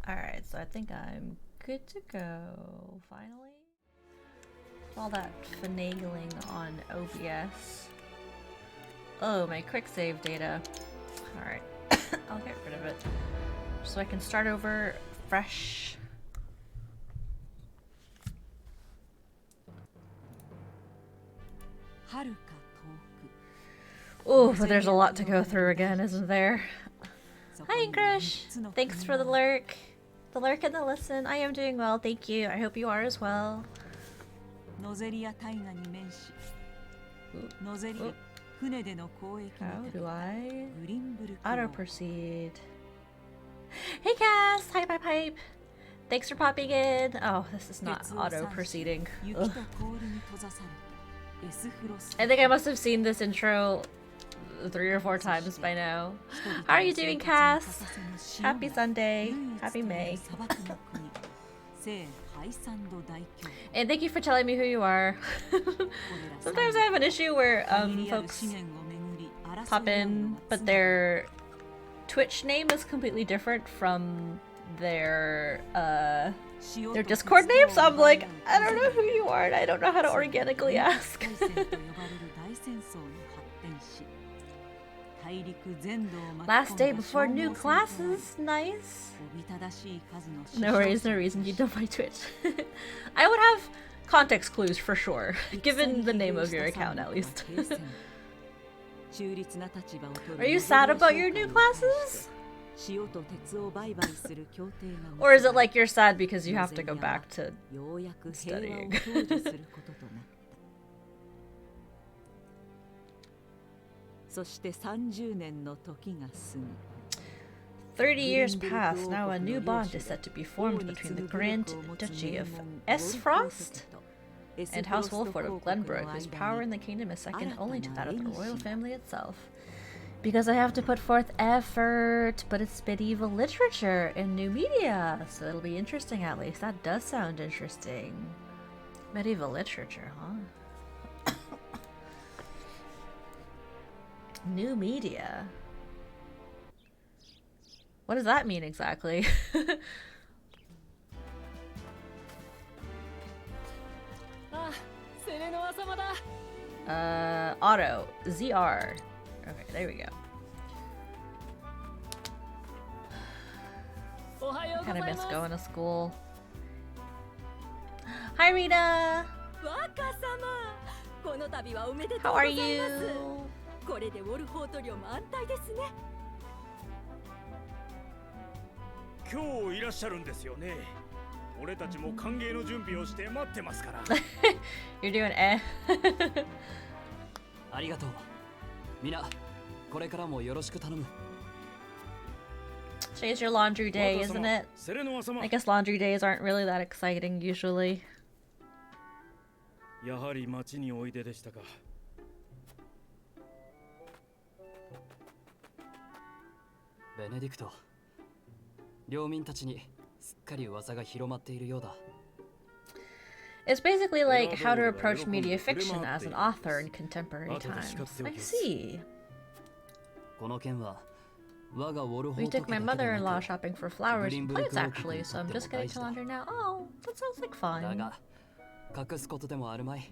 Alright, so I think I'm good to go, finally. All that finagling on OBS. Oh, my quick save data. Alright, I'll get rid of it. So I can start over fresh. Oh, but there's a lot to go through again, isn't there? Hi, Ingrish! Thanks for the lurk. The lurk and the listen. I am doing well, thank you. I hope you are as well. How do I auto proceed? Hey Cass! Hi Pipe Pipe! Thanks for popping in! Oh, this is not auto proceeding. Ugh. I think I must have seen this intro 3 or 4 times by now. How are you doing, Cass? Happy Sunday. Happy May. And thank you for telling me who you are. Sometimes I have an issue where folks pop in, but their Twitch name is completely different from their Discord name, so I'm like, I don't know who you are and I don't know how to organically ask. Last day before new classes, nice. No worries, no reason you don't my Twitch. I would have context clues for sure, given the name of your account at least. Are you sad about your new classes? Or is it like you're sad because you have to go back to studying? 30 years pass, now a new bond is set to be formed between the Grand Duchy of Esfrost and House Wolford of Glenbrook, whose power in the kingdom is second only to that of the royal family itself. Because I have to put forth effort, but it's medieval literature and new media, so it'll be interesting at least. That does sound interesting. Medieval literature, huh? New media. What does that mean exactly? Auto. ZR. Okay, there we go. I kind of miss going to school. Hi Rita! How are you? これでウォルフォート領も安泰ですね。今日いらっしゃるんですよね。俺たちも歓迎の準備をして待ってますから。You're doing eh? ありがとう。みな、これからもよろしく頼む。Today's your laundry day, isn't it? I guess laundry days aren't really that exciting usually. やはり町においででしたか。ベネディクト、領民たちにすっかり噂が広まっているようだ。It's basically like how to approach media fiction as an author in contemporary times. I see. この件は We took my mother-in-law shopping for flowers and plants actually, so I'm just getting to laundry now. Oh, that sounds like fun. だが、隠すことでもあるまい。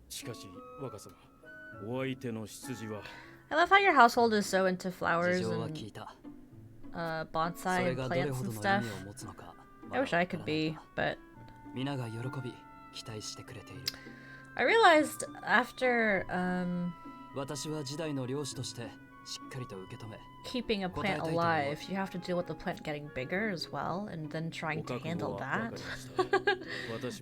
しかし、若様、お相手の執事は I love how your household is so into flowers and bonsai and plants and stuff. I wish I could be, but I realized after keeping a plant alive, you have to deal with the plant getting bigger as well, and then trying to handle that. I know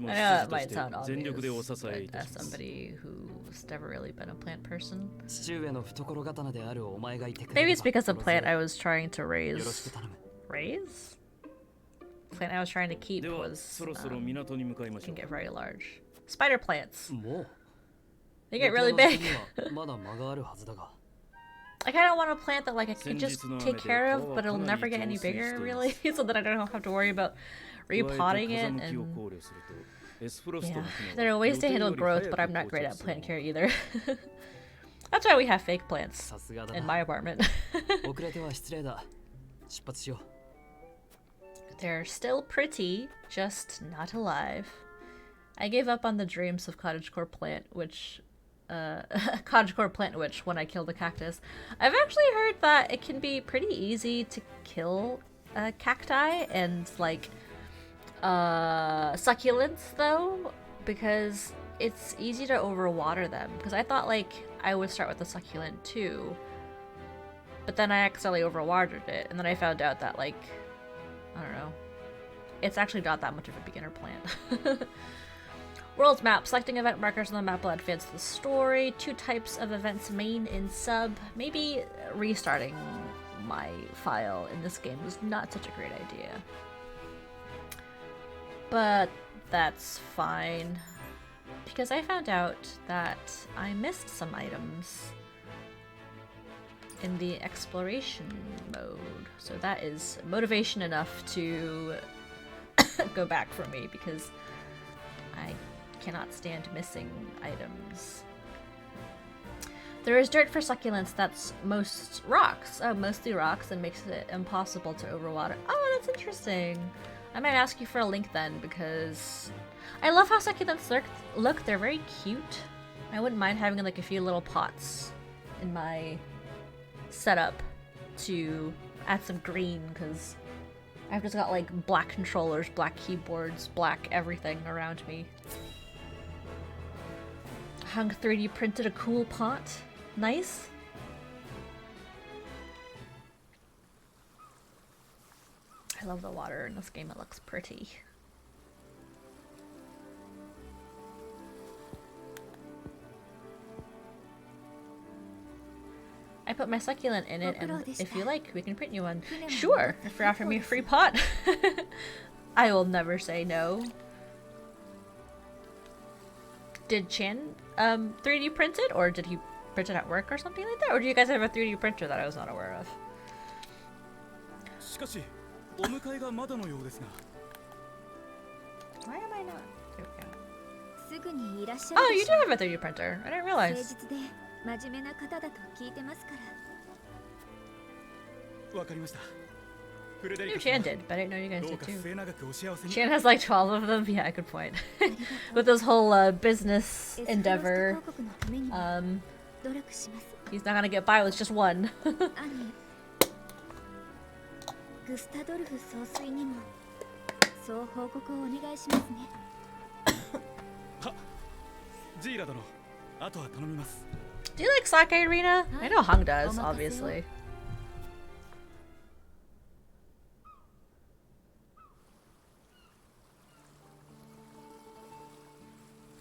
that might sound obvious, but as somebody who's never really been a plant person. Maybe it's because the plant I was trying to raise? The plant I was trying to keep was, can get very large. Spider plants. They get really big. I kind of want a plant that like I could just take care of, but it'll never get any bigger, really, so that I don't have to worry about repotting it. And yeah, there are ways to handle growth, but I'm not great at plant care either. That's why we have fake plants in my apartment. They're still pretty, just not alive. I gave up on the dreams of cottagecore plant witch when I killed the cactus. I've actually heard that it can be pretty easy to kill cacti and like succulents though, because it's easy to overwater them. Because I thought like I would start with the succulent too, but then I accidentally overwatered it, and then I found out that like, I don't know, it's actually not that much of a beginner plant. World's map. Selecting event markers on the map will advance the story. 2 types of events, main and sub. Maybe restarting my file in this game was not such a great idea. But that's fine. Because I found out that I missed some items in the exploration mode. So that is motivation enough to go back for me, because I cannot stand missing items. There is dirt for succulents that's mostly rocks, and makes it impossible to overwater. Oh, that's interesting. I might ask you for a link then, because I love how succulents look. They're very cute. I wouldn't mind having like a few little pots in my setup to add some green, because I've just got like black controllers, black keyboards, black everything around me. Hung 3D printed a cool pot. Nice. I love the water in this game. It looks pretty. I put my succulent in it, and if you like, we can print you one. Sure, if you offer me a free pot. I will never say no. Did Chan 3D print it, or did he print it at work or something like that? Or do you guys have a 3D printer that I was not aware of? Why am I not? Here we go. Oh, you do have a 3D printer. I didn't realize. I knew Chan did, but I didn't know you guys did too. Chan has like 12 of them? Yeah, good point. With this whole business endeavor, he's not gonna get by with just one. Do you like sake, Rina? I know Hung does, obviously.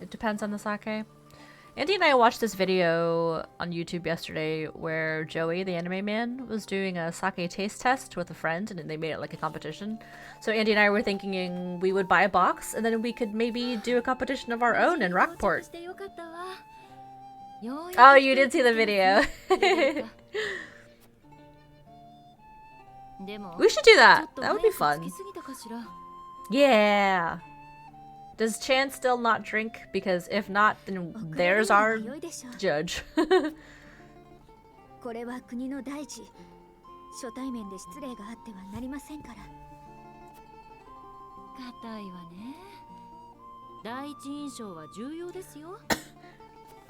It depends on the sake. Andy and I watched this video on YouTube yesterday where Joey, the anime man, was doing a sake taste test with a friend, and they made it like a competition. So Andy and I were thinking we would buy a box, and then we could maybe do a competition of our own in Rockport. Oh, you did see the video. We should do that. That would be fun. Yeah. Does Chan still not drink? Because if not, then there's our judge.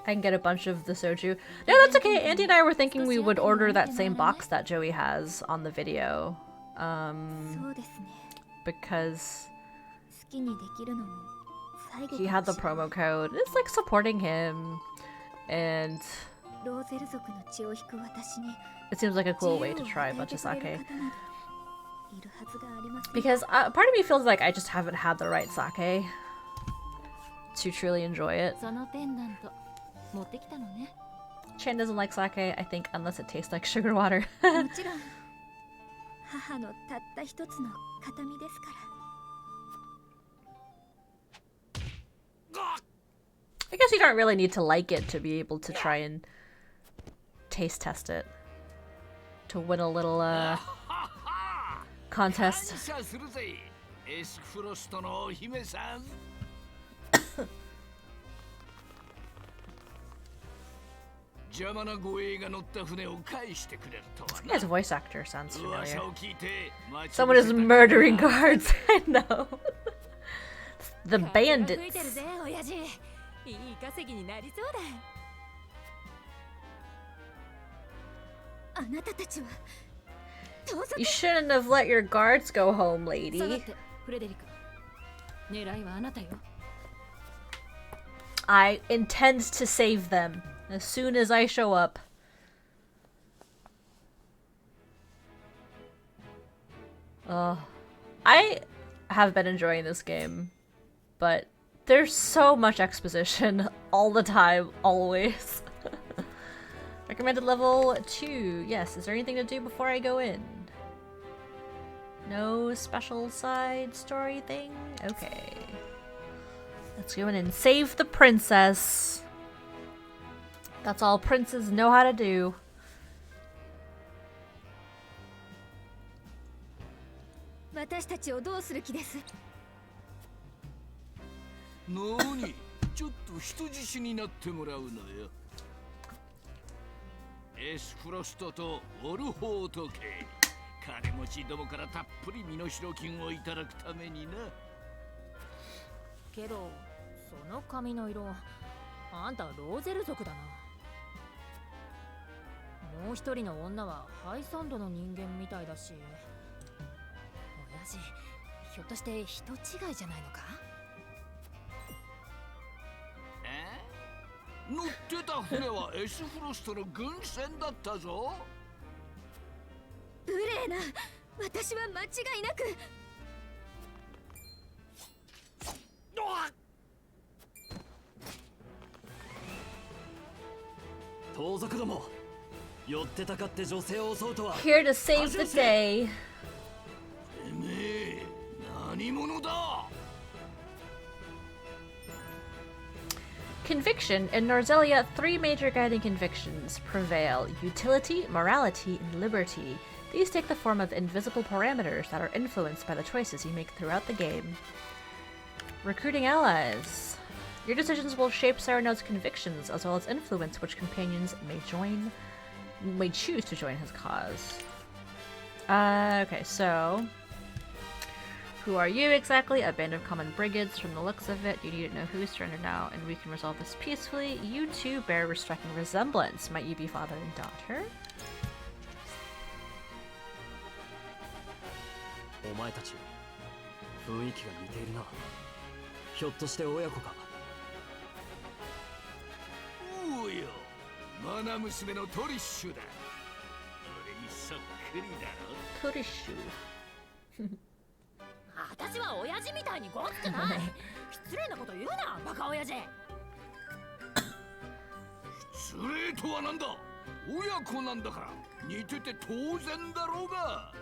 I can get a bunch of the soju. No, that's okay. Andy and I were thinking we would order that same box that Joey has on the video. Because he had the promo code. It's like supporting him, and it seems like a cool way to try a bunch of sake. Because part of me feels like I just haven't had the right sake to truly enjoy it. Chan doesn't like sake, I think, unless it tastes like sugar water. I guess you don't really need to like it to be able to try and taste test it. To win a little contest. This guy's voice actor sounds familiar. Someone is murdering guards. I know. The bandits. You shouldn't have let your guards go home, lady. I intend to save them as soon as I show up. I have been enjoying this game, but there's so much exposition all the time, always. Recommended level 2. Yes, is there anything to do before I go in? No special side story thing? Okay. Let's go in and save the princess. That's all princes know how to do. Here to save the day. Conviction. In Norzelia, 3 major guiding convictions prevail: utility, morality, and liberty. These take the form of invisible parameters that are influenced by the choices you make throughout the game. Recruiting allies. Your decisions will shape Sereno's convictions, as well as influence which companions may choose to join his cause. Okay, so who are you exactly? A band of common brigands. From the looks of it, you need to know who is surrendered now, and we can resolve this peacefully. You two bear a striking resemblance. Might you be father and daughter? Torishu. 私は親父みたいにごっつくない。失礼なこと言うな、バカ親父。失礼とはなんだ。親子なんだから似てて当然だろうが。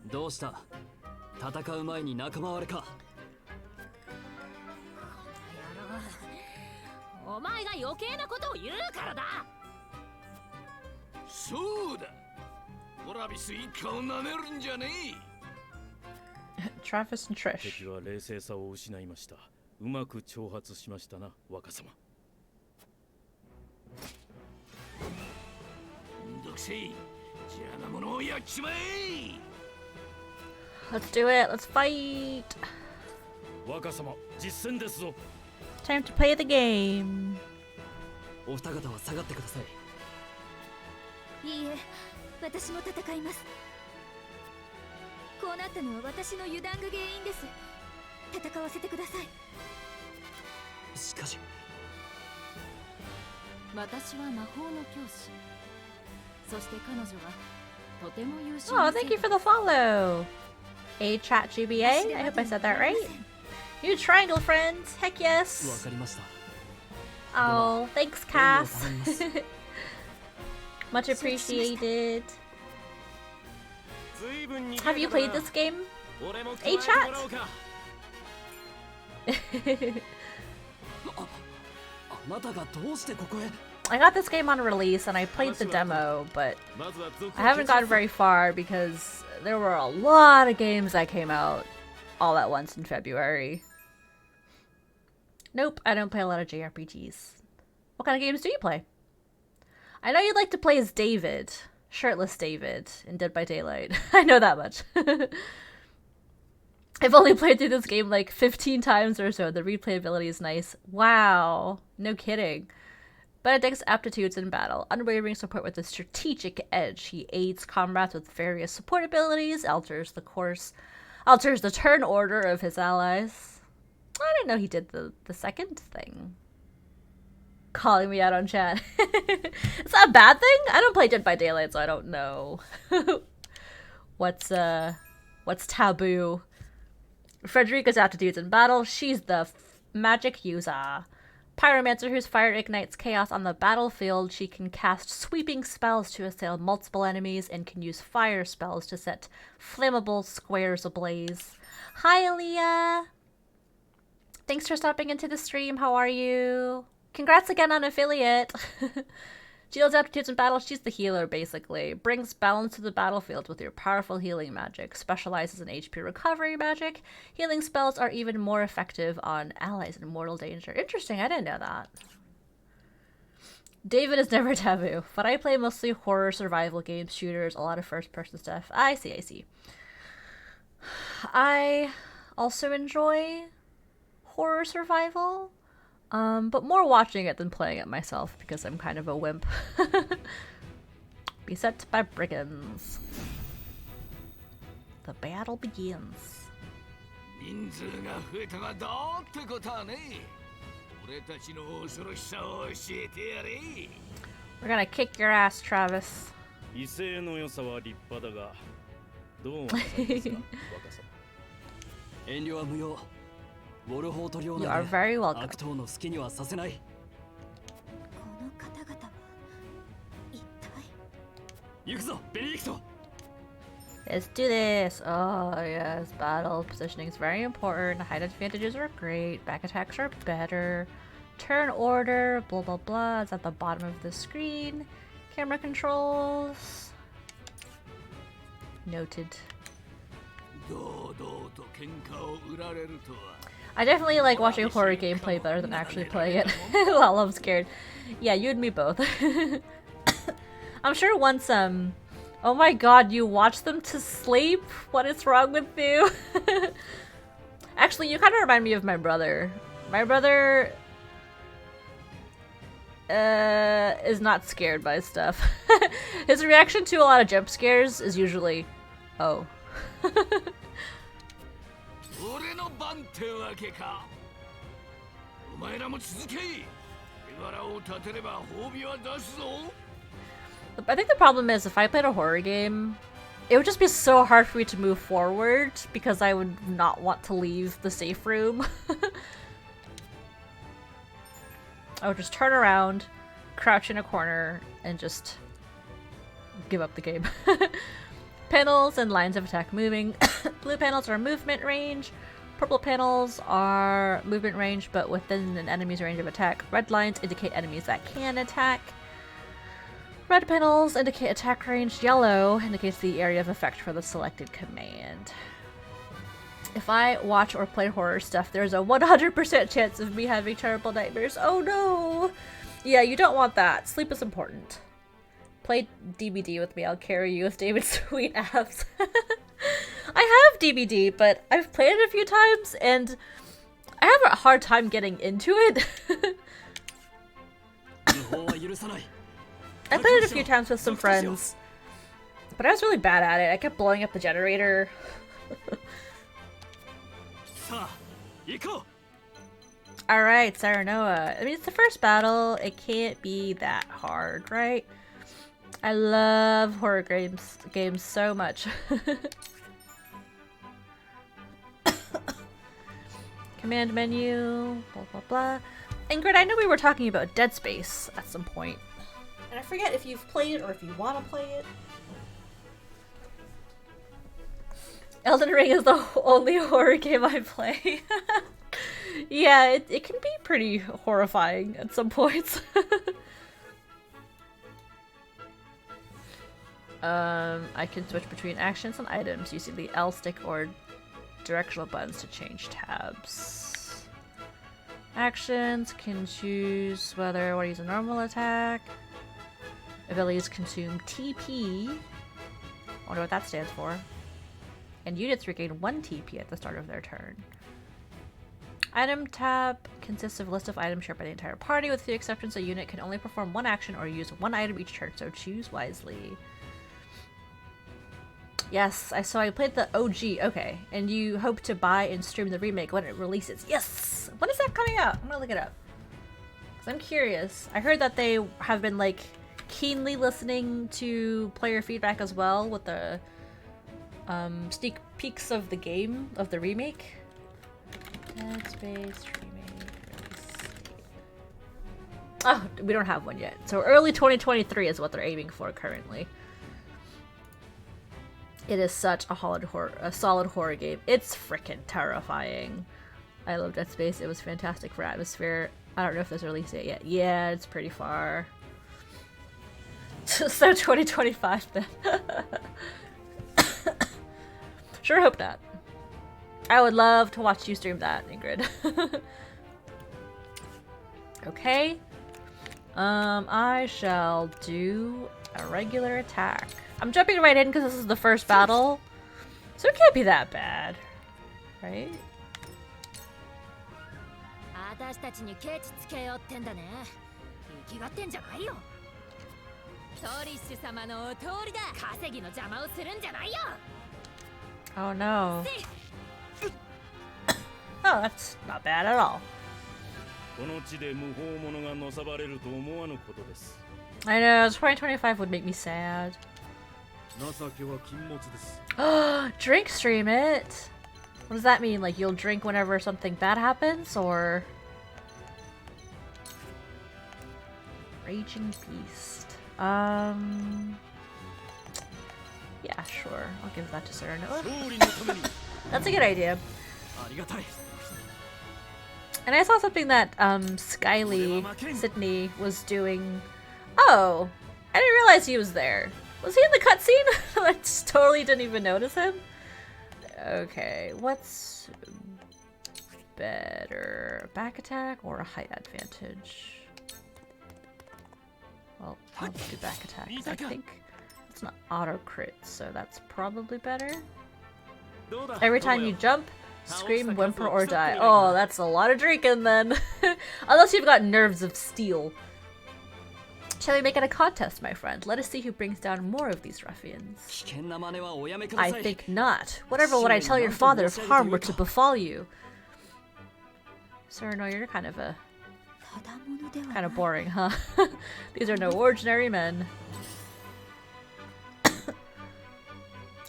どうした？戦う前に仲間割れか。お前が余計なことを言うからだ。そうだ。トラビス一家を舐めるんじゃねえ。Travis and Trish。敵は冷静さを失いました。うまく挑発しましたな、若様。めんどくせえ。邪なものをやっちまえ。Let's do it. Let's fight. 若様、実戦ですぞ。Time to play the game. お二方は下がってください。いいえ、私も戦います。こうなったのは私の油断が原因です。戦わせてください。しかし、私は魔法の教師。そして彼女はとても優秀。Oh, thank you for the follow. A chat GBA. I hope I said that right. You triangle friends. Heck yes. わかりました。Oh, thanks, Cass. Much appreciated. Have you played this game? A chat. I got this game on release and I played the demo, but I haven't gotten very far because there were a lot of games that came out all at once in February. Nope, I don't play a lot of JRPGs. What kind of games do you play? I know you'd like to play as David, shirtless David, in Dead by Daylight. I know that much. I've only played through this game like 15 times or so. The replayability is nice. Wow, no kidding. Benedict's aptitudes in battle. Unwavering support with a strategic edge. He aids comrades with various support abilities, alters the turn order of his allies. I didn't know he did the second thing. Calling me out on chat. Is that a bad thing? I don't play Dead by Daylight, so I don't know. What's taboo? Frederica's aptitudes in battle. She's the magic user. Pyromancer whose fire ignites chaos on the battlefield. She can cast sweeping spells to assail multiple enemies and can use fire spells to set flammable squares ablaze. Hi, Aaliyah! Thanks for stopping into the stream. How are you? Congrats again on affiliate! Jill's aptitudes in battle. She's the healer, basically. Brings balance to the battlefield with your powerful healing magic. Specializes in HP recovery magic. Healing spells are even more effective on allies in mortal danger. Interesting, I didn't know that. David is never taboo, but I play mostly horror, survival games, shooters, a lot of first-person stuff. I see. I also enjoy horror survival. But more watching it than playing it myself because I'm kind of a wimp. Beset by brigands. The battle begins. We're gonna kick your ass, Travis. You are very welcome. Let's do this. Oh yes, battle positioning is very important. Height advantages are great. Back attacks are better. Turn order, blah blah blah. It's at the bottom of the screen. Camera controls. Noted. I definitely like watching horror gameplay better than actually playing it while I'm scared. Yeah, you and me both. I'm sure once, oh my god, you watch them to sleep? What is wrong with you? Actually, you kind of remind me of my brother. My brother is not scared by stuff. His reaction to a lot of jump scares is usually, oh. I think the problem is if I played a horror game, it would just be so hard for me to move forward because I would not want to leave the safe room. I would just turn around, crouch in a corner, and just give up the game. Panels and lines of attack moving. Blue panels are movement range. Purple panels are movement range, but within an enemy's range of attack. Red lines indicate enemies that can attack. Red panels indicate attack range. Yellow indicates the area of effect for the selected command. If I watch or play horror stuff, there's a 100% chance of me having terrible nightmares. Oh no! Yeah, you don't want that. Sleep is important. Play DBD with me, I'll carry you with David's sweet abs. I have DBD, but I've played it a few times, and I have a hard time getting into it. I played it a few times with some friends, but I was really bad at it. I kept blowing up the generator. Alright, Saranoa. I mean, it's the first battle. It can't be that hard, right? I love horror games so much. Command menu, blah blah blah. Ingrid, I know we were talking about Dead Space at some point. And I forget if you've played it or if you want to play it. Elden Ring is the only horror game I play. Yeah, it can be pretty horrifying at some points. I can switch between actions and items using the L stick or directional buttons to change tabs. Actions can choose whether I want to use a normal attack. Abilities consume TP. I wonder what that stands for. And units regain 1 TP at the start of their turn. Item tab consists of a list of items shared by the entire party, with the exceptions a unit can only perform 1 action or use 1 item each turn, so choose wisely. Yes, I played the OG, okay. And you hope to buy and stream the remake when it releases. Yes! When is that coming out? I'm gonna look it up. Because I'm curious. I heard that they have been, like, keenly listening to player feedback as well with the sneak peeks of the game, of the remake. Dead Space remake release date. Oh, we don't have one yet. So early 2023 is what they're aiming for currently. It is such a solid horror game. It's freaking terrifying. I love Dead Space. It was fantastic for atmosphere. I don't know if there's a release date yet. Yeah, it's pretty far. So 2025 then. Sure hope not. I would love to watch you stream that, Ingrid. Okay. I shall do a regular attack. I'm jumping right in because this is the first battle. So it can't be that bad. Right? 私たちにケチつけようってんだね。生きがってんじゃないよ。トリッシュ様のお通りだ。稼ぎの邪魔をするんじゃないよ。Oh no. Oh, that's not bad at all. この地で無法者がのさばれると思わぬことです。 I know, 2025 would make me sad. 情けは禁物です。 Drink stream it? What does that mean? Like you'll drink whenever something bad happens, or... Raging Beast. Yeah, sure. I'll give that to Sereno. That's a good idea. And I saw something that Skyly Sydney was doing. Oh, I didn't realize he was there. Was he in the cutscene? I just totally didn't even notice him. Okay, what's better? Back attack or a height advantage? Well, I'll do back attack. I think it's not auto crit, so that's probably better. Every time you jump, scream, whimper, or die. Oh, that's a lot of drinking then. Unless you've got nerves of steel. Shall we make it a contest, my friend? Let us see who brings down more of these ruffians. I think not. Whatever would I tell your father if harm were to befall you? Sir, no, you're kind of boring, huh? These are no ordinary men.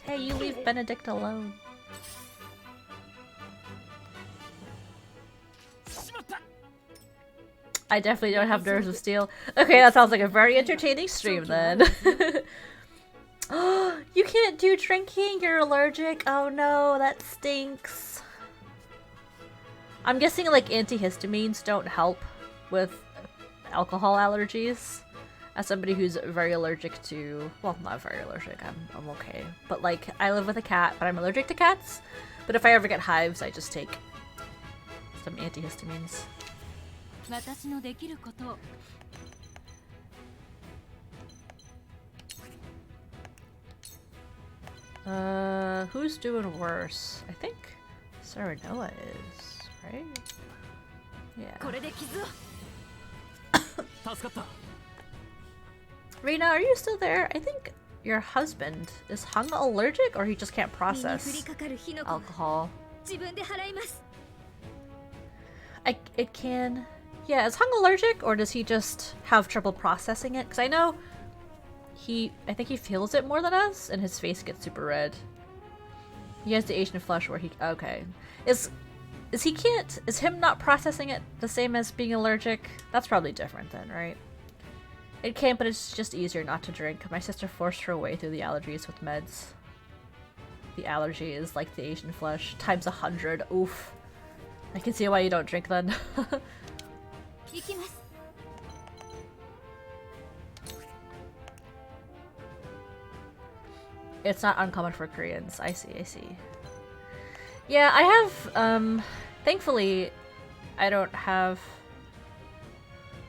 Hey, you leave Benedict alone. I definitely don't have nerves of steel. Okay, that sounds like a very entertaining stream then. Oh, you can't do drinking? You're allergic? Oh no, that stinks. I'm guessing like antihistamines don't help with alcohol allergies. As somebody who's very allergic to, well, not very allergic, I'm okay. But like, I live with a cat, but I'm allergic to cats. But if I ever get hives, I just take some antihistamines. Who's doing worse? I think Serenoa is, right? Yeah. Rina, are you still there? I think your husband is hung allergic, or he just can't process alcohol. It can... Yeah, is Hung allergic, or does he just have trouble processing it? Because I know I think he feels it more than us, and his face gets super red. He has the Asian flush where he... Okay. Is him not processing it the same as being allergic? That's probably different then, right? It can, but it's just easier not to drink. My sister forced her way through the allergies with meds. The allergy is like the Asian flush times 100. Oof. I can see why you don't drink then. It's not uncommon for Koreans. I see. Yeah, I have, thankfully, I don't have...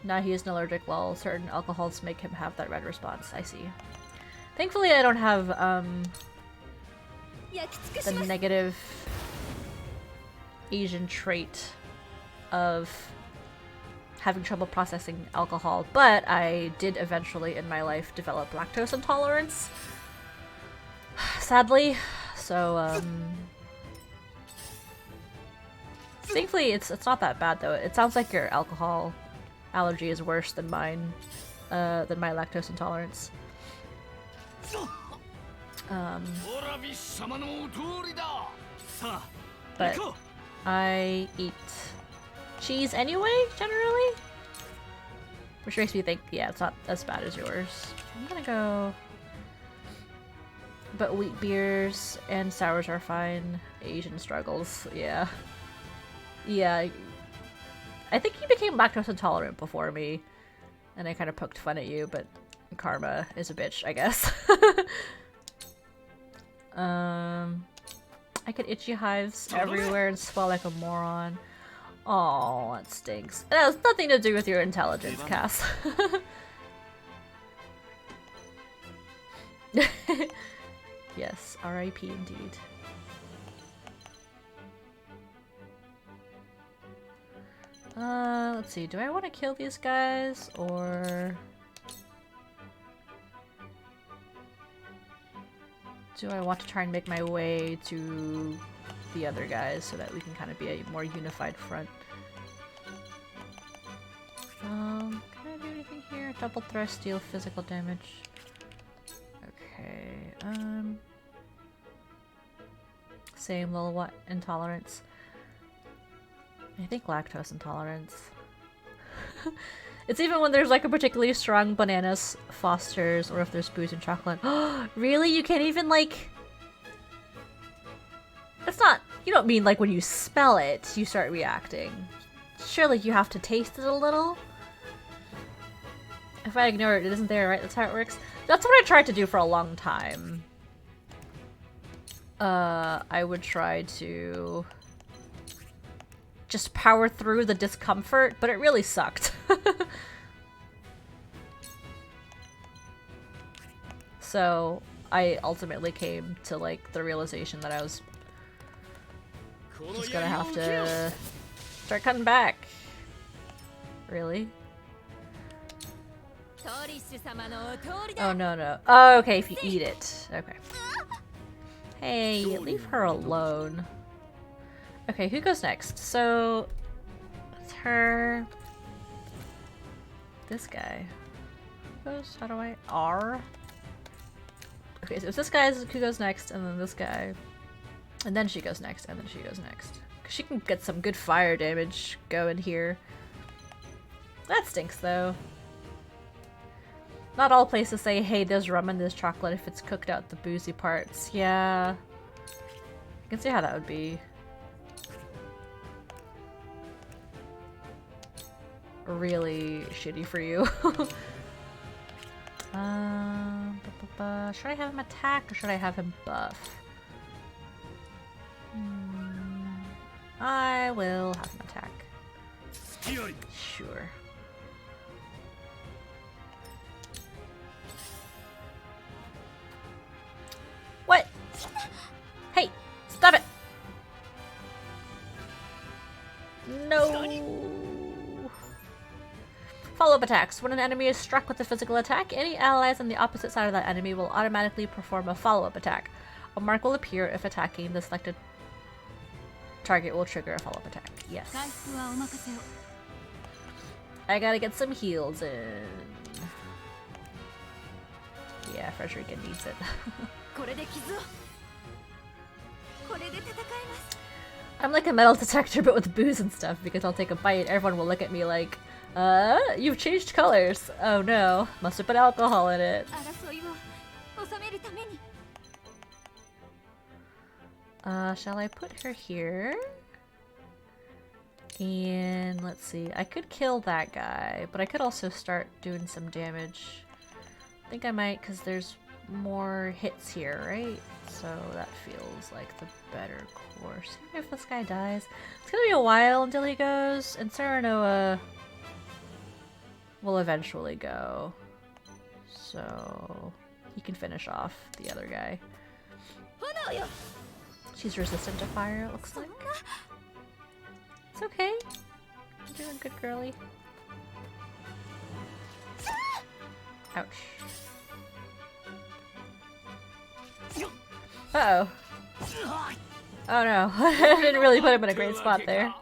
Nah, he isn't allergic. Lol. Certain alcohols make him have that red response. I see. Thankfully, I don't have, the negative Asian trait of having trouble processing alcohol, but I did eventually in my life develop lactose intolerance. Sadly. So, thankfully it's not that bad though. It sounds like your alcohol allergy is worse than mine, than my lactose intolerance. But I eat cheese anyway, generally? Which makes me think, yeah, it's not as bad as yours. I'm gonna go... But wheat beers and sours are fine. Asian struggles, yeah. Yeah. I think you became lactose intolerant before me. And I kind of poked fun at you, but karma is a bitch, I guess. I get itchy hives everywhere and swell like a moron. Oh, that stinks. It has nothing to do with your intelligence, Cass. Yes, RIP indeed. Let's see, do I want to kill these guys, or... do I want to try and make my way to the other guys so that we can kind of be a more unified front? Can I do anything here? Double thrust, deal physical damage. Okay, same little what? Intolerance. I think lactose intolerance. It's even when there's like a particularly strong bananas, Foster's, or if there's booze and chocolate. Really? You can't even like... That's not... You don't mean like when you smell it, you start reacting. Surely you have to taste it a little? If I ignore it, it isn't there, right? That's how it works. That's what I tried to do for a long time. I would try to... just power through the discomfort, but it really sucked. So I ultimately came to like the realization that I was just gonna have to start cutting back. Really? Oh no. Oh, okay, if you eat it. Okay. Hey, leave her alone. Okay, who goes next? So, it's her. This guy. Who goes? How do I? R? Okay, so it's this guy who goes next, and then this guy. And then she goes next, and then she goes next. 'Cause she can get some good fire damage going here. That stinks, though. Not all places say, hey, there's rum and there's chocolate if it's cooked out the boozy parts. Yeah. I can see how that would be. Really shitty for you. Should I have him attack or should I have him buff? I will have him attack. Sure. What? Hey, stop it! No! Follow-up attacks. When an enemy is struck with a physical attack, any allies on the opposite side of that enemy will automatically perform a follow-up attack. A mark will appear if attacking the selected target will trigger a follow-up attack. Yes. I gotta get some heals in. Yeah, Frederica needs it. I'm like a metal detector but with booze and stuff because I'll take a bite. Everyone will look at me like, you've changed colors. Oh no, must have put alcohol in it. Shall I put her here? And let's see, I could kill that guy, but I could also start doing some damage. I think I might, because there's more hits here, right? So that feels like the better course. Even if this guy dies, it's gonna be a while until he goes, and Serenoa will eventually go. So he can finish off the other guy. She's resistant to fire, it looks like. It's okay. You're doing good, girly. Ouch. Uh-oh. Oh no. I didn't really put him in a great spot there.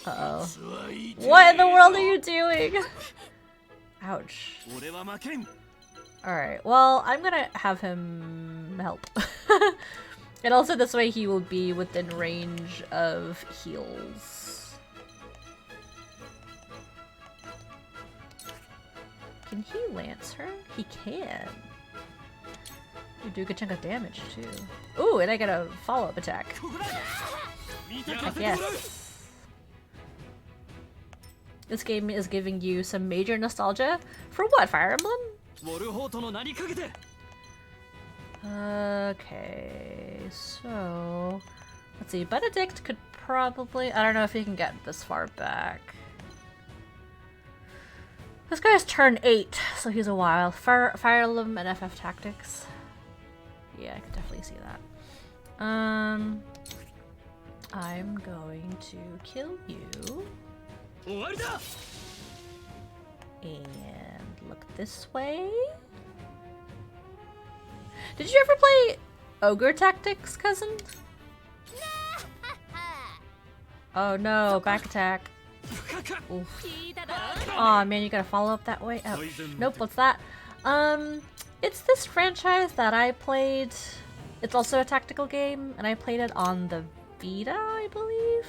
Uh-oh. What in the world are you doing? Ouch. Alright, well, I'm gonna have him help. And also this way he will be within range of heals. Can he lance her? He can. You do a good chunk of damage too. Ooh, and I get a follow-up attack. Heck yes. This game is giving you some major nostalgia. For what, Fire Emblem? Okay, so let's see. Benedict could probably. I don't know if he can get this far back. This guy's turn 8, so he's a while. Fire Emblem and FF Tactics. Yeah, I could definitely see that. I'm going to kill you. And look this way. Did you ever play Ogre Tactics, cousin? Oh no, back attack. Oof. Aw, man, you gotta follow up that way? Oh, nope, what's that? It's this franchise that I played. It's also a tactical game, and I played it on the Vita, I believe.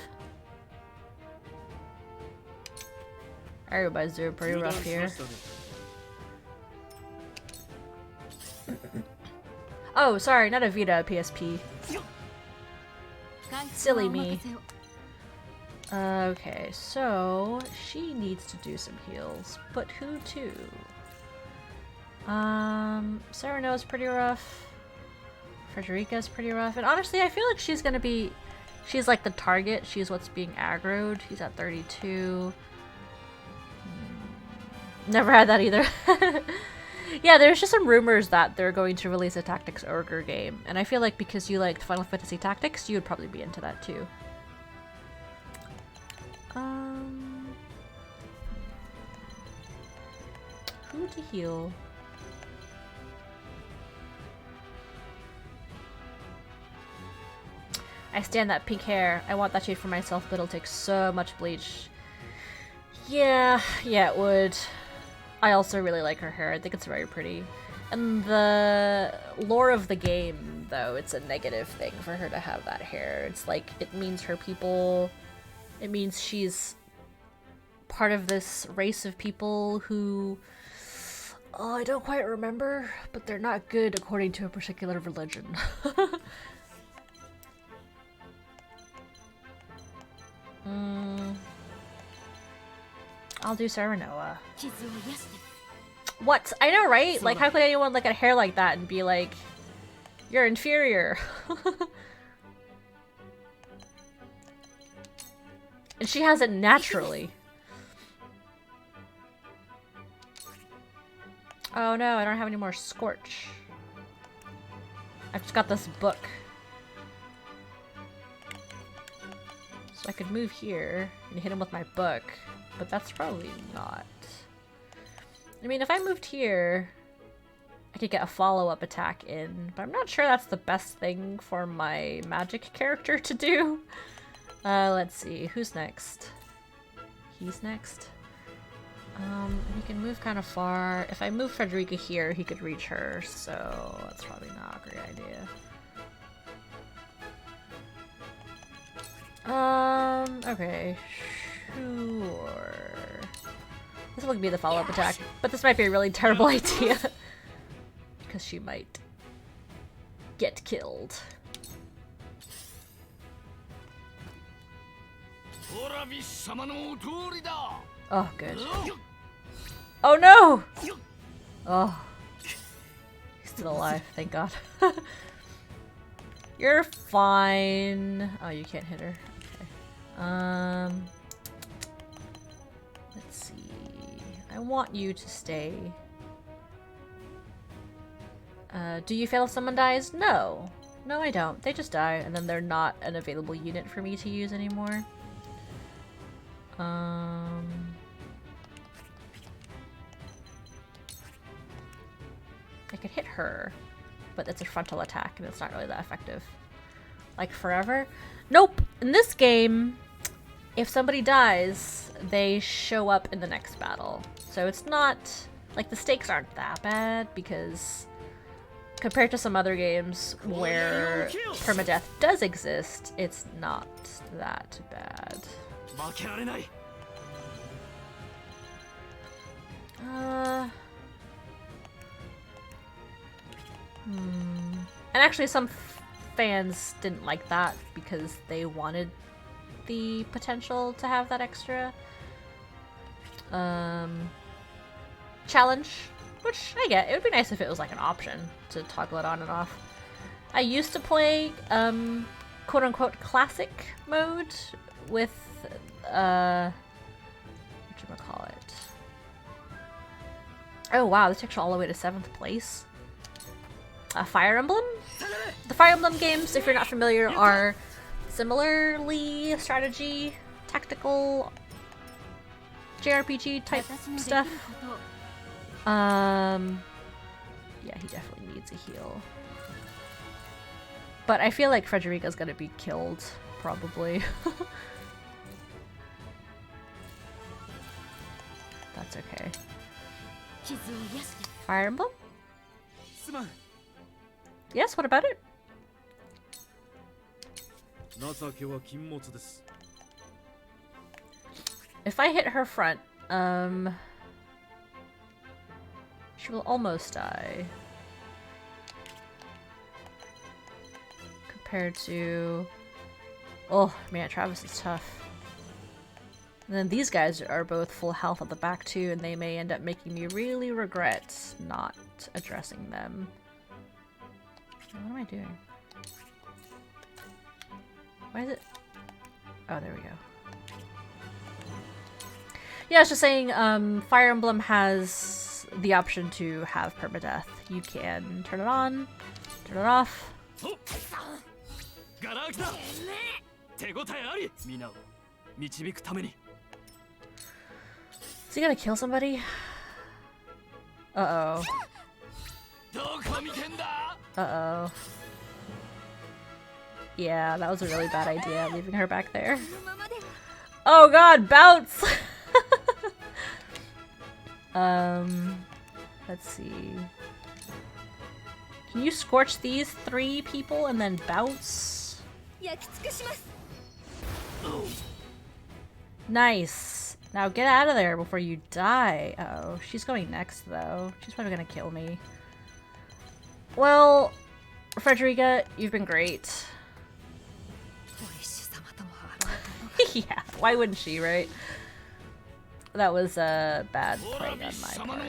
Everybody's doing pretty rough here. Oh, sorry, not a Vita, a PSP. Silly me. Okay, so she needs to do some heals, but who to? Sereno's pretty rough. Frederica's pretty rough, and honestly, I feel like she's gonna be. She's like the target. She's what's being aggroed. He's at 32. Never had that either. Yeah, there's just some rumors that they're going to release a Tactics Ogre game, and I feel like because you liked Final Fantasy Tactics, you would probably be into that too. Who to heal? I stand that pink hair. I want that shade for myself, but it'll take so much bleach. Yeah, it would. I also really like her hair. I think it's very pretty. And the lore of the game, though, it's a negative thing for her to have that hair. It's like, it means her people... It means she's part of this race of people who... Oh, I don't quite remember, but they're not good according to a particular religion. I'll do Serenoa. What? I know, right? Like, how could anyone look at hair like that and be like, you're inferior? And she has it naturally. Oh no, I don't have any more Scorch. I've just got this book. So I could move here and hit him with my book, but that's probably not. I mean, if I moved here, I could get a follow-up attack in, but I'm not sure that's the best thing for my magic character to do. Let's see, who's next? He's next. He can move kind of far. If I move Frederica here, he could reach her, so that's probably not a great idea. Okay, sure. This will be the follow-up attack, but this might be a really terrible idea. Because she might get killed. Oh, good. Oh no! Oh. He's Still alive, thank god. You're fine. Oh, you can't hit her. Okay. Let's see. I want you to stay. Do you fail if someone dies? No. No, I don't. They just die, and then they're not an available unit for me to use anymore. I could hit her, but it's a frontal attack, and it's not really that effective. Like, forever? Nope! In this game, if somebody dies, they show up in the next battle. So it's not... Like, the stakes aren't that bad, because... Compared to some other games where permadeath does exist, it's not that bad. And actually some fans didn't like that because they wanted the potential to have that extra challenge. Which, I get. It would be nice if it was like an option to toggle it on and off. I used to play, quote-unquote classic mode with, whatchamacallit. Oh wow, this takes you all the way to 7th place. Fire Emblem? The Fire Emblem games, if you're not familiar, are similarly strategy, tactical, JRPG type stuff. Yeah, he definitely needs a heal. But I feel like Frederica's gonna be killed, probably. That's okay. Fire Emblem? Yes, what about it? If I hit her front, she will almost die. Compared to... Oh, man, Travis is tough. And then these guys are both full health at the back too, and they may end up making me really regret not addressing them. What am I doing? Why is it... Oh, there we go. Yeah, I was just saying, Fire Emblem has the option to have permadeath. You can turn it on, turn it off. Is he gonna kill somebody? Uh-oh. Uh-oh. Yeah, that was a really bad idea, leaving her back there. Oh god, bounce! Let's see. Can you scorch these 3 people and then bounce? Nice. Now get out of there before you die. Uh-oh, she's going next though. She's probably gonna kill me. Well, Frederica, you've been great. Yeah, why wouldn't she, right? That was a bad playing on my part.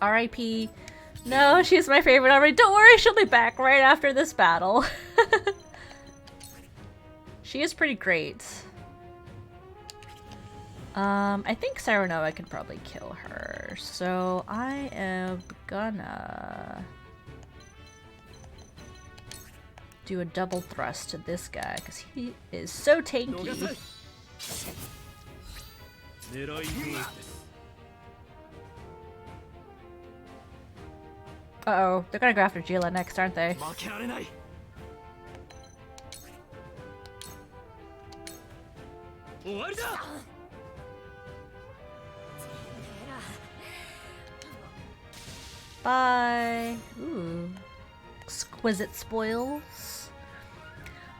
R.I.P. No, she's my favorite already. Don't worry, she'll be back right after this battle. She is pretty great. I think Saranoa can probably kill her, so I am gonna do a double thrust to this guy because he is so tanky. Uh-oh, they're gonna go after Jila next, aren't they? Bye. Ooh. Exquisite spoils.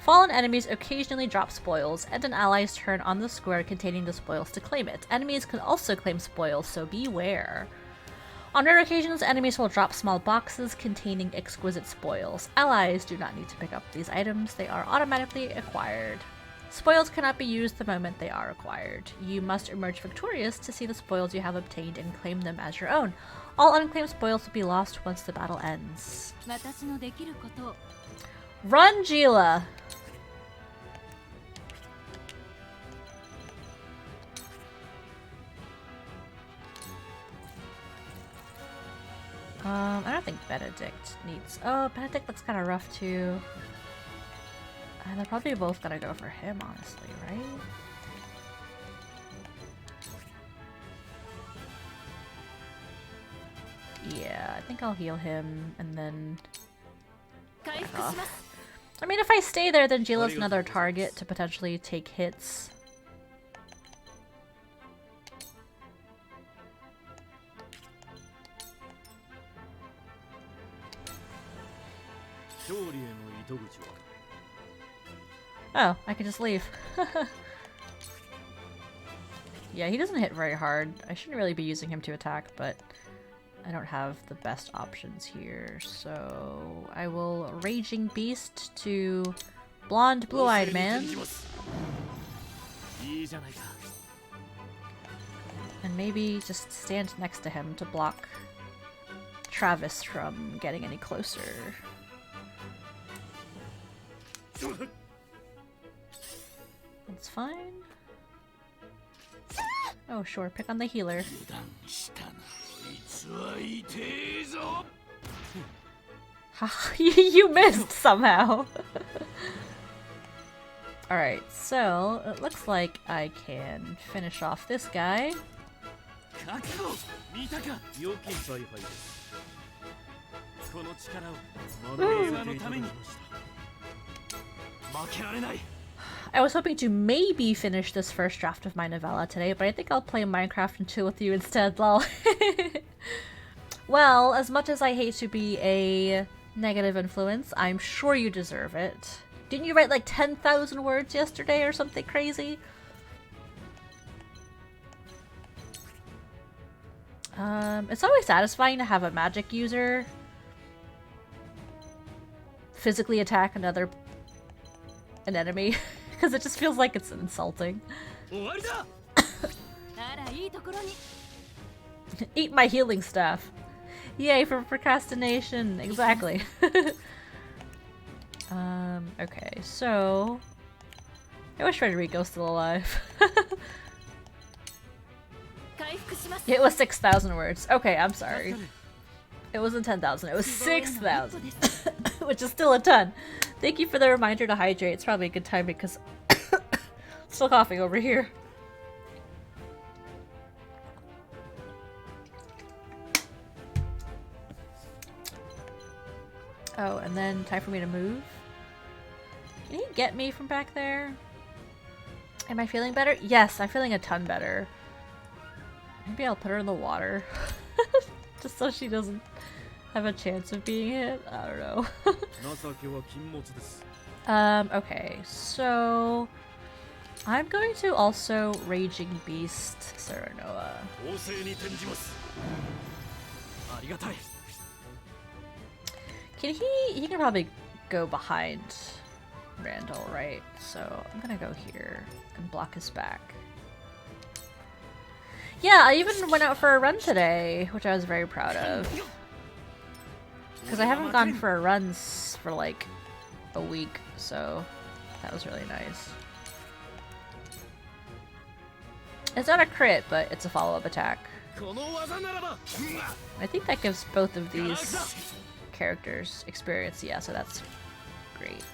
Fallen enemies occasionally drop spoils, and an ally's turn on the square containing the spoils to claim it. Enemies can also claim spoils, so beware. On rare occasions, enemies will drop small boxes containing exquisite spoils. Allies do not need to pick up these items, they are automatically acquired. Spoils cannot be used the moment they are acquired. You must emerge victorious to see the spoils you have obtained and claim them as your own. All unclaimed spoils will be lost once the battle ends. 私のできることを Run, Gila! I don't think Benedict needs... Oh, Benedict looks kind of rough too. They're probably both gonna go for him, honestly, right? Yeah, I think I'll heal him and then... back off. I mean, if I stay there, then Gila's another target to potentially take hits. Oh, I can just leave. Yeah, he doesn't hit very hard. I shouldn't really be using him to attack, but I don't have the best options here. So I will Raging Beast to Blonde Blue-Eyed Man. And maybe just stand next to him to block Travis from getting any closer. That's fine. Oh, sure, pick on the healer. You missed somehow. Alright, so it looks like I can finish off this guy. I was hoping to maybe finish this first draft of my novella today, but I think I'll play Minecraft and chill with you instead, lol. Well, as much as I hate to be a negative influence, I'm sure you deserve it. Didn't you write like 10,000 words yesterday or something crazy? It's always satisfying to have a magic user physically attack an enemy, because it just feels like it's insulting. Eat my healing staff. Yay for procrastination, exactly. Okay, so... I wish Frederico's still alive. It was 6,000 words. Okay, I'm sorry. It wasn't 10,000, it was 6,000. Which is still a ton. Thank you for the reminder to hydrate. It's probably a good time because still coughing over here. Oh, and then time for me to move. Can he get me from back there? Am I feeling better? Yes, I'm feeling a ton better. Maybe I'll put her in the water. Just so she doesn't have a chance of being hit. I don't know. Okay, so I'm going to also Raging Beast Serenoa. Can he can probably go behind Randall, right? So I'm gonna go here and block his back. Yeah, I even went out for a run today, which I was very proud of. Because I haven't gone for a run for like a week, so that was really nice. It's not a crit, but it's a follow-up attack. I think that gives both of these characters experience, yeah, so that's great.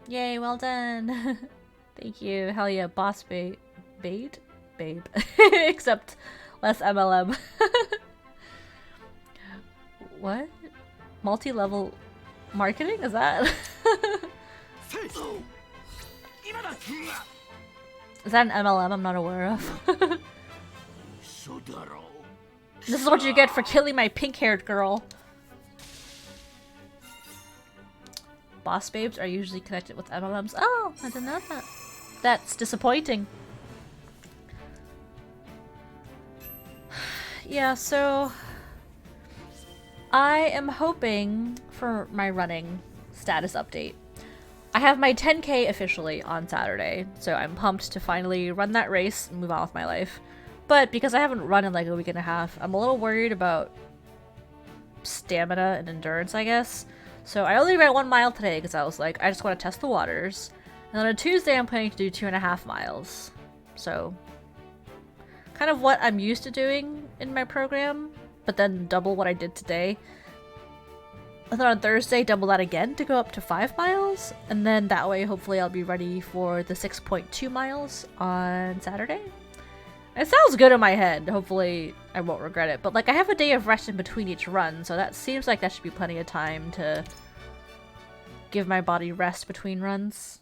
Yay, well done. Thank you. Hell yeah, boss babe. Babe? Except less MLM. What? Multi-level marketing? Is that? Is that an MLM I'm not aware of? This is what you get for killing my pink-haired girl. Boss babes are usually connected with MLMs. Oh, I didn't know that. That's disappointing. Yeah, so I am hoping for my running status update. I have my 10K officially on Saturday, so I'm pumped to finally run that race and move on with my life. But because I haven't run in like a week and a half, I'm a little worried about stamina and endurance, I guess. So I only ran 1 mile today because I was like, I just want to test the waters. And then on Tuesday, I'm planning to do 2.5 miles. So kind of what I'm used to doing in my program, but then double what I did today. And then on Thursday, double that again to go up to 5 miles. And then that way, hopefully I'll be ready for the 6.2 miles on Saturday. It sounds good in my head. Hopefully I won't regret it. But like I have a day of rest in between each run, so that seems like that should be plenty of time to give my body rest between runs.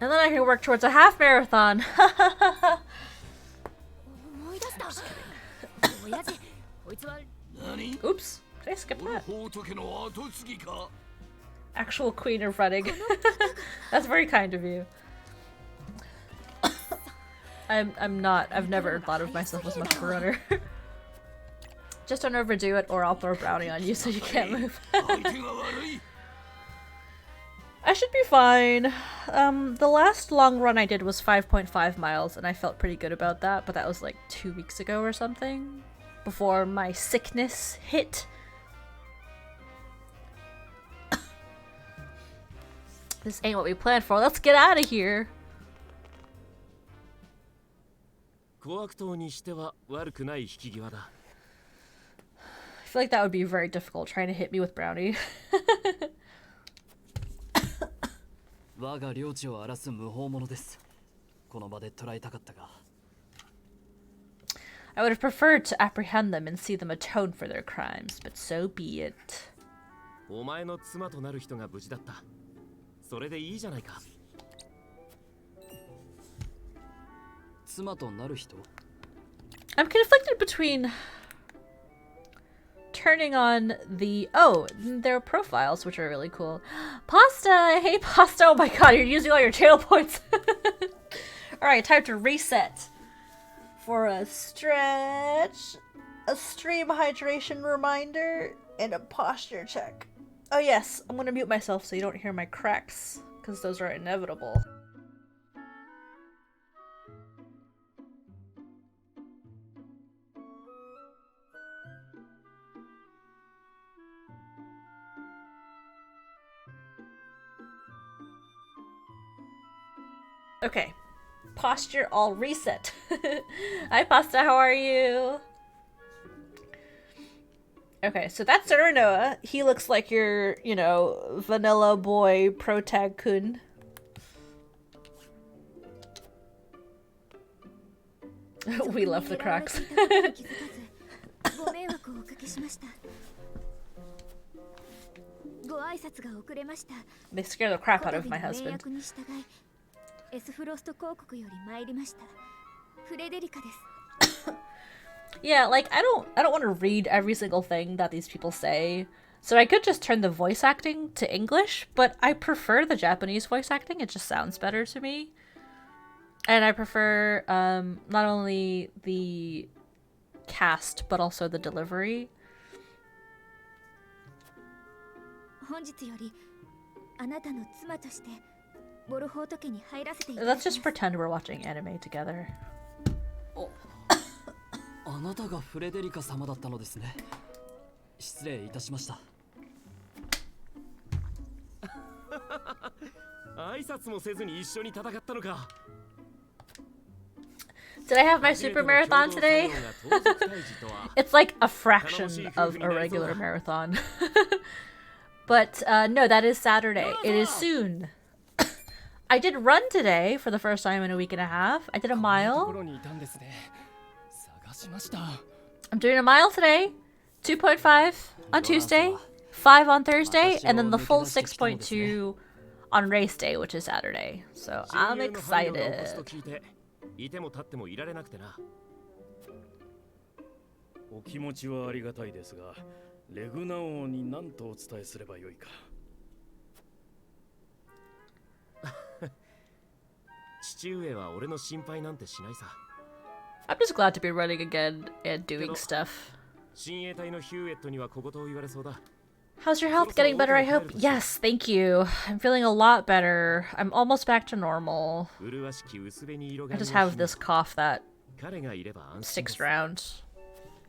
And then I can work towards a half marathon. Oops, did I skip that? Actual queen of running. That's very kind of you. I'm not. I've never thought of myself as much of a runner. Just don't overdo it or I'll throw a brownie on you so you can't move. I should be fine. The last long run I did was 5.5 miles and I felt pretty good about that, but that was like 2 weeks ago or something. Before my sickness hit. This ain't what we planned for. Let's get out of here. I feel like that would be very difficult trying to hit me with brownie. I would have preferred to apprehend them and see them atone for their crimes, but so be it. I'm conflicted between turning on the their profiles, which are really cool. Pasta! Hey Pasta! Oh my god, you're using all your channel points. Alright, time to reset. For a stretch, a stream hydration reminder, and a posture check. Oh yes, I'm gonna mute myself so you don't hear my cracks, because those are inevitable. Okay, posture all reset. Hi Pasta, how are you? Okay, so that's Noah. He looks like your, you know, vanilla boy protag-kun. We love the cracks. They scare the crap out of my husband. Yeah, like I don't want to read every single thing that these people say. So I could just turn the voice acting to English, but I prefer the Japanese voice acting. It just sounds better to me. And I prefer not only the cast but also the delivery. Let's just pretend we're watching anime together. あなたがフレデリカ様だったのですね。失礼いたしました。挨拶もせずに一緒に戦ったのか。Did I have my super marathon today? It's like a fraction of a regular marathon. But no, that is Saturday. It is soon. I did run today for the first time in a week and a half. I did a mile. I'm doing a mile today, 2.5 on Tuesday, 5 on Thursday, and then the full 6.2 on race day, which is Saturday. So I'm excited. お気持ちはありがたいですが、レグナ王に何とお伝えすればよいか。父上は俺の心配なんてしないさ。I'm just glad to be running again and doing stuff. 親衛隊のヒューエットには小言を言われそうだ。 How's your health? Getting better, I hope? Yes, thank you. I'm feeling a lot better. I'm almost back to normal. 麗しき薄紅色が I just have this cough that 彼がいれば安心で sticks す。 around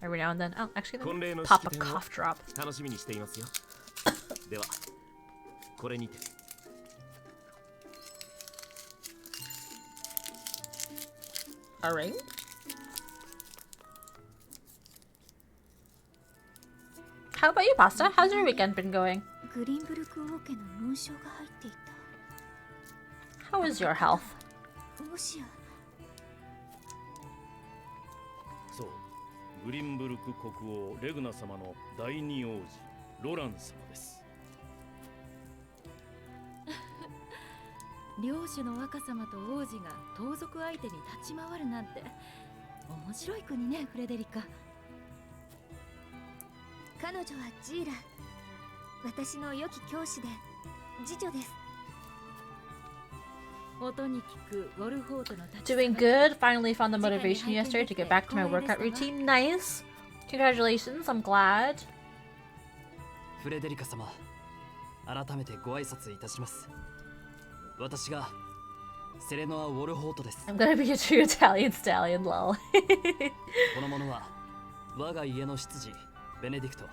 every now and then. Oh, actually, 婚礼 let の me pop 式 a 典を cough drop. 楽しみにしていますよ。では、これにて。 A ring? How about you, Pasta? How's your weekend been going? グリンブルク王家の紋章が入っていた。 How is your health? もしやそう、グリンブルク国王レグナ様の第二王子ロラン様です。領主の若様と王子が盗賊相手に立ち回るなんて面白い国ね、フレデリカ。彼女はジーラ。私の良き教師で次女です。音に聞くウォルフォートの立ち Doing good. Finally found the motivation yesterday to get back to my workout routine. Nice. Congratulations. I'm glad. フレデリカ様、改めてご挨拶いたします。私がセレノア・ウォルホートです。 I'm gonna be a true Italian stallion, lol. この者は我が家の執事ベネディクト。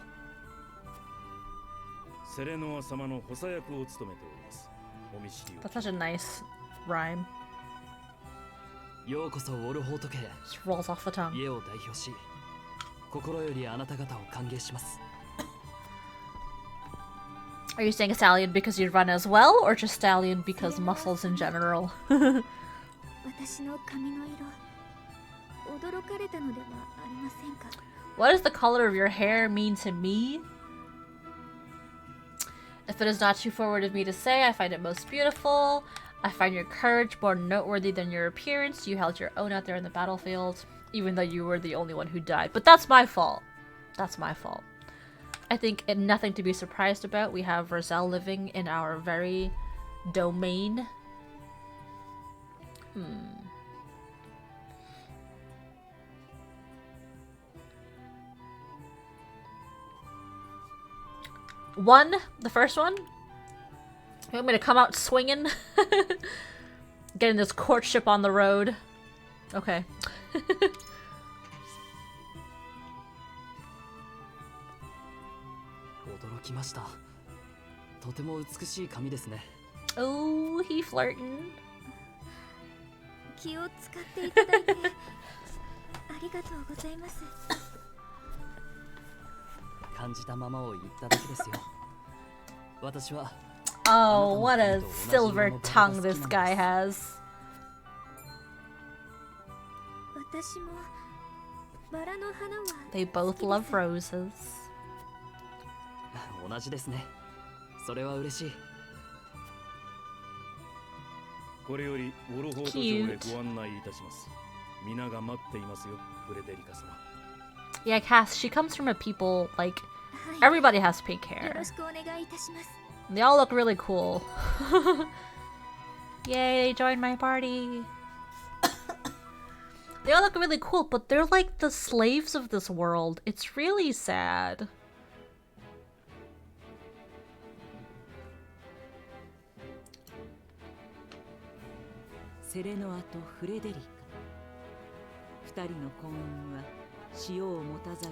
セレノア様の補佐役を務めております。お見知りを。 That's such a nice rhyme. ようこそウォルホート家へ。 Just rolls off the tongue. 家を代表し、心よりあなた方を歓迎します。 Are you saying stallion because you run as well, or just stallion because muscles in general? 私の髪の色、驚かれたのではありませんか。 What does the color of your hair mean to me? If it is not too forward of me to say, I find it most beautiful. I find your courage more noteworthy than your appearance. You held your own out there in the battlefield, even though you were the only one who died. But that's my fault. That's my fault. I think nothing to be surprised about. We have Roselle living in our very domain. One, the first one. You want me to come out swinging? Getting this courtship on the road. Okay. 驚きました。とても美しい髪ですね。 Oh, he flirting. 気を使っていただいてありがとうございます。感じたままを言っただけですよ。私は Oh, what a silver tongue this guy has. 私もバラの花は They both love roses. 同じですね。それは嬉しい。これよりウォルホート城へご案内いたします。皆が待っていますよ、フレデリカ様。 Yeah, Cass, she comes from a people, like, everybody has pink よ hair. ろしくお願いいたします。 They all look really cool. Yay, they joined my party. They all look really cool, but they're like the slaves of this world. It's really sad.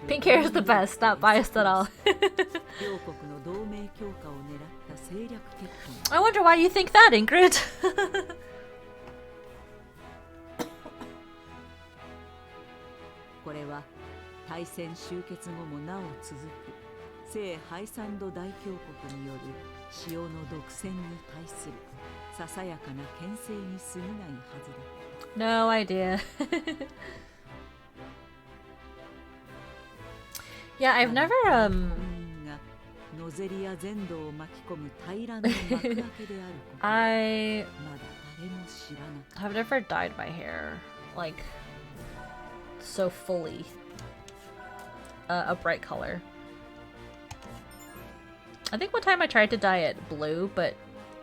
Pink hair is the best, not biased at all. I wonder why you think that, Ingrid. これは大戦終結後もなお続く聖ハイサンド大峡谷による潮の独占に対するささやかな牽制に過ぎないはずだ。 No idea. Yeah, I've never ノゼリア全土を巻き込む大乱の幕開けであること I まだ誰も知らなかった。 have never dyed my hair like so fully a bright color. I think one time I tried to dye it blue, but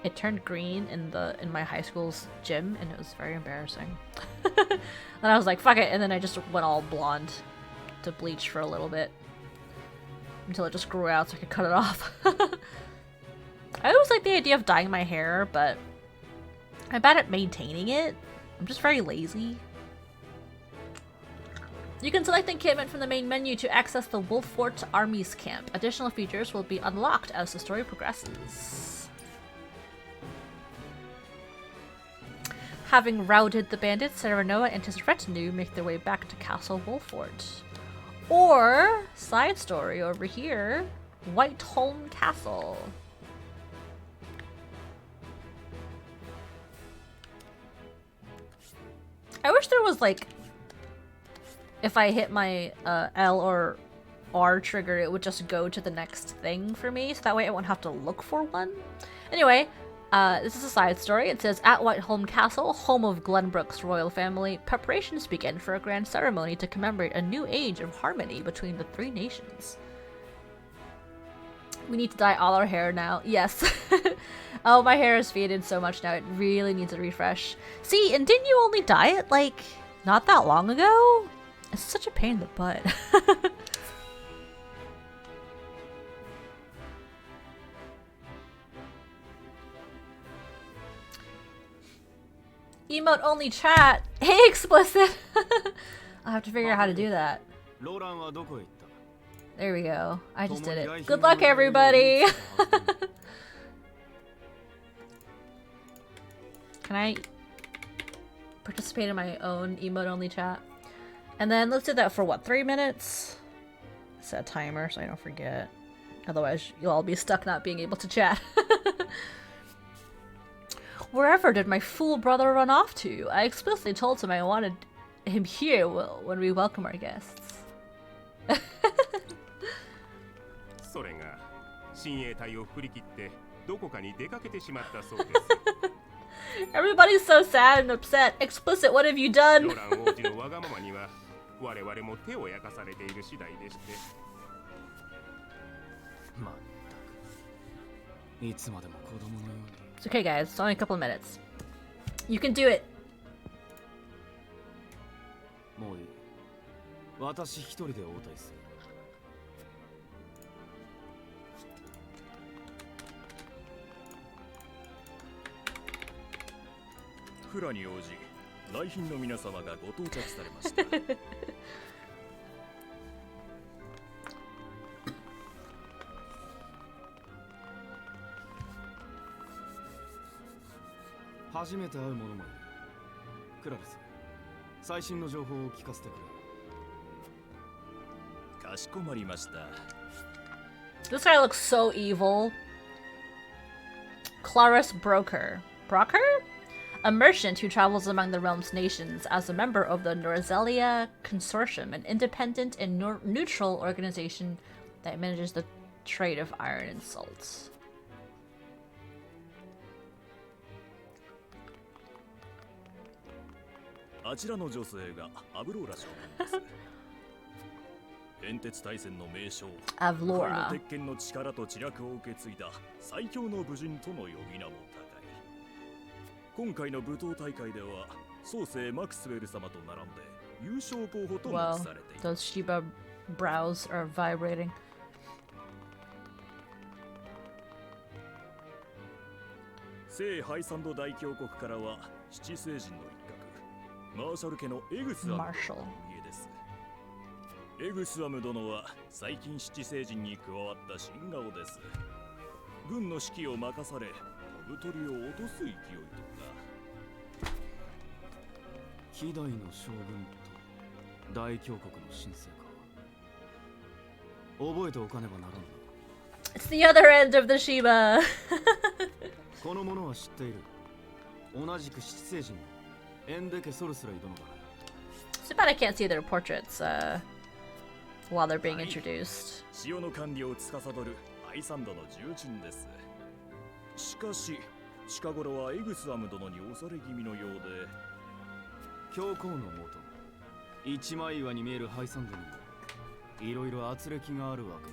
it turned green in my high school's gym, and it was very embarrassing. And I was like, fuck it, and then I just went all blonde to bleach for a little bit. Until it just grew out so I could cut it off. I always like the idea of dyeing my hair, but I'm bad at maintaining it. I'm just very lazy. You can select encampment from the main menu to access the Wolf Fort Army's camp. Additional features will be unlocked as the story progresses. Having routed the bandits, Serenoa and his retinue make their way back to Castle Wolfort. Or, side story over here, Whiteholm Castle. I wish there was like, if I hit my L or R trigger, it would just go to the next thing for me, so that way I won't have to look for one. Anyway, this is a side story. It says, at Whiteholm Castle, home of Glenbrook's royal family, preparations begin for a grand ceremony to commemorate a new age of harmony between the three nations. We need to dye all our hair now. Yes. Oh, my hair is faded so much now. It really needs a refresh. See, and didn't you only dye it, like, not that long ago? It's such a pain in the butt. Emote only chat. Hey, explicit. I'll have to figure out how to do that. There we go. I just did it. Good luck, everybody. Can I participate in my own emote only chat? And then let's do that for what, 3 minutes? Set a timer so I don't forget. Otherwise, you'll all be stuck not being able to chat. Wherever did my fool brother run off to? I explicitly told him I wanted him here when we welcome our guests. Everybody's so sad and upset. Explicit, what have you done? It's okay, guys. It's only a couple of minutes. You can do it. This guy looks so evil. Claris Broker. Broker? A merchant who travels among the realm's nations as a member of the Norzelia Consortium, an independent and neutral organization that manages the trade of iron and salt. Avlora. Wow, those Shiba brows are vibrating. Marshall. エグスアム殿は最近七星人に加わった新顔です。軍の指揮を任され、飛ぶ鳥を落とす勢いとか。希代の将軍と大教国の新生か。覚えておかねばならんな。It's the other end of the Shiba. この者は知っている。同じく七星人のエンデケソルスライ殿だ。Too bad I can't see their portraits while they're being introduced. 潮の管理を司るアイサンドの重鎮です。しかし、近頃はエグスアム殿に押され気味のようで。教皇のもと、一枚岩に見えるハイサンドにもいろいろ圧力があるわけ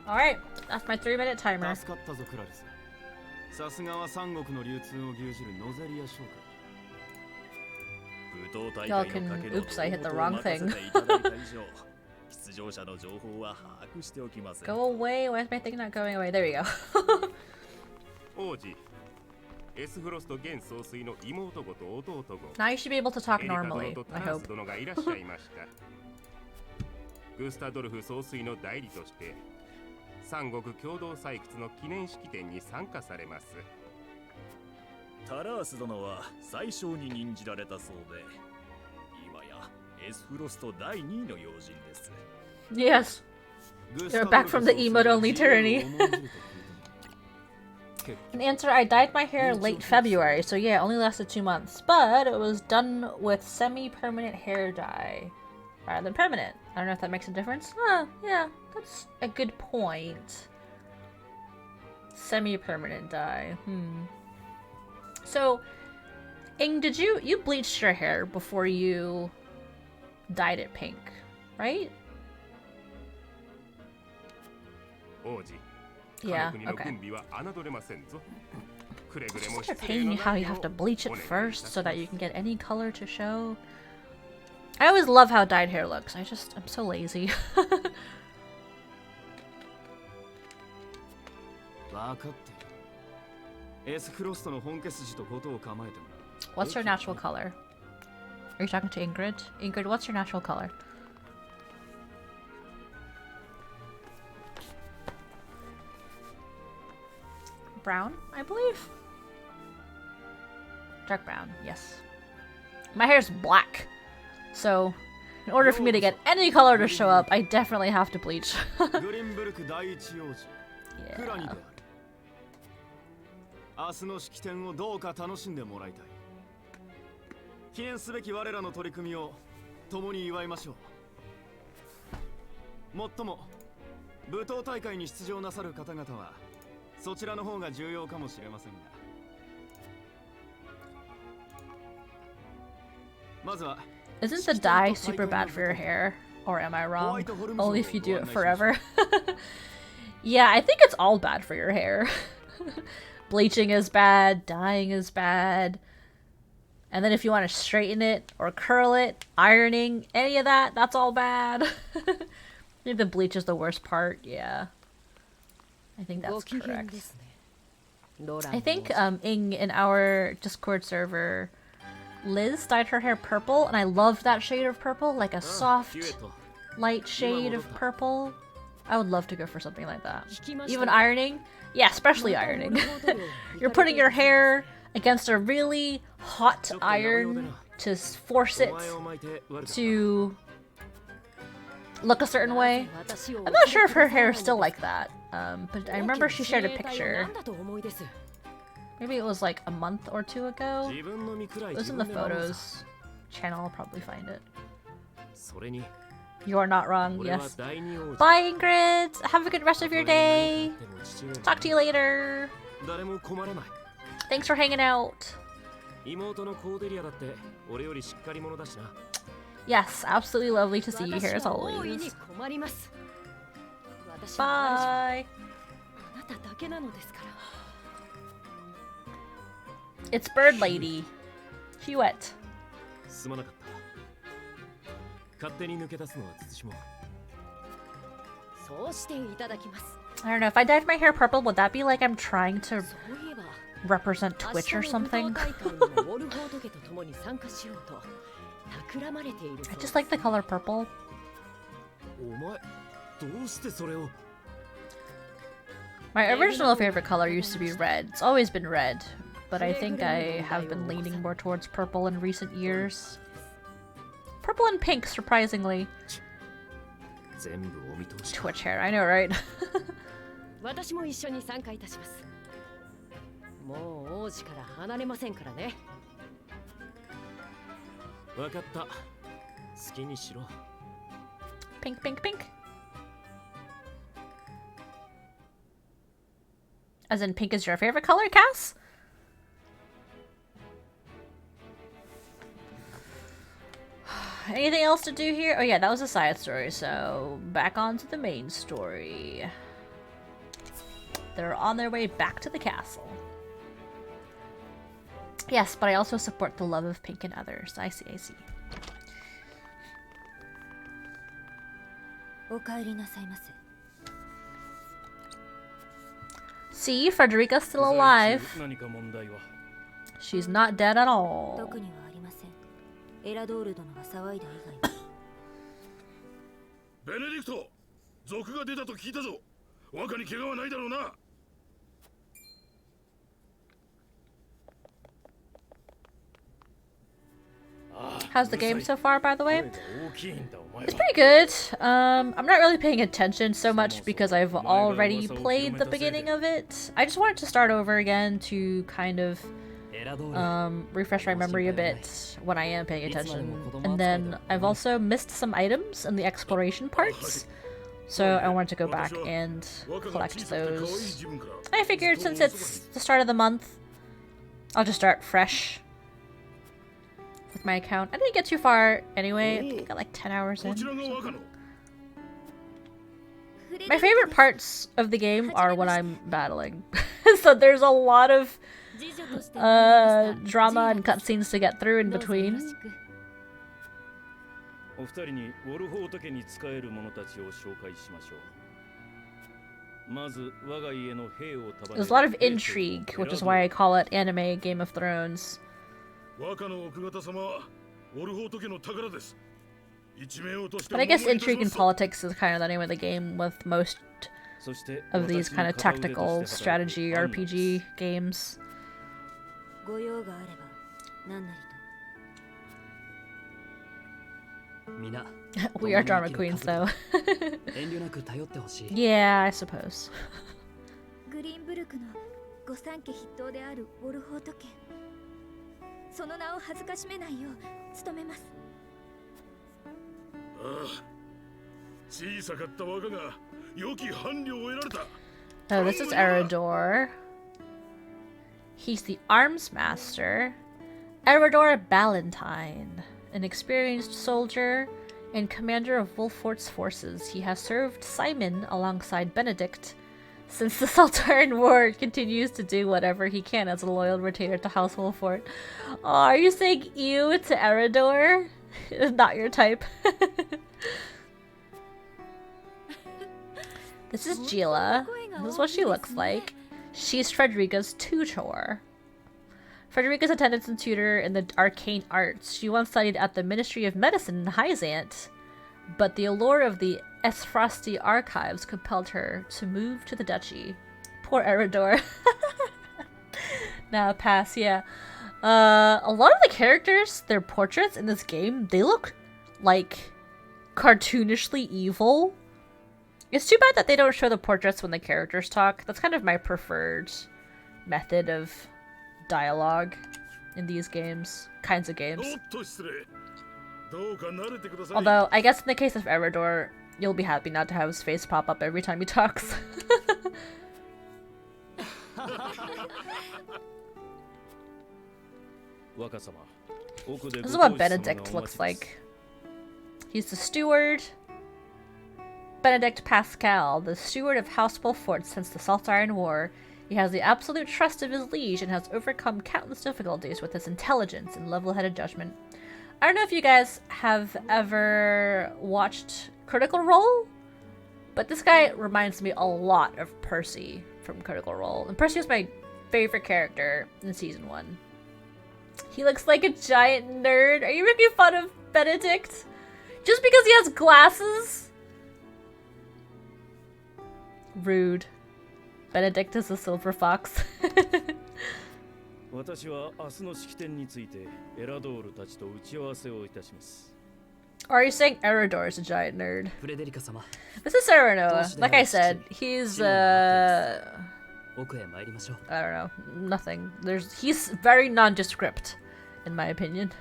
か。Alright, that's my 3-minute timer. 助かったぞクラリス。さすがは三国の流通を牛耳るノゼリア商会。武闘大 Y'all 会の can. 賭けの Oops, I hit the 大元を wrong 任せ thing. ていただいた以上出場者の情報は把握しておきます。 Go away. Why is my thing not going away? There we go. 王子エスフロスト現総帥の妹子と弟子 Now you should be able to talk エリカ normally. 殿と I タラス hope. 殿がいらっしゃいましたグスタドルフ総帥の代理として三国共同採掘の記念式典に参加されます。タラース殿は最小に任じられたそうで、今やエスフロスト第2位の要人です。 Yes. You're back from the emote-only tyranny. An answer, I dyed my hair late February, so yeah, it only lasted 2 months. But it was done with semi-permanent hair dye rather than permanent. I don't know if that makes a difference. Oh, yeah, that's a good point. Semi-permanent dye. So, Ing, did you bleached your hair before you dyed it pink, right? 王子 Yeah, かの国の okay. 軍備は侮れませんぞ。くれぐれ It's も such a 失礼 pain の how ない you よ have to う bleach お it 願いい first たし so ま that す you can get any color to show. I always love how dyed hair looks. I'm so lazy. 分かっている。エスフロストの本家筋とことを構えても。 What's your natural color? Are you talking to Ingrid? Ingrid, what's your natural color? Brown, I believe. Dark brown, yes. My hair's black. So, in order for me to get any color to show up, I definitely have to bleach. グリンブルク第一王子、クラニである。明日の式典をどうか楽しんでもらいたい。記念すべき我らの取り組みを共に祝いましょう。もっとも、舞踏大会に出場なさる方々は、そちらの方が重要かもしれませんが。まずは。 Isn't the dye super bad for your hair? Or am I wrong? Only if you do it forever. Yeah, I think it's all bad for your hair. Bleaching is bad, dyeing is bad. And then if you want to straighten it or curl it, ironing, any of that, that's all bad. I think the bleach is the worst part, yeah. I think that's correct. I think in our Discord server, Liz dyed her hair purple, and I love that shade of purple, like a soft, light shade of purple. I would love to go for something like that. Even ironing? Yeah, especially ironing. You're putting your hair against a really hot iron to force it to look a certain way. I'm not sure if her hair is still like that, but I remember she shared a picture. Maybe it was like a month or 2 ago. It was in the photos channel, I'll probably find it. You are not wrong, yes. Bye, Ingrid! Have a good rest of your day! Talk to you later! Thanks for hanging out! Yes, absolutely lovely to see you here as always. Bye! It's Bird Lady. Huette. I don't know, if I dyed my hair purple, would that be like I'm trying to represent Twitch or something? I just like the color purple. My original favorite color used to be red. It's always been red, but I think I have been leaning more towards purple in recent years. Purple and pink, surprisingly. Twitch hair, I know, right? Pink, pink, pink. As in, pink is your favorite color, Cass? Anything else to do here? Oh yeah, that was a side story, so back onto the main story. They're on their way back to the castle. Yes, but I also support the love of pink and others. I see, I see. お帰りなさいませ。 See, Frederica's still alive. She's not dead at all. 特にはありません。エラドール殿が騒いだ以外は。ベネディクト、賊が出たと聞いたぞ。若に怪我はないだろうな。 How's the game so far, by the way? It's pretty good. I'm not really paying attention so much because I've already played the beginning of it. I just wanted to start over again to kind of refresh my memory a bit when I am paying attention. And then I've also missed some items in the exploration parts, so I wanted to go back and collect those. I figured since it's the start of the month, I'll just start fresh with my account. I didn't get too far anyway. I think I got like 10 hours in. My favorite parts of the game are when I'm battling. So there's a lot of drama and cutscenes to get through in between. There's a lot of intrigue, which is why I call it anime Game of Thrones. But I guess intrigue and politics is kind of the name of the game with most of these kind of tactical strategy RPG games. We are drama queens, though. Yeah, I suppose. グリーンブルクの御三家筆頭であるウォルホート家。その名を恥ずかしめないよう努めます。小さかった若が良き伴侶を得られた。 Oh, this is Erador. He's the arms master. Erador Ballantyne, an experienced soldier and commander of Wolfort's forces. He has served Simon alongside Benedict since the Saltarian War and continues to do whatever he can as a loyal retainer to House Wolfort. Oh, are you saying ew to Erador? Not your type. This is Gila. This is what she looks like. She's Frederica's tutor. Frederica's attendant and tutor in the arcane arts. She once studied at the Ministry of Medicine in Hyzant, but the allure of the Esfrosti archives compelled her to move to the duchy. Poor Erador. Nah, pass, yeah. A lot of the characters, their portraits in this game, they look like cartoonishly evil. It's too bad that they don't show the portraits when the characters talk. That's kind of my preferred method of dialogue in these games, kinds of games. Although, I guess in the case of Erador, you'll be happy not to have his face pop up every time he talks. This is what Benedict looks like. He's the steward. Benedict Pascal, the steward of House Wolfort since the Saltarian War. He has the absolute trust of his liege and has overcome countless difficulties with his intelligence and level-headed judgment. I don't know if you guys have ever watched Critical Role, but this guy reminds me a lot of Percy from Critical Role. And Percy was my favorite character in Season 1. He looks like a giant nerd. Are you making fun of Benedict? Just because he has glasses? Rude. Benedict is a silver fox. Or are you saying Erador is a giant nerd? This is Serenoa. Like I said, he's I don't know, nothing. He's very nondescript, in my opinion.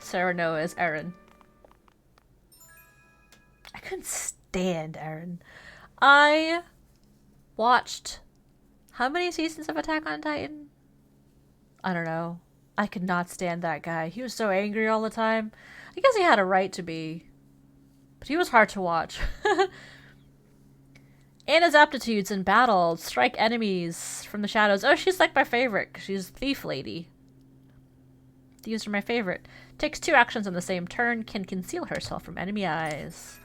Serenoa is Eren. I couldn't stand Eren. I watched how many seasons of Attack on Titan? I don't know. I could not stand that guy. He was so angry all the time. I guess he had a right to be, but he was hard to watch. Anna's aptitudes in battle. Strike enemies from the shadows. Oh, she's like my favorite. She's Thief Lady. These are my favorite. Takes 2 actions on the same turn. Can conceal herself from enemy eyes.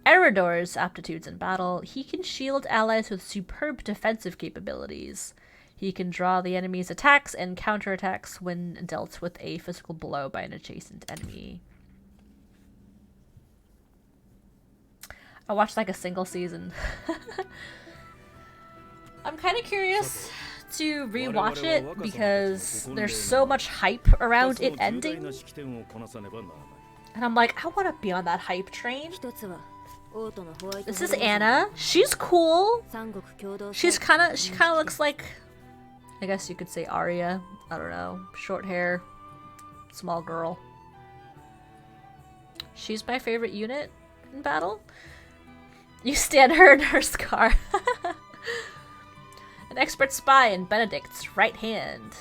Eridor's aptitudes in battle. He can shield allies with superb defensive capabilities. He can draw the enemy's attacks and counterattacks when dealt with a physical blow by an adjacent enemy. I watched like a single season. I'm kind of curious to rewatch it because there's so much hype around it ending. And I'm like, I want to be on that hype train. This is Anna. She's cool. She kind of looks like, I guess you could say Arya. I don't know. Short hair, small girl. She's my favorite unit in battle. You stand her in her scar. An expert spy in Benedict's right hand.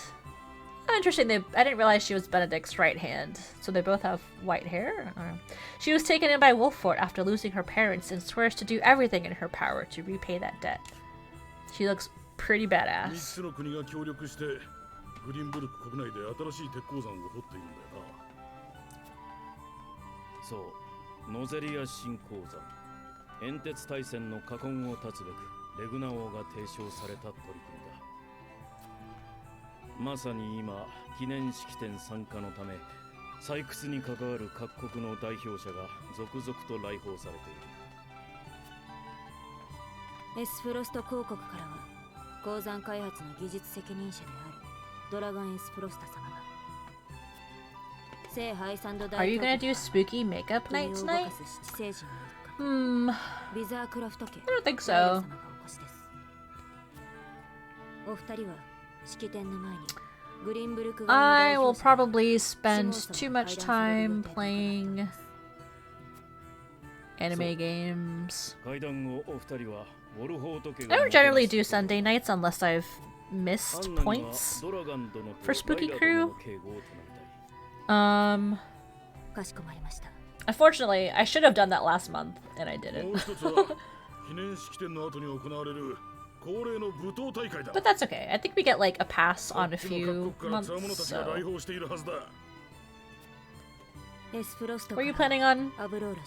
Oh, interesting. I didn't realize she was Benedict's right hand. So they both have white hair? I don't know. She was taken in by Wolffort after losing her parents and swears to do everything in her power to repay that debt. She looks pretty badass. So, 煙鉄大戦の禍根を断つべくレグナ王が提唱された取り組みだ。まさに今記念式典参加のため採掘に関わる各国の代表者が続々と来訪されている。エスフロスト公国からは鉱山開発の技術責任者であるドラガンエスフロスタ様が聖ハイサンド大 Are you gonna do spooky makeup night tonight? I don't think so. I will probably spend too much time playing anime games. I don't generally do Sunday nights unless I've missed points for Spooky Crew. Unfortunately, I should have done that last month, and I didn't. But that's okay. I think we get like a pass on a few months, so... Were you planning on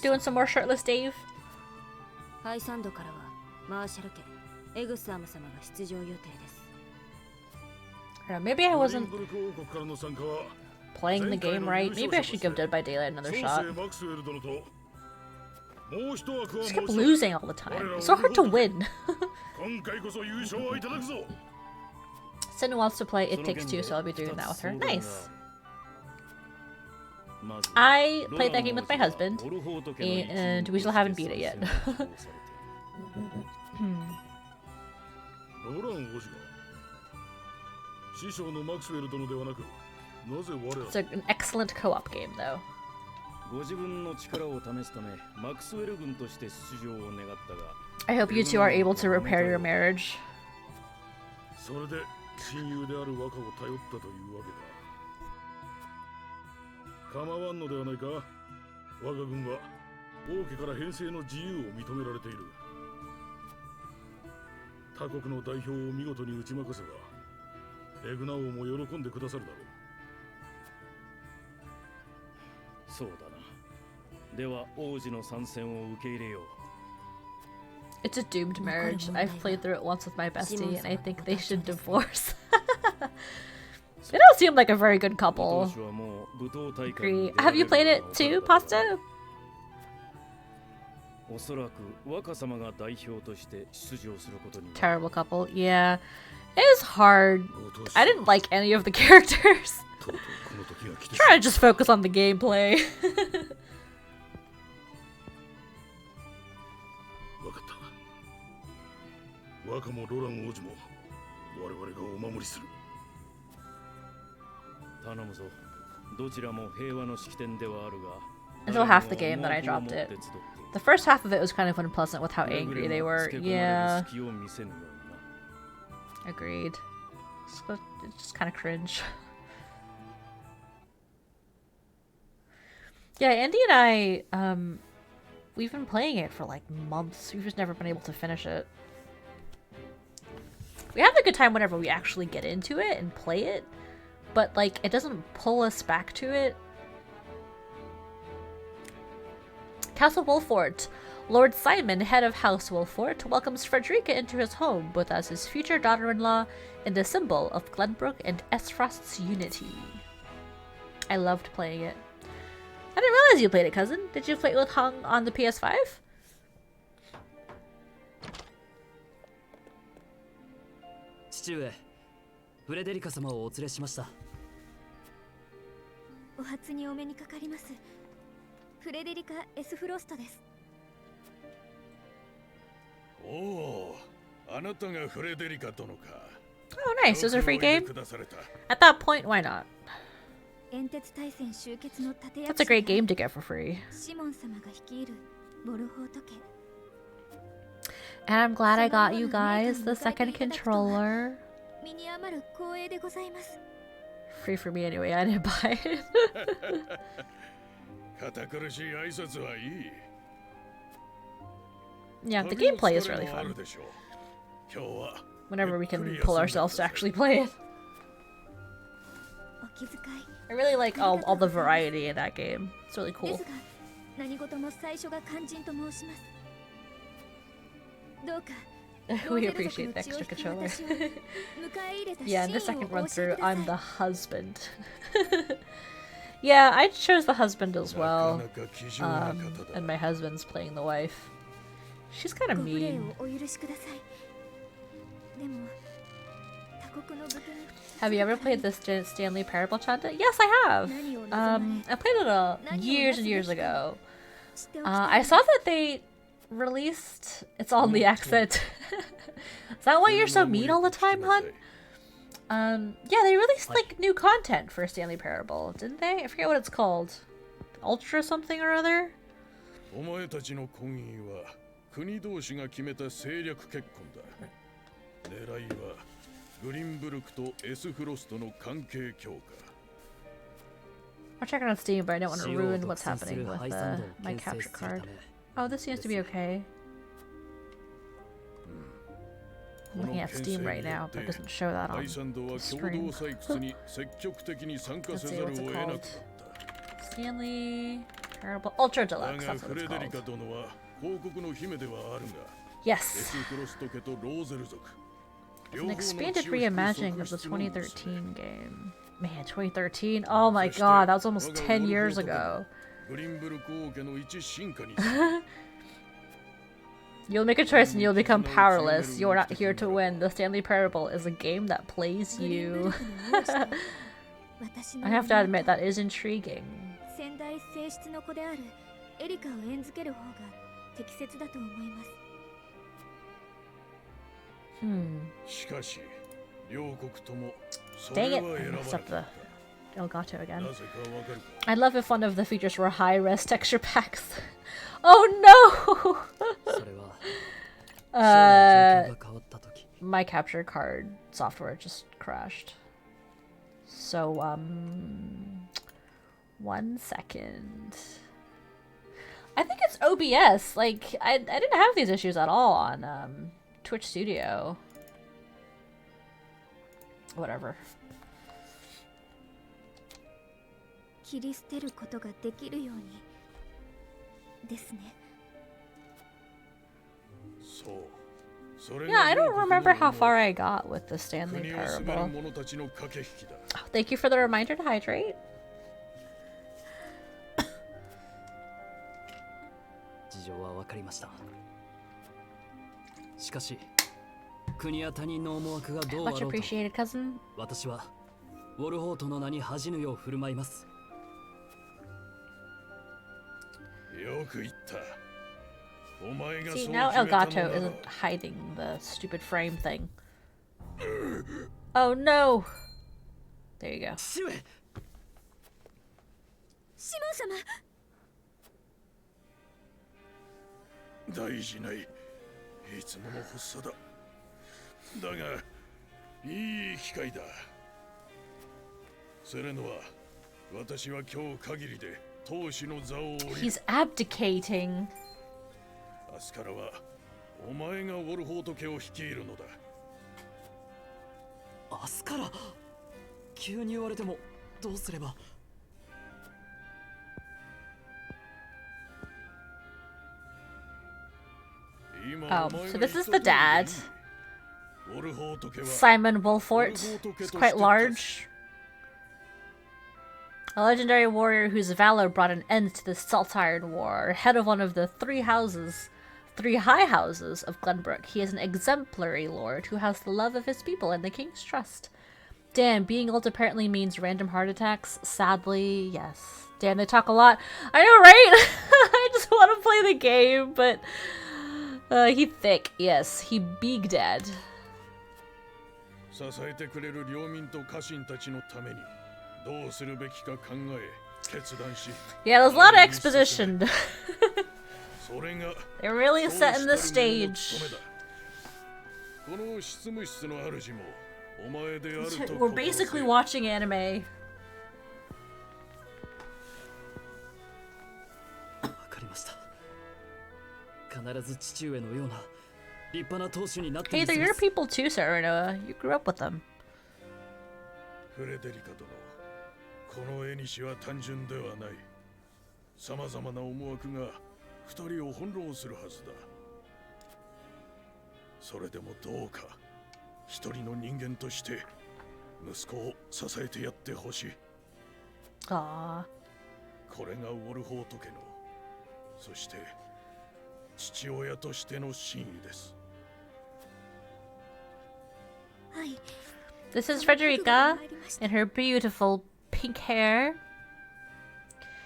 doing some more shirtless Dave? I don't know, maybe I wasn't playing the game right. Maybe I should give Dead by Daylight another shot. Just kept losing all the time. It's so hard to win. Sin wants to play It Takes Two, so I'll be doing that with her. Nice. I played that game with my husband, and we still haven't beat it yet. It's an excellent co-op game, though. I hope you two are able to repair your marriage. It's a doomed marriage. I've played through it once with my bestie, and I think they should divorce. They don't seem like a very good couple. Agree. Have you played it too, Pasta? Terrible couple. Yeah. It is hard. I didn't like any of the characters. Try to just focus on the gameplay. Until half the game, then I dropped it. The first half of it was kind of unpleasant with how angry they were. Yeah. Agreed. It's just kind of cringe. Yeah, Andy and I we've been playing it for like months. We've just never been able to finish it. We have a good time whenever we actually get into it and play it, but like it doesn't pull us back to it. Castle Wolfort. Lord Simon, head of House Wolfort, welcomes Frederica into his home, both as his future daughter-in-law and a symbol of Glenbrook and Esfrost's unity. I loved playing it. I didn't realize you played it, cousin. Did you play it with Hung on the PS5? 父上、フレデリカ様をお連れしました。お初にお目にかかります。フレデリカ・エスフロストです。おお、あなたがフレデリカ殿か。Oh, nice. It was a free game? At that point, why not? That's a great game to get for free. And I'm glad I got you guys the second controller. Free for me anyway, I didn't buy it. Yeah, the gameplay is really fun. Whenever we can pull ourselves to actually play it. I really like all the variety in that game. It's really cool. We appreciate the extra controller. Yeah, in the second run through, I'm the husband. Yeah, I chose the husband as well. And my husband's playing the wife. She's kind of mean. Have you ever played this Stanley Parable Chanta? Yes, I have. I played it years and years ago. I saw that they released... It's all in the accent. Is that why you're so mean all the time, hun? Yeah, they released like new content for Stanley Parable, didn't they? I forget what it's called. Ultra something or other? 国同士が決めた政略結婚だ。狙いはグリンブルクとエスフロストの関係強化。I'll check it on Steam, but I don't want to ruin what's happening with my capture card. Oh, this seems to be okay. I'm looking at Steam right now, but it doesn't show that on the screen. Let's see, what's it called? Stanley Parable Ultra Deluxe, that's what it's called. Yes. It's an expanded reimagining of the 2013 game. Man, 2013? Oh my god, that was almost 10 years ago. You'll make a choice and you'll become powerless. You're not here to win. The Stanley Parable is a game that plays you. I have to admit, that is intriguing. Dang it, I messed up the Elgato again. I'd love if one of the features were high-res texture packs. Oh no! My capture card software just crashed. So, 1 second. I think it's OBS. Like, I didn't have these issues at all on Twitch Studio. Whatever. Yeah, I don't remember how far I got with the Stanley Parable. Oh, thank you for the reminder to hydrate. Much appreciated, cousin. See, now Elgato isn't hiding the stupid frame thing. Oh no! There you go. He's abdicating. 日からはお前がウォルホート家を率いるのだ。明日から急に言われてもどうすれば。Oh, so this is the dad. Simon Wolfort. He's quite large. A legendary warrior whose valor brought an end to the Saltiron War, head of one of the three high houses of Glenbrook. He is an exemplary lord who has the love of his people and the king's trust. Damn, being old apparently means random heart attacks. Sadly, yes. Damn, they talk a lot. I know, right? I just want to play the game, but he thick. Yes, he big dad. Yeah, there's a lot of exposition. They're really setting the stage. We're basically watching anime. わかりました。必ず父上のような立派な当主になってみ Hey, せ they're ま your す。 people too, Saranoa. You grew up with them. フレデリカ殿、この絵にしは単純ではない。さまざまな思惑が二人を翻弄するはずだ。それでもどうか一人の人間として息子を支えてやってほしい。Aww. これがウォルホート家の、そして父親としての真意です。はい。 This is Frederica in her beautiful pink hair.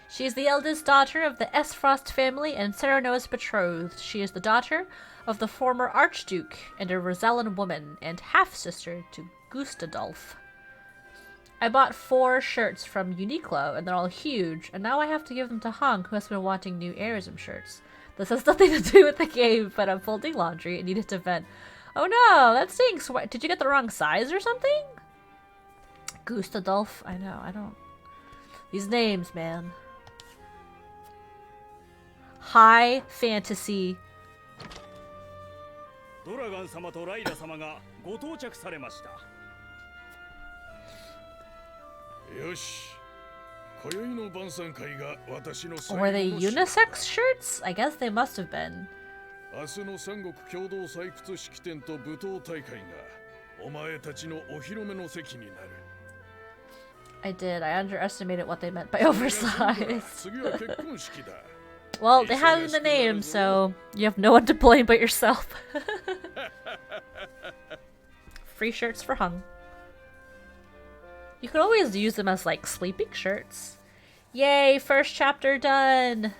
She is the eldest daughter of the Esfrost family and Serenoa's betrothed. She is the daughter of the former Archduke and a Rosellan woman and half-sister to Gustadolf. I bought 4 shirts from Uniqlo and they're all huge, and now I have to give them to Hong, who has been wanting new Arism shirts. This has nothing to do with the game, but I'm folding laundry and needed to vent. Oh no, that stinks. What, did you get the wrong size or something? Gustadolf. I know, I don't... These names, man. High fantasy. ドラガン様とライラ様がご到着されました。よし。今宵の晩餐会が私の最後 Were の they unisex shirts? I guess they must have been. 明日の三国共同採掘式典と舞踏大会がお前たちのお披露目の席になる。I did. I underestimated what they meant by oversized. 次は結婚式だ。Well, they have in the name, so you have no one to blame but yourself. Free shirts for Hung. You could always use them as, like, sleeping shirts. Yay, first chapter done!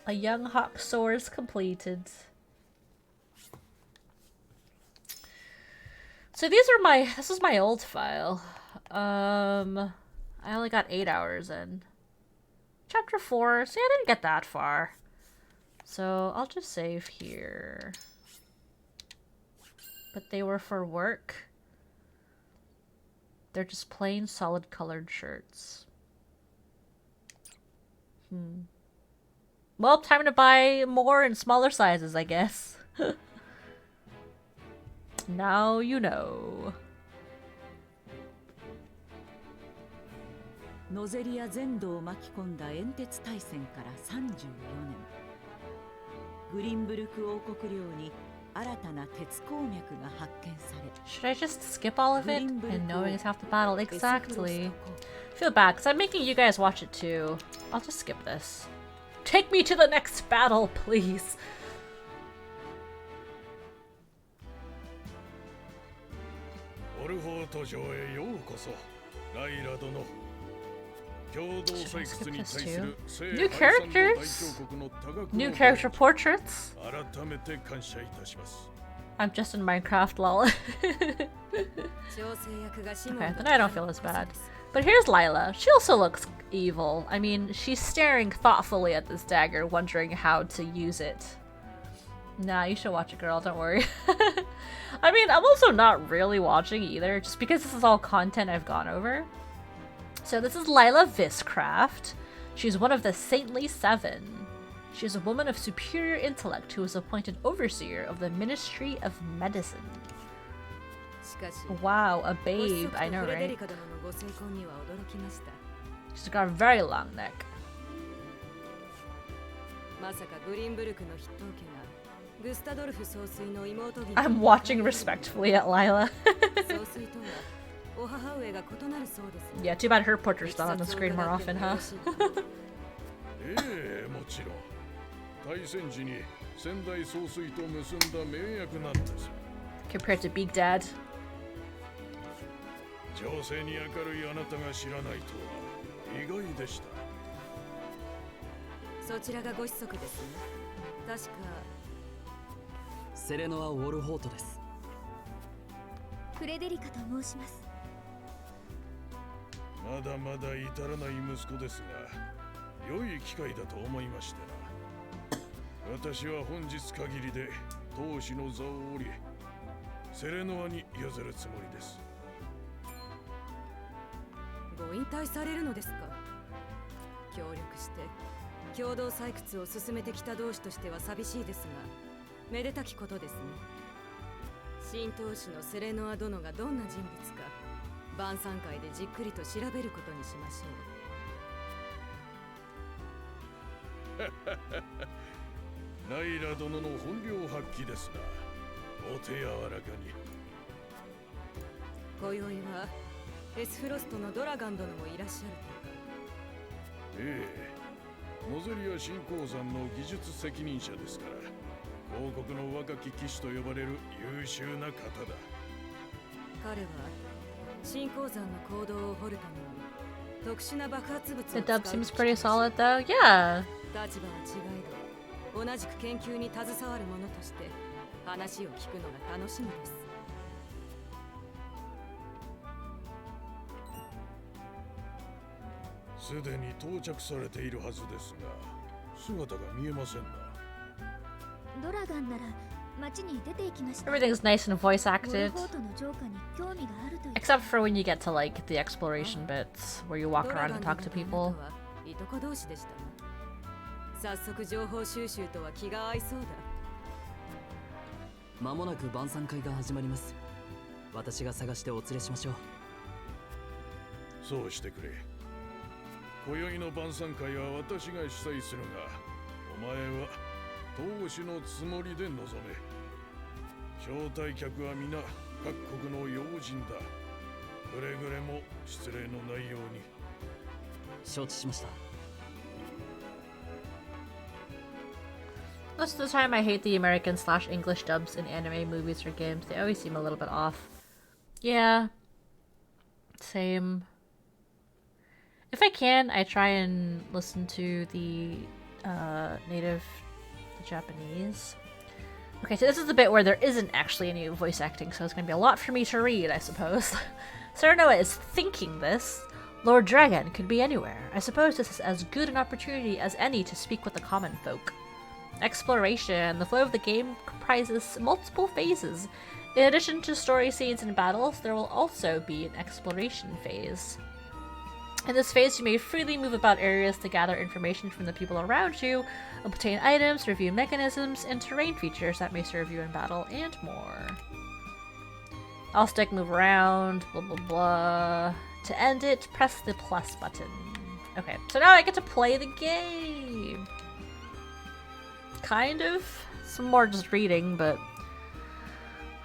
A young hawk soars completed. So this is my old file. I only got 8 hours in. Chapter 4, see, I didn't get that far. So I'll just save here. But they were for work. They're just plain solid colored shirts. Well, time to buy more in smaller sizes, I guess. Now you know. ノゼリア全土を巻き込んだ煙鉄大戦から34年、グリンブルク王国領に新たな鉄鉱脈が発見され、 Should I just skip all of it? And knowing it's half the battle, exactly. Feel bad, because I'm making you guys watch it too. I'll just skip this. Take me to the next battle, please. オルホート城へようこそ、ライラ殿。 New characters? New character portraits? I'm just in Minecraft, lol. Okay, then I don't feel as bad. But here's Lila. She also looks evil. I mean, she's staring thoughtfully at this dagger, wondering how to use it. Nah, you should watch it, girl, don't worry. I mean, I'm also not really watching either, just because this is all content I've gone over. So this is Lila Viscraft. She's one of the Saintly Seven. She is a woman of superior intellect who was appointed overseer of the Ministry of Medicine. Wow, a babe. I know, right? She's got a very long neck. I'm watching respectfully at Lila. Yeah, too bad her portrait's not on the screen more often, huh? Compared to Big Dad. The dub seems pretty solid though. Yeah. Everything's nice and voice acted. Except for when you get to like the exploration bits where you walk around and talk to people. 間もなく晩餐会が始まります。私が探してお連れしましょう。そうしてくれ。今宵の晩餐会は私が主催するが、お前は当主のつもりで臨め。招待客は皆各国の要人だ。くれぐれも失礼のないように。承知しました。 Most of the time I hate the American/English dubs in anime, movies, or games. They always seem a little bit off. Yeah. Same. If I can, I try and listen to the native Japanese. Okay, so this is the bit where there isn't actually any voice acting, so it's going to be a lot for me to read, I suppose. Saranoa is thinking this. Lord Dragon could be anywhere. I suppose this is as good an opportunity as any to speak with the common folk. Exploration. The flow of the game comprises multiple phases. In addition to story scenes and battles, there will also be an exploration phase. In this phase, you may freely move about areas to gather information from the people around you, obtain items, review mechanisms, and terrain features that may serve you in battle, and more. I'll stick, move around, blah blah blah. To end it, press the plus button. Okay, so now I get to play the game! Kind of. Some more just reading, but...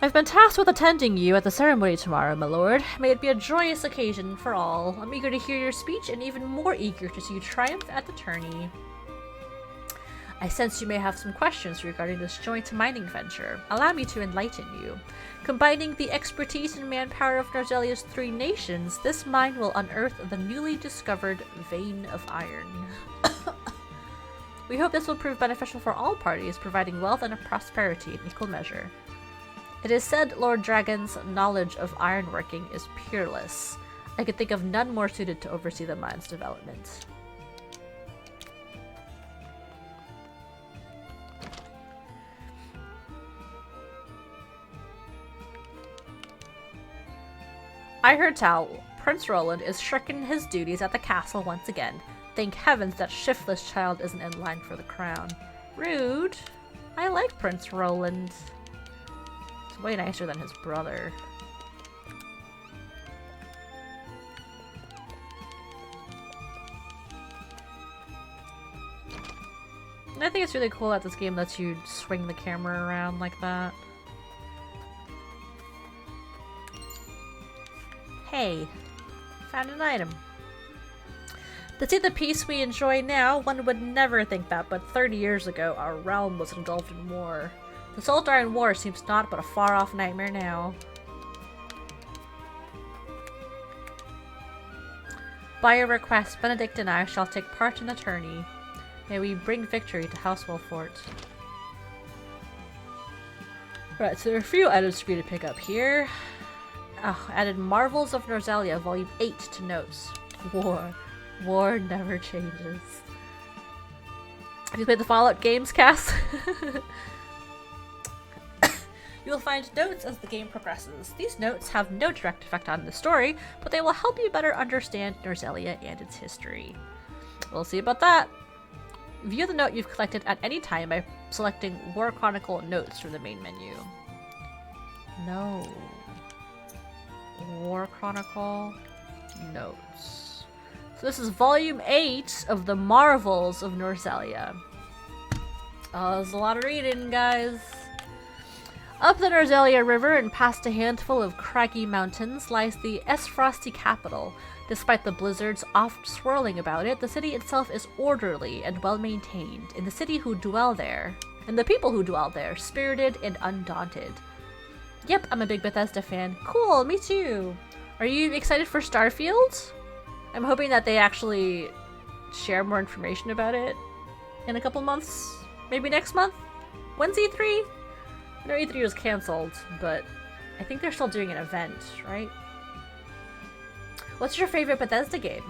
I've been tasked with attending you at the ceremony tomorrow, my lord. May it be a joyous occasion for all. I'm eager to hear your speech and even more eager to see you triumph at the tourney. I sense you may have some questions regarding this joint mining venture. Allow me to enlighten you. Combining the expertise and manpower of Norzelia's 3 nations, this mine will unearth the newly discovered vein of iron. We hope this will prove beneficial for all parties, providing wealth and prosperity in equal measure. It is said Lord Dragon's knowledge of ironworking is peerless. I could think of none more suited to oversee the mine's development. I heard tell Prince Roland is shirking his duties at the castle once again. Thank heavens that shiftless child isn't in line for the crown. Rude. I like Prince Roland. He's way nicer than his brother. And I think it's really cool that this game lets you swing the camera around like that. Hey, found an item. To see the peace we enjoy now, one would never think that, but 30 years ago, our realm was engulfed in war. The Salt Iron War seems not but a far-off nightmare now. By your request, Benedict and I shall take part in a tourney. May we bring victory to Housewell Fort. Right, so there are a few items for you to pick up here. Oh, added Marvels of Norzelia, Volume 8 to notes. War never changes. Have you played the Fallout games, Cass? You'll find notes as the game progresses. These notes have no direct effect on the story, but they will help you better understand Norzelia and its history. We'll see about that. View the note you've collected at any time by selecting War Chronicle Notes from the main menu. No. War Chronicle Notes. So this is Volume 8 of the Marvels of Norzelia. Oh, there's a lot of reading, guys. Up the Norzelia River and past a handful of craggy mountains lies the Esfrosty capital. Despite the blizzards oft swirling about it, the city itself is orderly and well maintained, and the people who dwell there, spirited and undaunted. Yep, I'm a big Bethesda fan. Cool, me too. Are you excited for Starfield? I'm hoping that they actually share more information about it in a couple months. Maybe next month? When's E3? I know E3 was cancelled, but I think they're still doing an event, right? What's your favorite Bethesda game?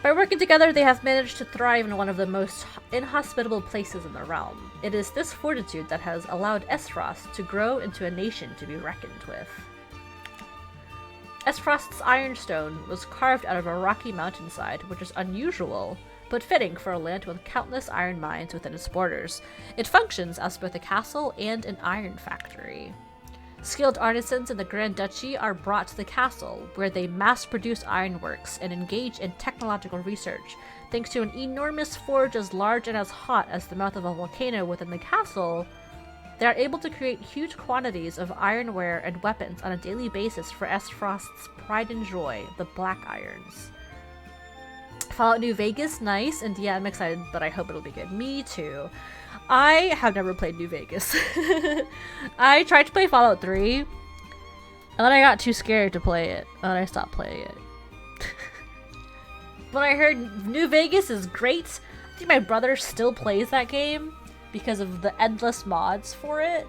By working together, they have managed to thrive in one of the most inhospitable places in the realm. It is this fortitude that has allowed Esfrost to grow into a nation to be reckoned with. Esfrost's Ironstone was carved out of a rocky mountainside, which is unusual, but fitting for a land with countless iron mines within its borders. It functions as both a castle and an iron factory. Skilled artisans in the Grand Duchy are brought to the castle, where they mass-produce ironworks and engage in technological research. Thanks to an enormous forge as large and as hot as the mouth of a volcano within the castle, they are able to create huge quantities of ironware and weapons on a daily basis for Esfrost's pride and joy, the Black Irons. Fallout New Vegas, nice, and yeah, I'm excited, but I hope it'll be good. Me too. I have never played New Vegas. I tried to play Fallout 3, and then I got too scared to play it, and I stopped playing it. When I heard New Vegas is great, I think my brother still plays that game because of the endless mods for it.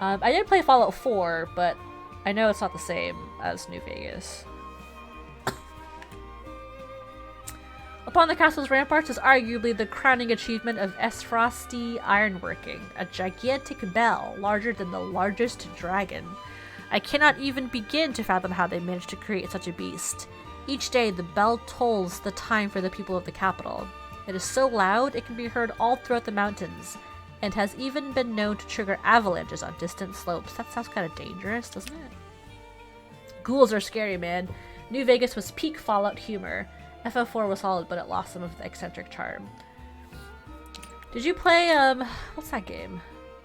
I did play Fallout 4, but I know it's not the same as New Vegas. Upon the castle's ramparts is arguably the crowning achievement of Esfrosty ironworking, a gigantic bell larger than the largest dragon. I cannot even begin to fathom how they managed to create such a beast. Each day, the bell tolls the time for the people of the capital. It is so loud it can be heard all throughout the mountains, and has even been known to trigger avalanches on distant slopes. That sounds kind of dangerous, doesn't it? Ghouls are scary, man. New Vegas was peak Fallout humor. FF4 was solid, but it lost some of the eccentric charm. Did you play, what's that game?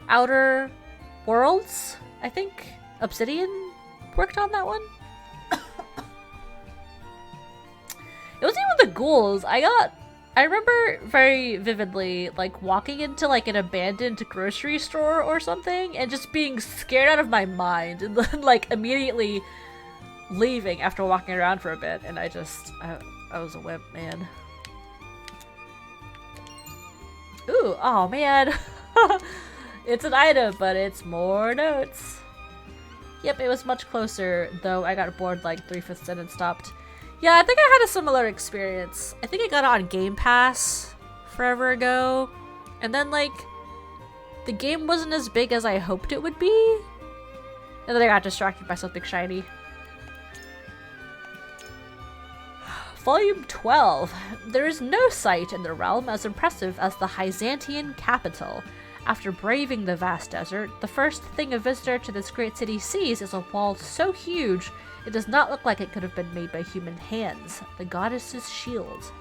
Outer Worlds, I think? Obsidian worked on that one? It wasn't even the ghouls. I remember very vividly, like, walking into, like, an abandoned grocery store or something, and just being scared out of my mind, and then, like, immediately leaving after walking around for a bit, and I was a wimp, man. Ooh, oh man. It's an item, but it's more notes. Yep, it was much closer, though I got bored like 3/5 in and stopped. Yeah, I think I had a similar experience. I think I got it on Game Pass forever ago. And then, like, the game wasn't as big as I hoped it would be. And then I got distracted by something shiny. Volume 12. There is no sight in the realm as impressive as the Hyzantian capital. After braving the vast desert, the first thing a visitor to this great city sees is a wall so huge it does not look like it could have been made by human hands. The goddess's shield.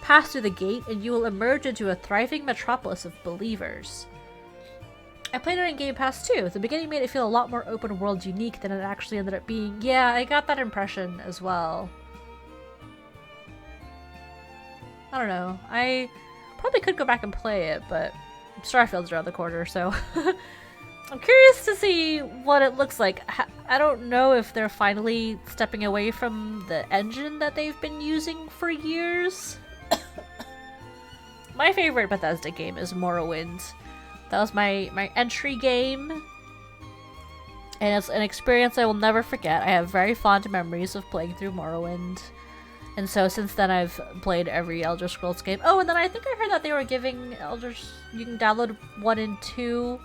Pass through the gate and you will emerge into a thriving metropolis of believers. I played it in Game Pass too. The beginning made it feel a lot more open world unique than it actually ended up being. Yeah, I got that impression as well. I don't know. I probably could go back and play it, but Starfield's around the corner, so I'm curious to see what it looks like. I don't know if they're finally stepping away from the engine that they've been using for years. My favorite Bethesda game is Morrowind. That was my entry game, and it's an experience I will never forget. I have very fond memories of playing through Morrowind, and so since then I've played every Elder Scrolls game. Oh, and then I think I heard that they were giving you can download 1 and 2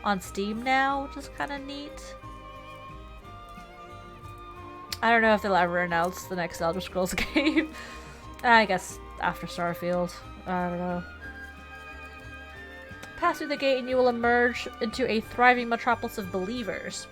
on Steam now, which is kind of neat. I don't know if they'll ever announce the next Elder Scrolls game. I guess after Starfield. I don't know. Pass through the gate and you will emerge into a thriving metropolis of believers.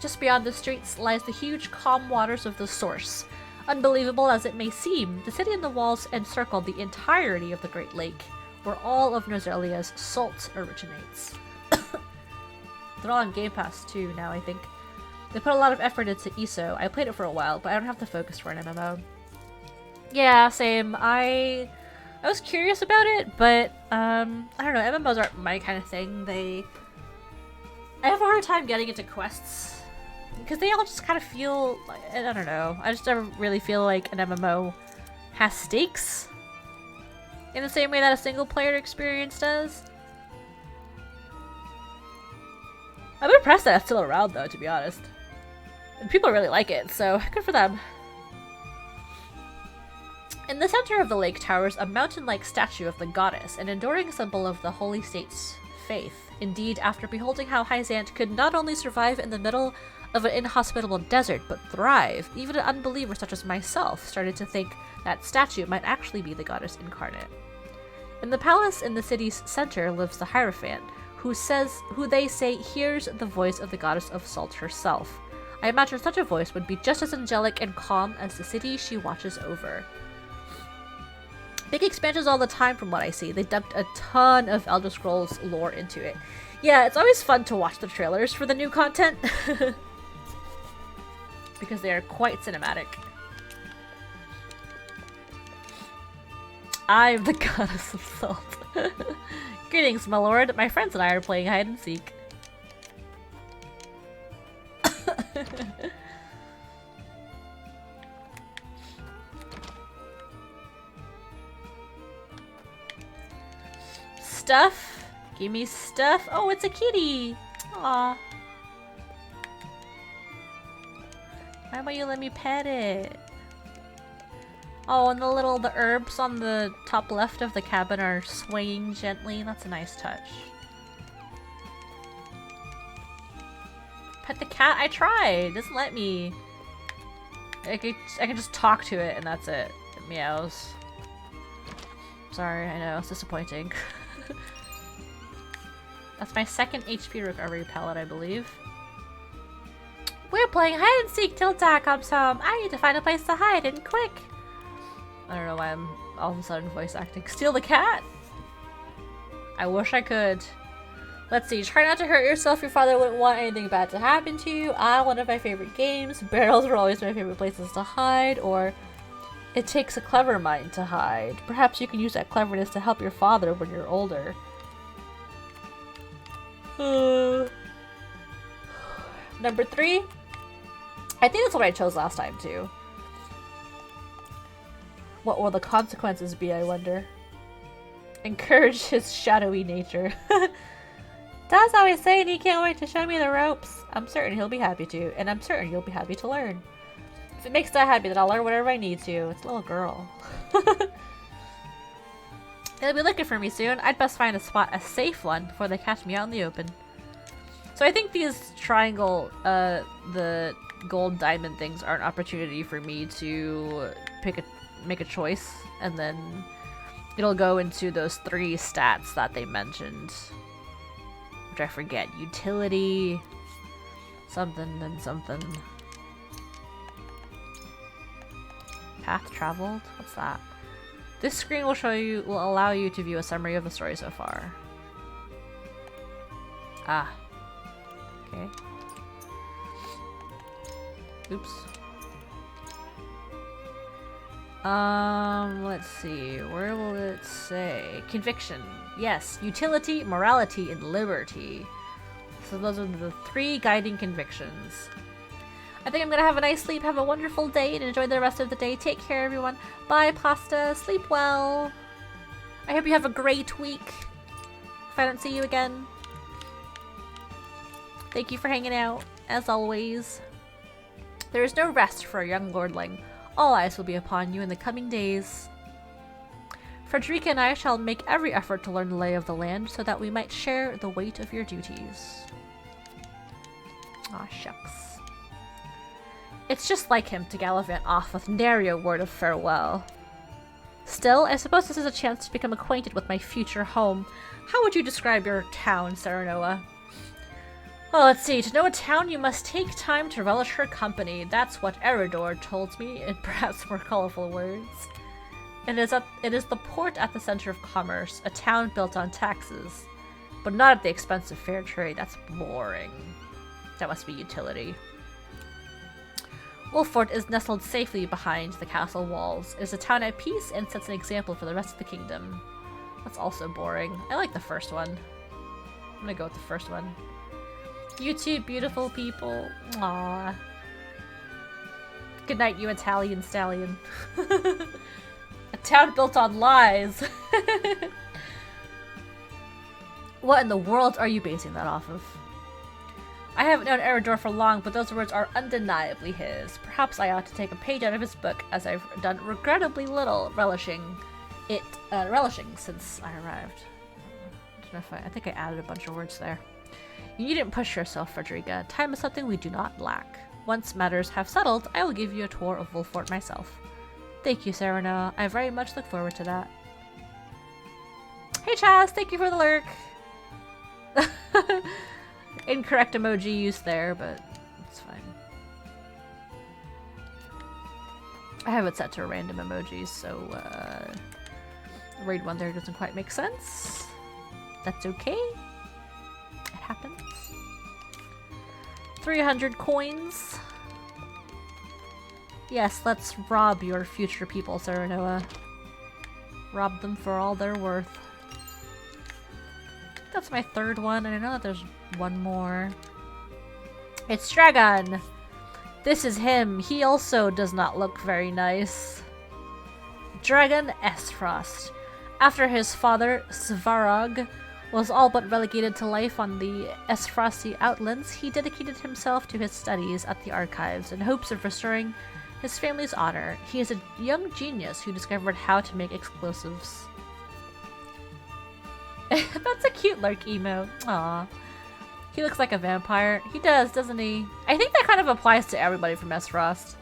Just beyond the streets lies the huge calm waters of the Source. Unbelievable as it may seem, the city and the walls encircle the entirety of the Great Lake, where all of Noselia's salt originates. They're all on Game Pass too now, I think. They put a lot of effort into ESO. I played it for a while, but I don't have the focus for an MMO. Yeah, same. I was curious about it, but I don't know, MMOs aren't my kind of thing. I have a hard time getting into quests because they all just kind of feel, I don't know, I just never really feel like an MMO has stakes in the same way that a single player experience does. I'm impressed that it's still around though, to be honest. And people really like it, so good for them. In the center of the lake towers a mountain-like statue of the goddess, an enduring symbol of the Holy State's faith. Indeed, after beholding how Hyzant could not only survive in the middle of an inhospitable desert, but thrive, even an unbeliever such as myself started to think that statue might actually be the goddess incarnate. In the palace in the city's center lives the Hierophant, who they say hears the voice of the goddess of salt herself. I imagine such a voice would be just as angelic and calm as the city she watches over. Big expansions all the time from what I see. They dumped a ton of Elder Scrolls lore into it. Yeah, it's always fun to watch the trailers for the new content. Because they are quite cinematic. I'm the goddess of salt. Greetings, my lord. My friends and I are playing hide and seek. Stuff? Give me stuff? Oh, it's a kitty! Aw. Why won't you let me pet it? Oh, and the herbs on the top left of the cabin are swaying gently. That's a nice touch. Pet the cat? I tried! It doesn't let me. I can just talk to it and that's it. It meows. Sorry, I know, it's disappointing. That's my second HP recovery palette, I believe. We're playing hide and seek till Dad comes home. I need to find a place to hide and quick. I don't know why I'm all of a sudden voice acting. Steal the cat? I wish I could. Let's see. Try not to hurt yourself. Your father wouldn't want anything bad to happen to you. One of my favorite games. Barrels were always my favorite places to hide. Or it takes a clever mind to hide. Perhaps you can use that cleverness to help your father when you're older. Number 3. I think that's what I chose last time too. What will the consequences be, I wonder? Encourage his shadowy nature. Dad's always saying he can't wait to show me the ropes. I'm certain he'll be happy to, and I'm certain you'll be happy to learn. If it makes Dad happy, then I'll learn whatever I need to. It's a little girl. They'll be looking for me soon. I'd best find a safe one before they catch me out in the open. So I think these triangle, the gold diamond things are an opportunity for me to make a choice, and then it'll go into those 3 stats that they mentioned, which I forget. Utility, something and something. Path traveled? What's that? This screen will allow you to view a summary of the story so far. Ah. Okay. Oops. Let's see. Where will it say? Conviction. Yes. Utility, morality, and liberty. So those are the 3 guiding convictions. I think I'm gonna have a nice sleep, have a wonderful day, and enjoy the rest of the day. Take care, everyone. Bye, Pasta. Sleep well. I hope you have a great week. If I don't see you again. Thank you for hanging out, as always. There is no rest for a young lordling. All eyes will be upon you in the coming days. Frederica and I shall make every effort to learn the lay of the land so that we might share the weight of your duties. Aw, shucks. It's just like him to gallivant off with nary a word of farewell. Still, I suppose this is a chance to become acquainted with my future home. How would you describe your town, Serenoa? Well, let's see. To know a town, you must take time to relish her company. That's what Eridor told me in perhaps more colorful words. It is the port at the center of commerce, a town built on taxes. But not at the expense of fair trade. That's boring. That must be utility. Wolfort is nestled safely behind the castle walls. It is a town at peace and sets an example for the rest of the kingdom. That's also boring. I like the first one. I'm gonna go with the first one. You two beautiful people. Aww. Good night, you Italian stallion. A town built on lies. What in the world are you basing that off of? I haven't known Eridor for long, but those words are undeniably his. Perhaps I ought to take a page out of his book, as I've done regrettably little relishing since I arrived. I don't know if I think I added a bunch of words there. You needn't push yourself, Frederica. Time is something we do not lack. Once matters have settled, I will give you a tour of Wolfort myself. Thank you, Serena. I very much look forward to that. Hey, Chaz! Thank you for the lurk! Incorrect emoji used there, but it's fine. I have it set to random emojis, so raid one there doesn't quite make sense. That's okay. It happens. 300 coins. Yes, let's rob your future people, Serenoa. Rob them for all they're worth. That's my 3rd one, and I know that there's one more. It's Dragon! This is him. He also does not look very nice. Dragon Esfrost. After his father, Svarog, was all but relegated to life on the Esfrosti Outlands, he dedicated himself to his studies at the archives in hopes of restoring his family's honor. He is a young genius who discovered how to make explosives. That's a cute lurk emote. Aww. He looks like a vampire. He does, doesn't he? I think that kind of applies to everybody from Esfrost.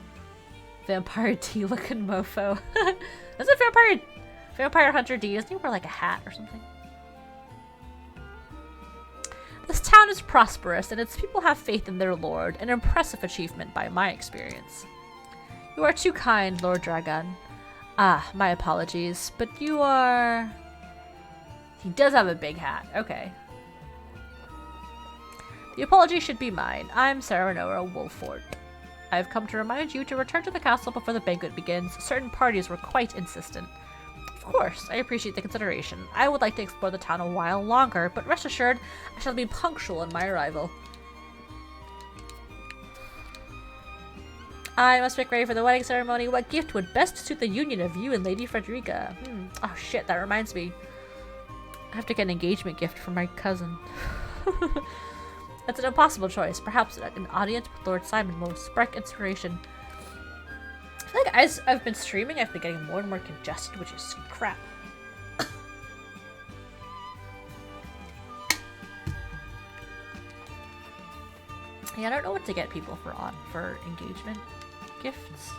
Vampire D looking mofo. Is it Vampire Hunter D? Doesn't he wear like a hat or something? This town is prosperous and its people have faith in their lord. An impressive achievement by my experience. You are too kind, Lord Dragon. Ah, my apologies, but you are... He does have a big hat. Okay. The apology should be mine. I'm Serenoa Wolfort. I've come to remind you to return to the castle before the banquet begins. Certain parties were quite insistent. Of course, I appreciate the consideration. I would like to explore the town a while longer, but rest assured, I shall be punctual in my arrival. I must make ready for the wedding ceremony. What gift would best suit the union of you and Lady Frederica? Oh shit, that reminds me. I have to get an engagement gift for my cousin. That's an impossible choice. Perhaps an audience with Lord Simon will spark inspiration. I feel like as I've been streaming, I've been getting more and more congested, which is crap. Yeah, I don't know what to get people for engagement gifts.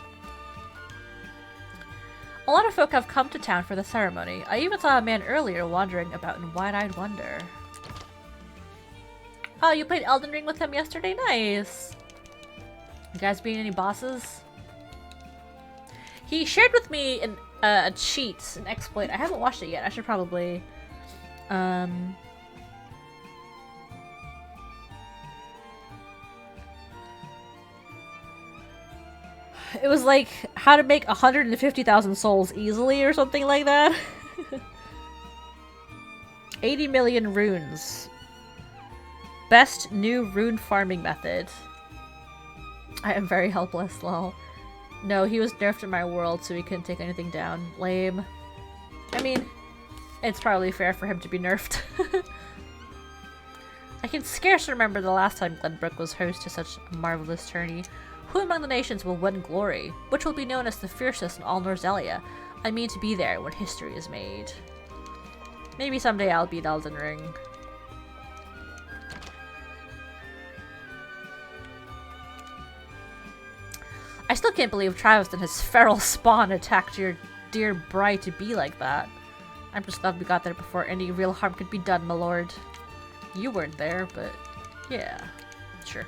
A lot of folk have come to town for the ceremony. I even saw a man earlier wandering about in wide-eyed wonder. Oh, you played Elden Ring with him yesterday? Nice! You guys being any bosses? He shared with me a cheat, an exploit. I haven't watched it yet. I should probably... It was like how to make 150,000 souls easily or something like that. 80 million runes. Best new rune farming method. I am very helpless, lol. No, he was nerfed in my world, so he couldn't take anything down. Lame. I mean, it's probably fair for him to be nerfed. I can scarce remember the last time Glenbrook was host to such a marvelous tourney. Who among the nations will win glory? Which will be known as the fiercest in all Norzelia? I mean to be there when history is made. Maybe someday I'll beat Elden Ring. I still can't believe Travis and his feral spawn attacked your dear bride to be like that. I'm just glad we got there before any real harm could be done, my lord. You weren't there, but yeah, sure.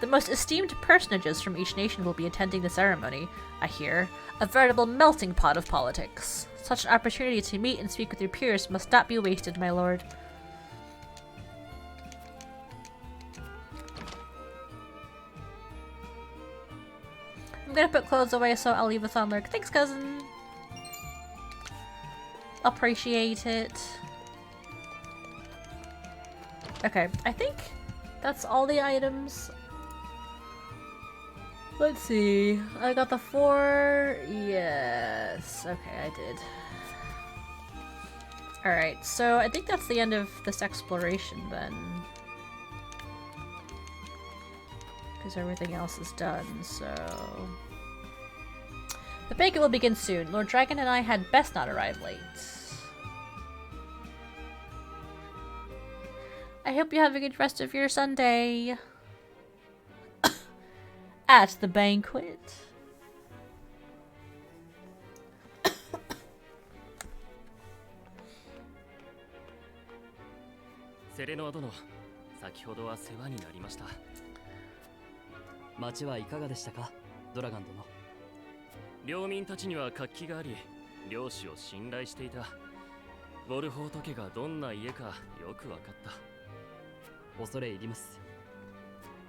The most esteemed personages from each nation will be attending the ceremony, I hear. A veritable melting pot of politics. Such an opportunity to meet and speak with your peers must not be wasted, my lord. I'm gonna put clothes away, so I'll leave this on lurk. Thanks, cousin. Appreciate it. Okay, I think that's all the items. Let's see. I got the 4. Yes. Okay, I did. Alright, so I think that's the end of this exploration then. Because everything else is done, so... The banquet will begin soon. Lord Dragon and I had best not arrive late. I hope you have a good rest of your Sunday. At the banquet. セレノア殿、先ほどは世話になりました。町はいかがでしたか、ドラガン殿。領民たちには活気があり、領主を信頼していた。ウォルフォート家がどんな家かよくわかった。恐れ入ります。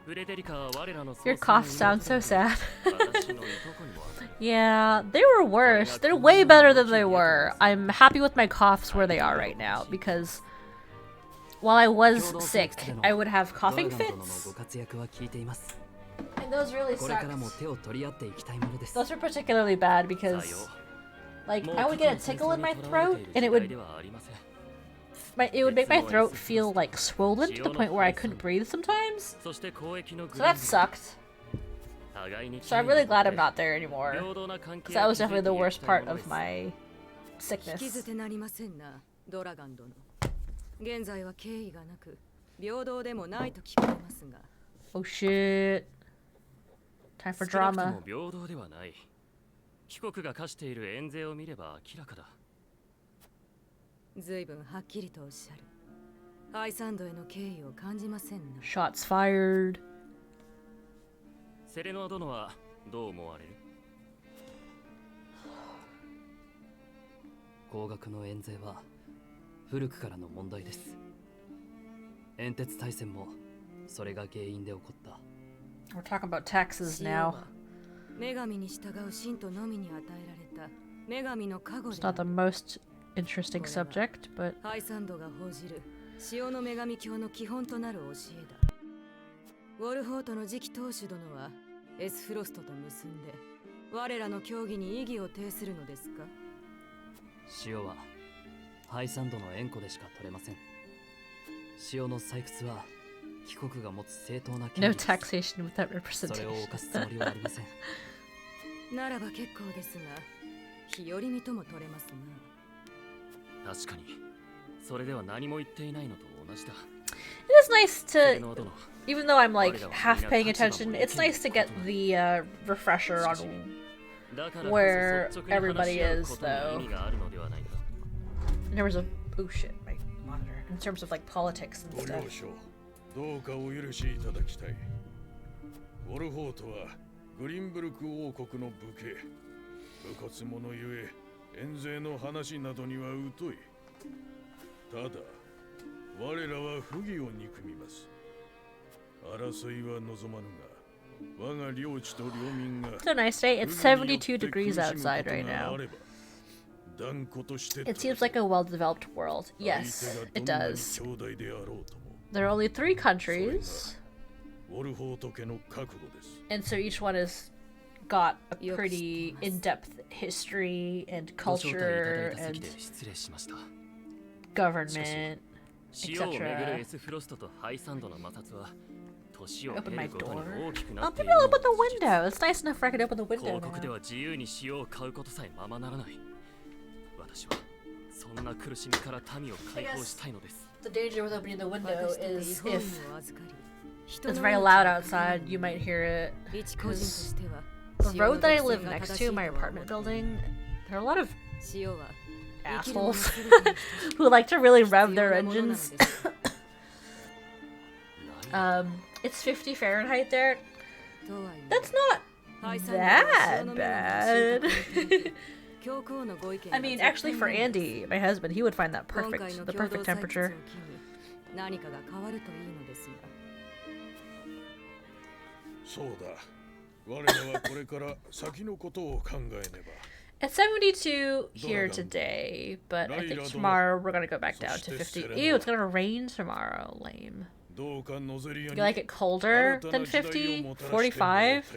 Your cough sounds so sad. Yeah, they were worse. They're way better than they were. I'm happy with my coughs where they are right now because while I was sick, I would have coughing fits. And those really sucked. Those were particularly bad because like I would get a tickle in my throat and it would make my throat feel like swollen to the point where I couldn't breathe sometimes. So that sucked. So I'm really glad I'm not there anymore. Because that was definitely the worst part of my sickness. Oh shit. Time for drama. 随分はっきりとおっしゃる。ハイサンドへの敬意を感じませんな。Shots fired. セレノア殿はどう思われる？高額の円税は古くからの問題です。煙鉄大戦もそれが原因で起こった。We're talking about taxes now. 女神に従う信徒のみに与えられた女神の加護で。It's not the most interesting subject, but ハイサンドが報じる潮の女神教の基本となる教えだ。ウォルフォートの次期当主殿はエスフロストと結んで我らの協議に異議を呈するのですか？塩はハイサンドの縁故でしか取れません。塩の採掘は貴国が持つ正当な権利 no です。taxation without representation. それを犯すつもりはありません。ならば結構ですが、日和見とも取れますな。確かにそれでは何も言っていないのと同じだ。It is nice to, even though I'm like half paying attention, it's nice to get the refresher on where everybody is, though. And there was a oh shit, my monitor. In terms of like politics and stuff. どうかお許しいただきたい。ウォルホートはグリンブルク王国の武家。武骨者ゆえ、遠征の話などには疎い。ただ、我らは不義を憎みます。争いは望まぬが、我が領地と領民が It's a nice day. It's 72 degrees outside right now. It seems like a well-developed world. Yes, it does. There are only 3 countries, and so each one has got a pretty in-depth history and culture and government, etc. Open my door. Oh, maybe I'll open the window. It's nice enough where I can open the window now. The danger with opening the window is if it's very loud outside, you might hear it. Because the road that I live next to, my apartment building, there are a lot of assholes who like to really rev their engines. It's 50 Fahrenheit there. That's not that bad. I mean, actually for Andy, my husband, he would find that perfect, the perfect temperature. It's 72 here today, but I think tomorrow we're gonna go back down to 50. Ew, it's gonna rain tomorrow. Lame. You like it colder than 50? 45?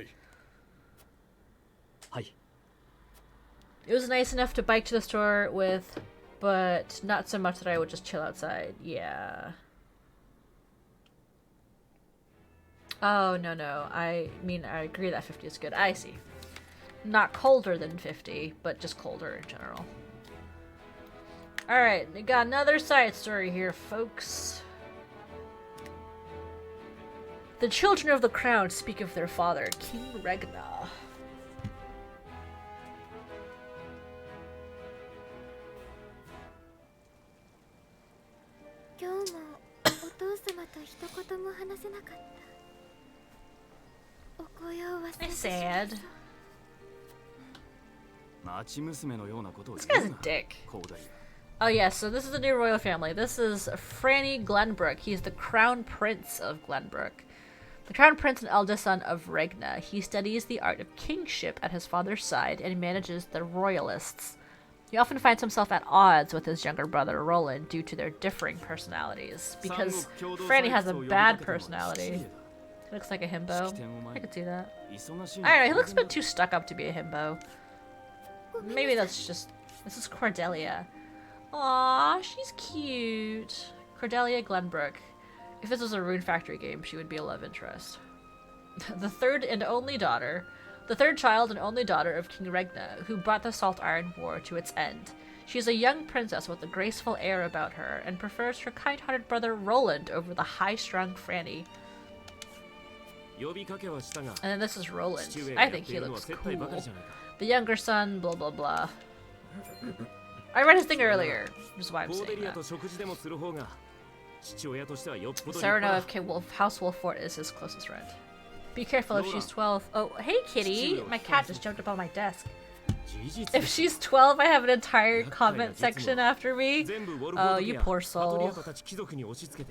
It was nice enough to bike to the store with, but not so much that I would just chill outside. Yeah. Oh, no. I mean, I agree that 50 is good. I see. Not colder than 50, but just colder in general. Alright, we got another side story here, folks. The children of the crown speak of their father, King Regna. I'm sad. This guy's a dick. Oh yeah, so this is a new royal family. This is Franny Glenbrook. He's the crown prince of Glenbrook. The crown prince and eldest son of Regna. He studies the art of kingship at his father's side and manages the royalists. He often finds himself at odds with his younger brother Roland due to their differing personalities. Because Franny has a bad personality. He looks like a himbo. I could see that. I don't know, he looks a bit too stuck up to be a himbo. Maybe that's just... This is Cordelia. Aww, she's cute. Cordelia Glenbrook. If this was a Rune Factory game, she would be a love interest. The third child and only daughter of King Regna, who brought the Salt Iron War to its end. She is a young princess with a graceful air about her, and prefers her kind-hearted brother Roland over the high-strung Franny. And then this is Roland. I think he looks cool. The younger son, blah blah blah. I read his thing earlier, which is why I'm saying that. Sarano of House Wolfort is his closest friend. Be careful if she's 12. Oh, hey kitty! My cat just jumped up on my desk. If she's 12, I have an entire comment section after me. Oh, you poor soul.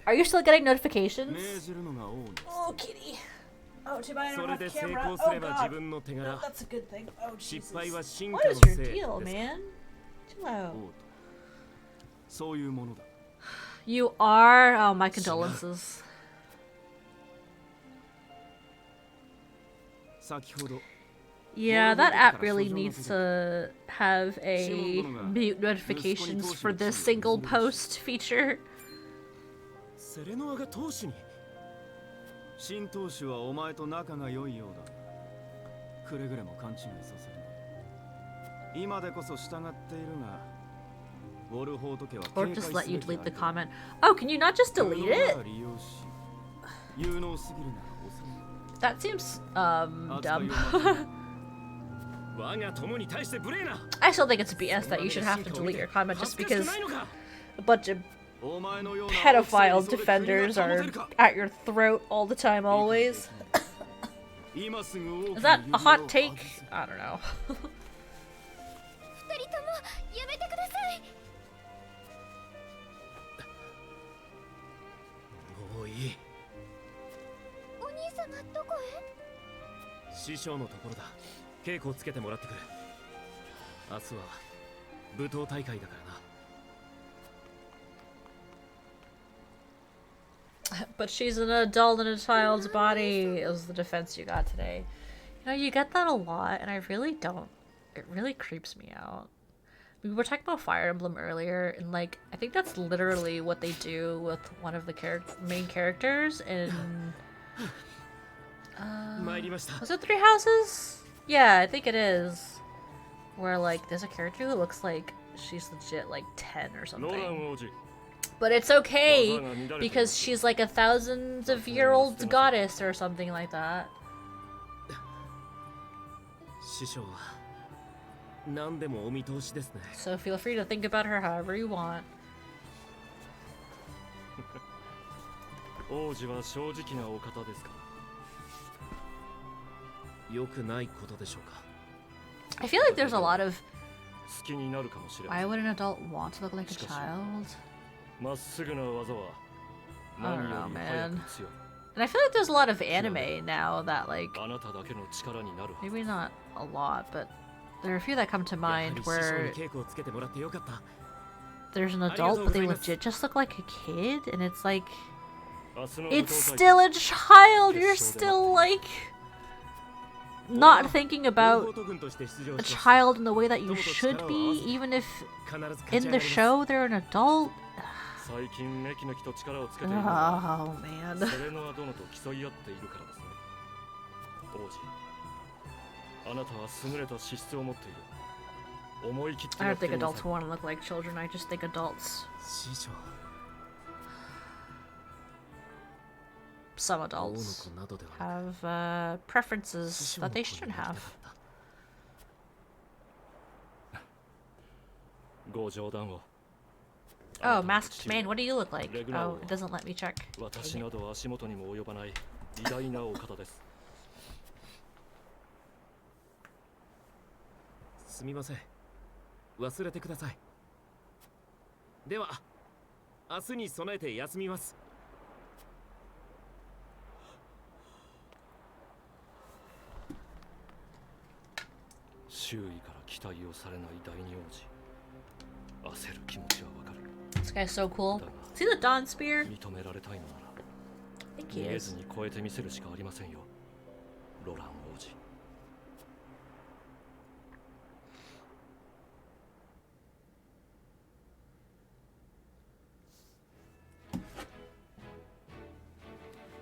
Are you still getting notifications? Oh, kitty. Oh, too bad I don't have camera. Oh, God. No, that's a good thing. Oh, Jesus. What is your deal, man? Chill out. You are? Oh, my condolences. Yeah, that app really needs to have a mute notifications for this single post feature. 新当主はお前と仲が良いようだ。くれぐれも勘違いさせるな。今でこそ従っているが、Or just let you delete the comment. Oh, can you not just delete it? That seems dumb. I still think it's BS that you should have to delete your comment just because a bunch of pedophile defenders are at your throat all the time, always. Is that a hot take? I don't know. But she's an adult in a child's body is the defense you got today. You know, you get that a lot, and I really don't. It really creeps me out. We were talking about Fire Emblem earlier, and like, I think that's literally what they do with one of the main characters in... was it Three Houses? Yeah, I think it is. Where like, there's a character who looks like she's legit like 10 or something. But it's okay, because she's like a thousands-of-year-old goddess or something like that. So feel free to think about her however you want. I feel like there's a lot of... Why would an adult want to look like a child? I don't know, man. And I feel like there's a lot of anime now that, like, maybe not a lot, but there are a few that come to mind where there's an adult, but they legit just look like a kid, and it's like, it's still a child! You're still, like, not thinking about a child in the way that you should be, even if in the show they're an adult. Oh man. I don't think adults want to look like children, I just think adults. Some adults have preferences that they shouldn't have. Oh, masked man, what do you look like? Oh, it doesn't let me check. This guy's so cool. See the Dawn Spear? I think he is.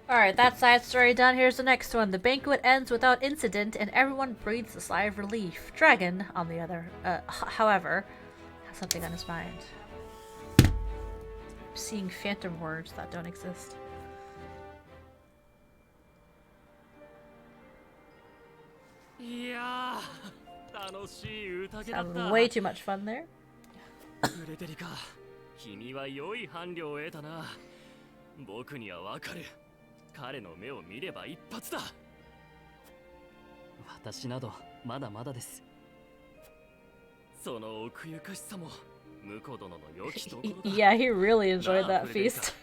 Alright, that side story done. Here's the next one. The banquet ends without incident and everyone breathes a sigh of relief. Dragon, on the other, however, has something on his mind. I'm seeing phantom words that don't exist. Having way too much fun there. 彼の目を見れば一発だ。私などまだまだです。その奥ゆかしさも婿殿の良きところだ。Yeah, he really enjoyed that feast.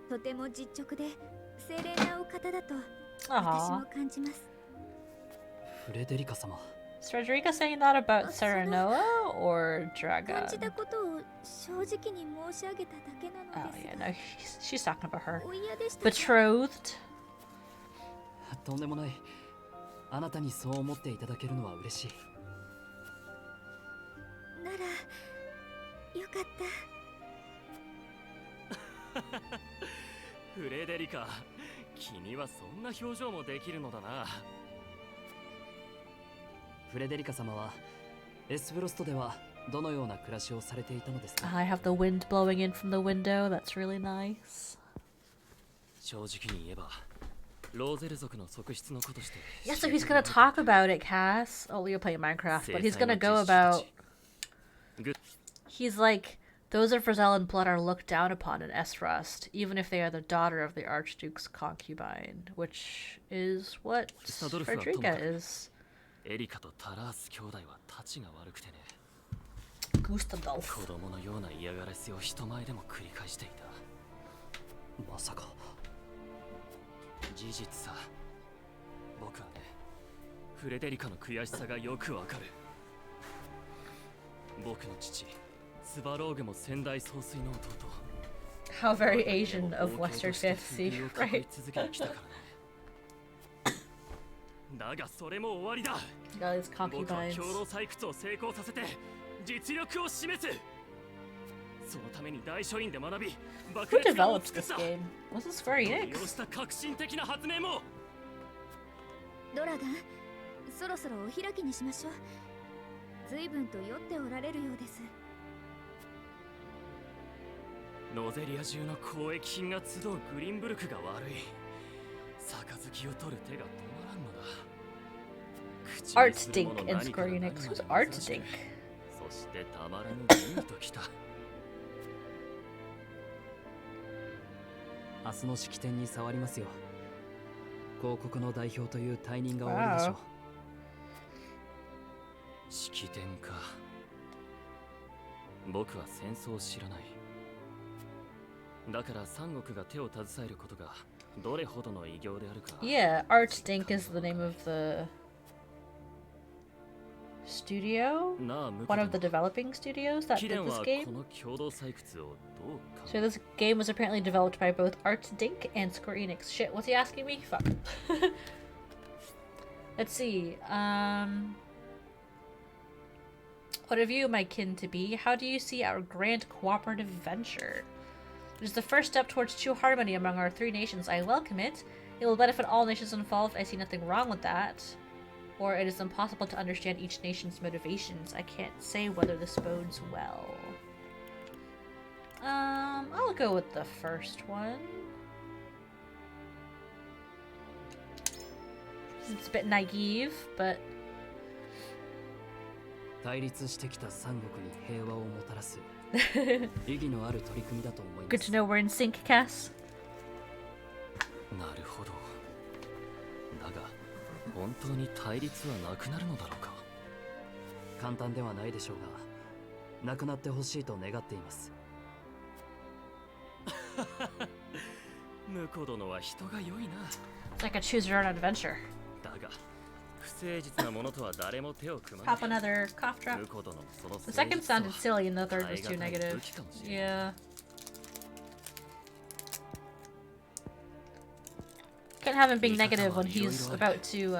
とても実直で清廉なお方だと私も感じます。フレデリカ様。Is Frederica saying that about Serenoa or Dragon? Oh yeah, no, she's talking about her betrothed. とんでもない。あなたにそう思っていただけるのは嬉しい。ならよかった。フレデリカ、君はそんな表情もできるのだな。フレデリカ様はエスフロストではどのような暮らしをされていたのですか？ I have the wind blowing in from the window. That's really nice. 正直に言えばローゼル族の側室の子として Yeah, so he's gonna talk about it, Cass. Oh, you're playing Minecraft, but he's gonna go about. He's like, those of Frizellan blood are looked down upon in Esrust, even if they are the daughter of the Archduke's concubine, which is what Frederica is. エリカとタラース兄弟は立ちが悪くてね。 Gustandolf. 子供のような嫌がらせを人前でも繰り返していた。まさか。事実さ。僕はね、フレデリカの悔しさがよくわかる。僕の父、スバローグも先代総帥の弟。 How very Asian of Western fantasy, right? だがそれも終わりだ。 Got his 僕は concubines. 共同採掘を成功させて実力を示す。そのために大書院で学び、爆 Who 裂艦を developed 作っ this た。 game? Was this Square 利 Enix? 用した革新的な発明も。ドラガン、そろそろお開きにしましょう。随分と酔っておられるようです。ノゼリア中の交易品が集うグリンブルクが悪い。杯を取る手が止まらんのだ。 Artdink in Square Enix. Who's Artdink? そしてたまらぬギンときた。明日の式典に触りますよ。広告の代表という退任が終わるでしょう。式典か。僕は戦争を知らない。だから三国が手を携えることがどれほどの偉業であるか。 Yeah, Artdink is the name of the studio? One of the developing studios that did this game? So this game was apparently developed by both Artdink and Square Enix. Shit, what's he asking me? Fuck. Let's see. What of you, my kin to be? How do you see our grand cooperative venture? It is the first step towards true harmony among our three nations. I welcome it. It will benefit all nations involved. I see nothing wrong with that. Or it is impossible to understand each nation's motivations. I can't say whether this bodes well. I'll go with the first one. It's a bit naive, but 対立してきた三国に平和をもたらす意義のある取り組みだと思います。 Good to know we're in sync, Cass. なるほど。だが本当に対立はなくなるのだろうか。簡単ではないでしょうが、なくなってほしいと願っています。婿殿は人が良いな。 It's like a choose your own adventure. だが不誠実なものとは誰も手を組まない。 Pop another cough drop. 婿殿のその The second sounded silly and the third was too negative. Yeah. Can't have him being negative when he's about to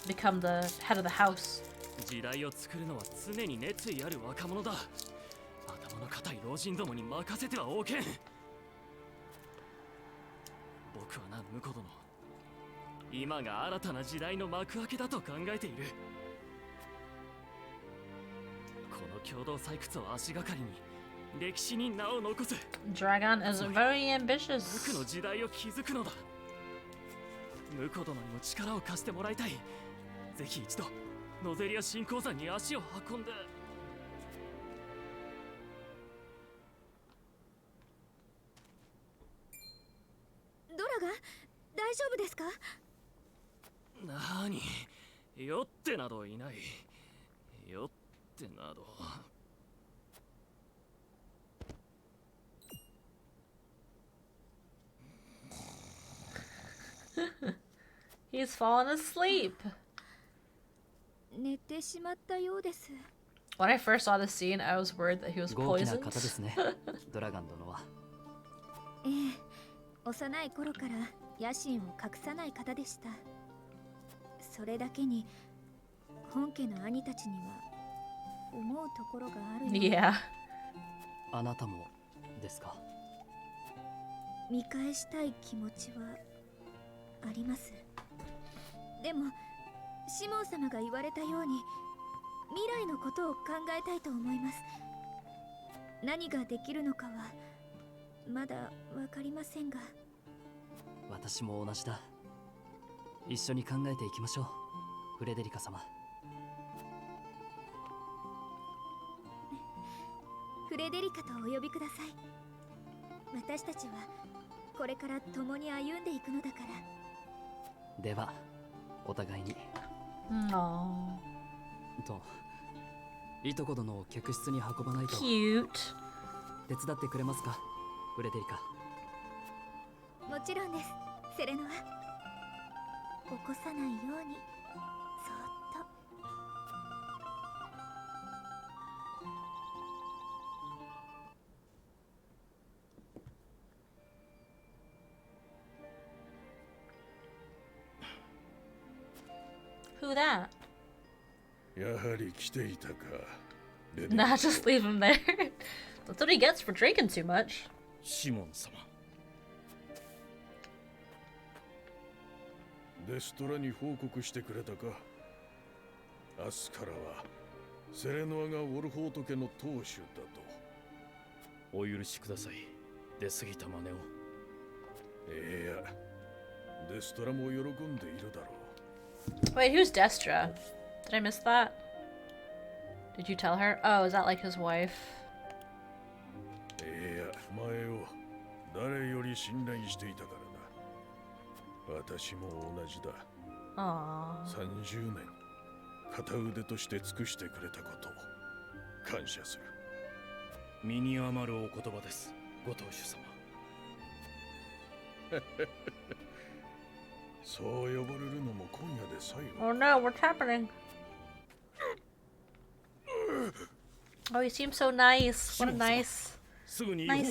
become the head of the house. 時代を作るのは常に熱意ある若者だ。頭の固い老人どもに任せてはおけん。僕はな、婿殿。今が新たな時代の幕開けだと考えている。この共同採掘を足がかりに歴史に名を残す。 Dragon is very ambitious. 僕の時代を築くのだ。婿殿にも力を貸してもらいたい。ぜひ一度ノゼリア新鉱山に足を運んで。ドラガン、大丈夫ですか？なに、酔ってなどいない。酔ってなど。He's fallen asleep. 寝てしまったようです。 When I first saw this scene, I was worried that he was 豪気な poisoned. 方ですね、ドラガン殿は。ええ、幼い頃から野心を隠さない方でした。それだけに本家の兄たちには思うところがあるよう。 Yeah. あなたもですか？見返したい気持ちはあります。でもシモン様が言われたように未来のことを考えたいと思います。何ができるのかはまだわかりませんが。私も同じだ。一緒に考えていきましょう、フレデリカ様。フレデリカとお呼びください。私たちはこれから共に歩んでいくのだから。ではお互いに。といとこ殿を客室に運ばないと。Cute。手伝ってくれますか、フレデリカ。もちろんです、セレノア。起こさないようにそーっと。Who that? やはり来ていたか。 Nah, just leave him there. That's what he gets for drinking too much. シモン様。デストラに報告してくれたか。明日からはセレノアがウォルホート家の当主だと。お許しください。出過ぎた真似を。いや、デストラも喜んでいるだろう。 Wait, who's Destra? Did I miss that? Did you tell her? Oh, is that like his wife? いや、お前を誰より信頼していたからな。私も同じだ。Aww. 30年片腕として尽くしてくれたことを感謝する。身に余るお言葉です、ご当主様。そう呼ばれるのも今夜で最後。 Oh no, what's happening? Oh, he seems so nice. What a nice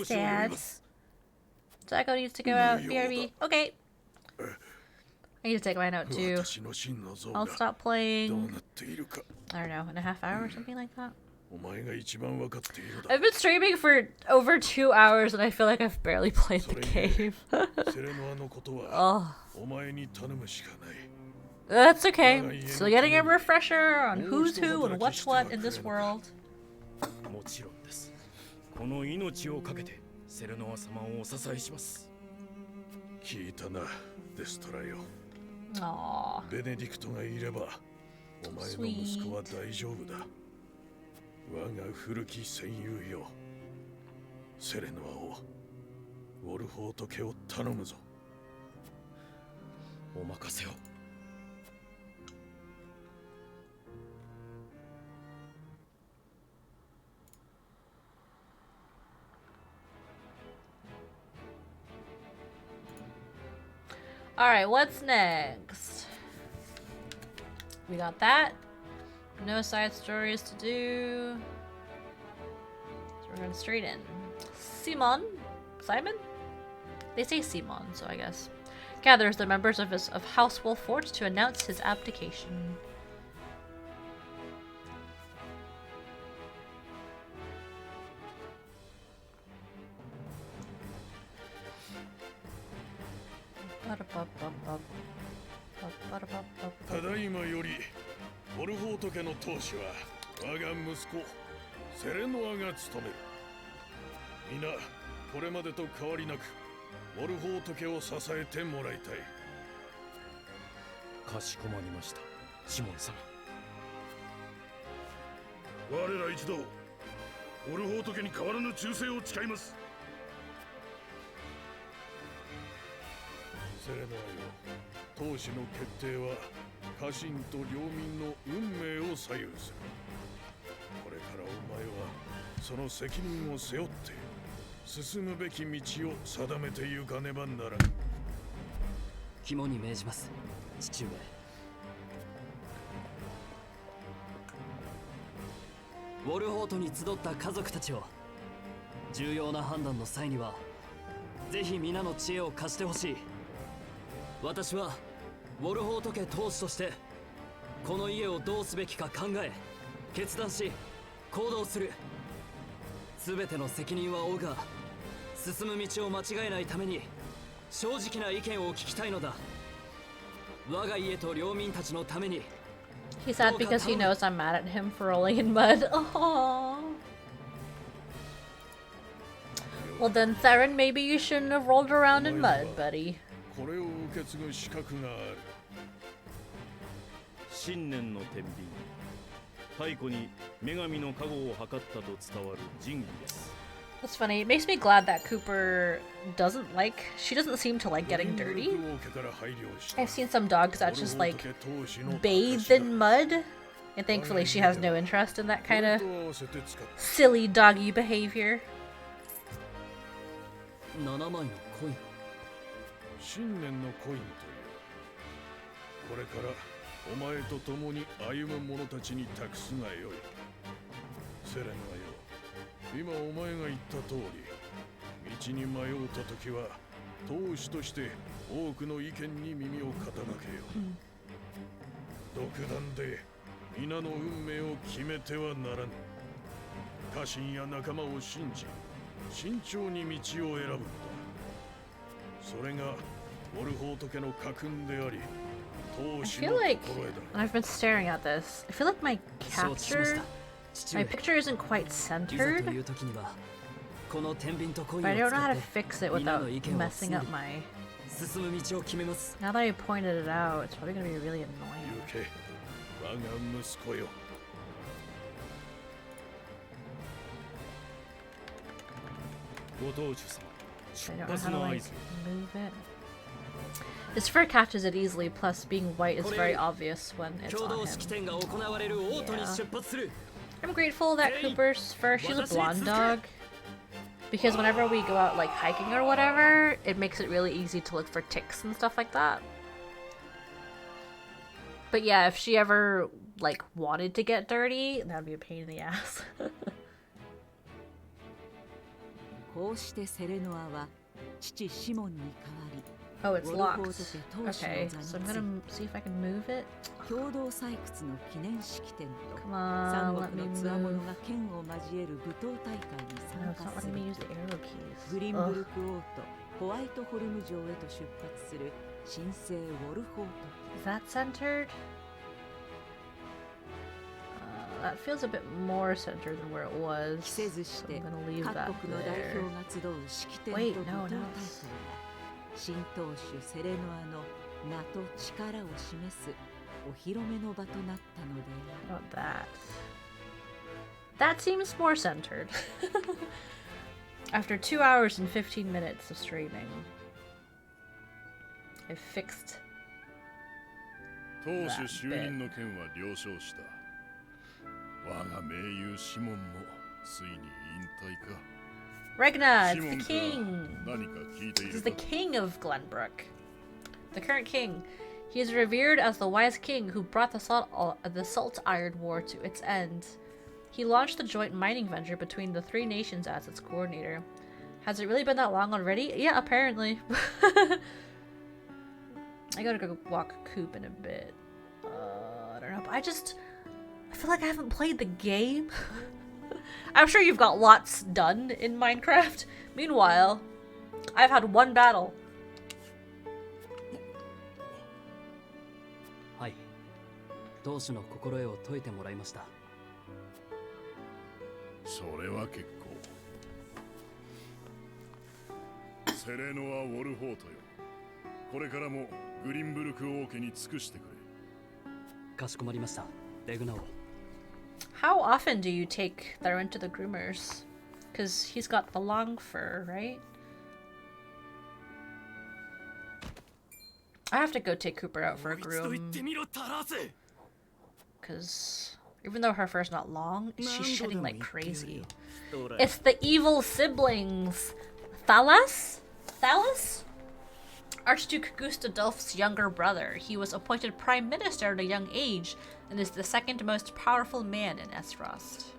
dad. Jacko needs to go out. BRB. Okay. I need to take mine out too. I'll stop playing. I don't know, in a half hour or something like that. I've been streaming for over 2 hours and I feel like I've barely played the game. Oh. That's okay. Still getting a refresher on who's who and what's what in this world. もちろんです。この命をかけてセレノア様をお支えします。聞いたな、デストラよ。Aww. ベネディクトがいればお前の息子は大丈夫だ。我が古き戦友よ、セレノアをウォルフォート家を頼むぞ。お任せを。Alright, what's next? We got that. No side stories to do. So we're going straight in. Simon? They say Simon, so I guess. Gathers the members of House Wolfort to announce his abdication. Tadaima yori, ウォルフォート家の当主は我が息子セレノアが務める。皆これまでと変わりなくウォルフォート家を支えてもらいたい。かしこまりました、シモン様。我ら一同ウォルフォート家に変わらぬ忠誠を誓います。セレノアよ、当主の決定は家臣と領民の運命を左右する。これからお前はその責任を背負って進むべき道を定めてゆかねばならん。肝に銘じます、父上。ウォルフォートに集った家族たちを重要な判断の際にはぜひ皆の知恵を貸してほしい。私はウォルフォート家当主としてこの家をどうすべきか考え決断し行動する。全ての責任は負うが進む道を間違えないために正直な意見を聞きたいのだ。我が家と領民たちのために He's sad because he knows I'm mad at him for rolling in mud. Oh. Well then, Theron, maybe you shouldn't have rolled around in mud, buddy. これを受け継ぐ資格がある。新年の天秤太古に女神の加護を図ったと伝わる神器です。 That's funny. It makes me glad that Cooper she doesn't seem to like getting dirty. I've seen some dogs that just like bathe in mud, and thankfully she has no interest in that kind of silly doggy behavior. 7枚のコイン。新年のコインという。これからお前と共に歩む者たちに託すがよい。セレンはよ。今お前が言った通り、道に迷うた時は当主として多くの意見に耳を傾けよう。独断で皆の運命を決めてはならぬ。家臣や仲間を信じ、慎重に道を選ぶのだ。それがウォルホート家の家訓であり、当主の心得だ。I've been staring at this. I feel like my picture isn't quite centered, but I don't know how to fix it without messing up my... Now that I pointed it out, it's probably going to be really annoying. I don't know how to like move it. His fur catches it easily, plus being white is very obvious when it's on him. Yeah. I'm grateful that Cooper's fur, she's a blonde dog. Because whenever we go out like hiking or whatever, it makes it really easy to look for ticks and stuff like that. But yeah, if she ever like wanted to get dirty, that'd be a pain in the ass. Oh, it's locked. Okay, so I'm gonna see if I can move it. Come on, let me move. No, it's not letting me use the arrow keys. Is that centered? That feels a bit more centered than where it was. So I'm gonna leave that there. Wait, no. 新当主セレノアの名と力を示すお披露目の場となったのである。 How about that? That seems more centered. After 2 hours and 15 minutes of streaming, I fixed 当主就任の件は了承した。我が盟友シモンもついに引退か。 Regna, it's the king! This is the king of Glenbrook. The current king. He is revered as the wise king who brought the Salt Iron War to its end. He launched the joint mining venture between the three nations as its coordinator. Has it really been that long already? Yeah, apparently. I gotta go walk Coop in a bit. I don't know, but I feel like I haven't played the game. I'm sure you've got lots done in Minecraft. Meanwhile, I've had one battle. Hi. 当主の心得を解いてもらいました。それは結構。セレノア・ウォルホートよ。これからもグリンブルク王家に尽くしてくれ。かしこまりました。レグナを。 How often do you take Theron to the groomers? Because he's got the long fur, right? I have to go take Cooper out for a groom. Because even though her fur's not long, she's shedding like crazy. It's the evil siblings. Thalas? Thalas? Archduke Gustadolf's younger brother. He was appointed prime minister at a young age and is the second most powerful man in Esfrost.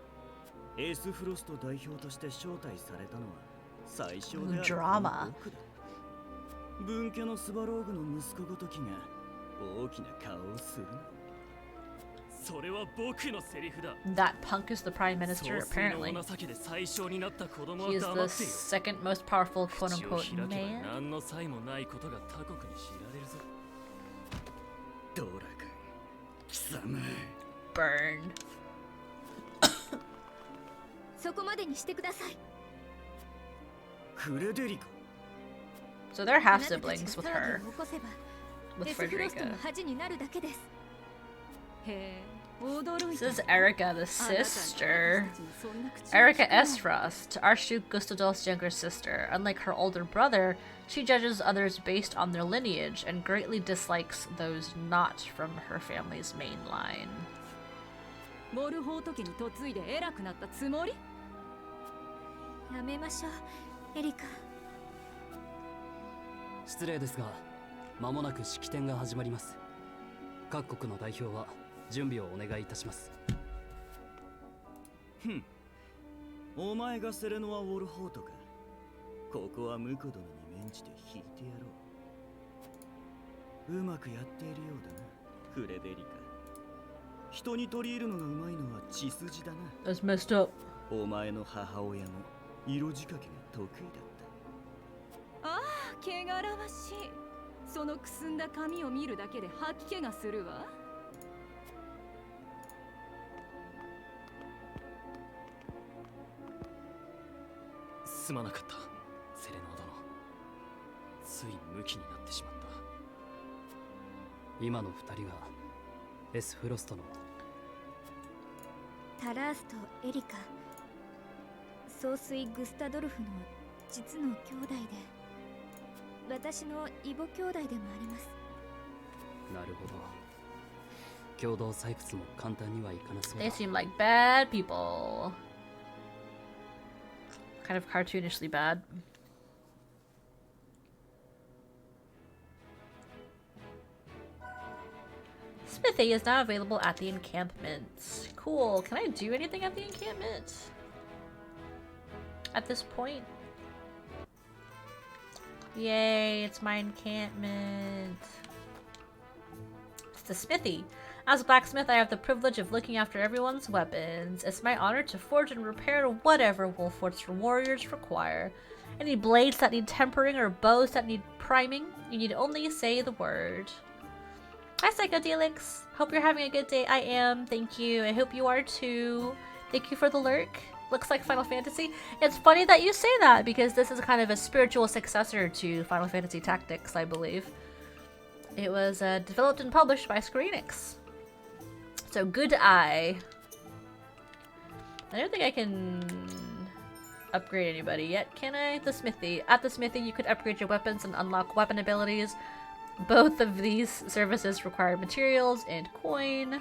Drama. 分家のスバローグの息子ごときが大きな顔をする。それは僕のセリフだ。 That punk is the prime minister, apparently. He is the second most powerful quote-unquote man. 何の才もないことが他国に知られるぞ。ドラ君、貴様。Burn. そこまでにしてください。クレデリカ So they're あ half なたたちが siblings with 騒 her, ぎを起こせば with エスフロスト Frederica. の恥になるだけです。へえ、驚い This た。 is Erica, the あなたに sister. 私たちにそんな口を Erica 聞かない S. Frost, Archduke Gustadolf's younger sister. Unlike her older brother, she judges others based on their lineage and greatly dislikes those not from her family's main line. ウォルホート家に嫁いで偉くなったつもり？やめましょう、エリカ。失礼ですが、間もなく式典が始まります。各国の代表は準備をお願いいたします。お前がセレノア・ウォルホートか。ここは婿殿に免じて引いてやろう。うまくやっているようだな、フレデリカ。人に取り入るのがうまいのは血筋だな。 That's messed up. お前の母親も色仕掛けが得意だった。ああ、汚らわしい。そのくすんだ髪を見るだけで吐き気がするわ。すまなかった、セレノー殿。ついムキになってしまった。今の二人がエスフロストのタラースとエリカ、総帥グスタドルフの実の兄弟で、私の異母兄弟でもあります。なるほど。共同採掘も簡単にはいかなそうだ。 They seem like bad people. Kind of cartoonishly bad. Smithy is now available at the encampment. Cool. Can I do anything at the encampment? At this point? Yay, it's my encampment. It's the smithy. As a blacksmith, I have the privilege of looking after everyone's weapons. It's my honor to forge and repair whatever Wolfort's warriors require. Any blades that need tempering or bows that need priming, you need only say the word. Hi, Psychodelix. Hope you're having a good day. I am. Thank you. I hope you are too. Thank you for the lurk. Looks like Final Fantasy. It's funny that you say that because this is kind of a spiritual successor to Final Fantasy Tactics, I believe. It was developed and published by Square Enix. So good eye. I don't think I can upgrade anybody yet, can I? The smithy. At the smithy, you could upgrade your weapons and unlock weapon abilities. Both of these services require materials and coin.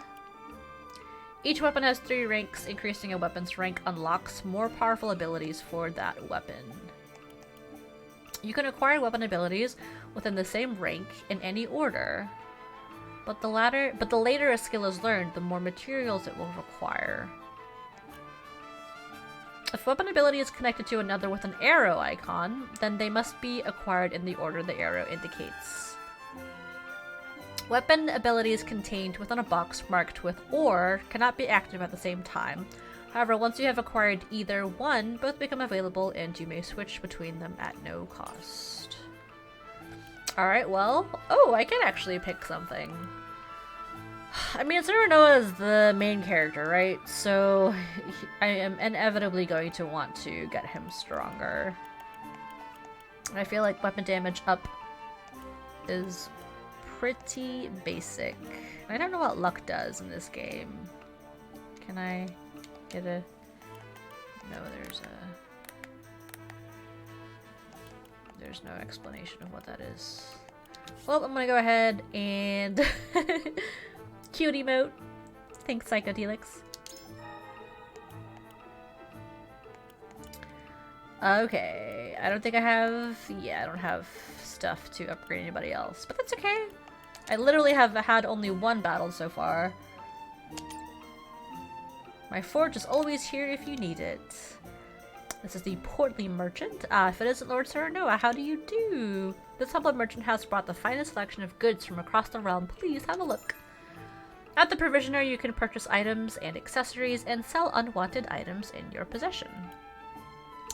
Each weapon has 3 ranks. Increasing a weapon's rank unlocks more powerful abilities for that weapon. You can acquire weapon abilities within the same rank in any order. But the later a skill is learned, the more materials it will require. If weapon ability is connected to another with an arrow icon, then they must be acquired in the order the arrow indicates. Weapon abilities contained within a box marked with OR cannot be active at the same time. However, once you have acquired either one, both become available and you may switch between them at no cost. Alright, well... Oh, I can actually pick something. I mean, Noah is the main character, right? So I am inevitably going to want to get him stronger. I feel like weapon damage up is pretty basic. I don't know what luck does in this game. Can I get a... No, there's no explanation of what that is. Well, I'm gonna go ahead and... Cute emote. Thanks, Psychodelix. Okay, I don't think I have... Yeah, I don't have stuff to upgrade anybody else, but that's okay. I literally have had only one battle so far. My forge is always here if you need it. This is the portly merchant. If it isn't Lord Serenoa, how do you do? This humble merchant has brought the finest selection of goods from across the realm. Please have a look. At the provisioner, you can purchase items and accessories and sell unwanted items in your possession.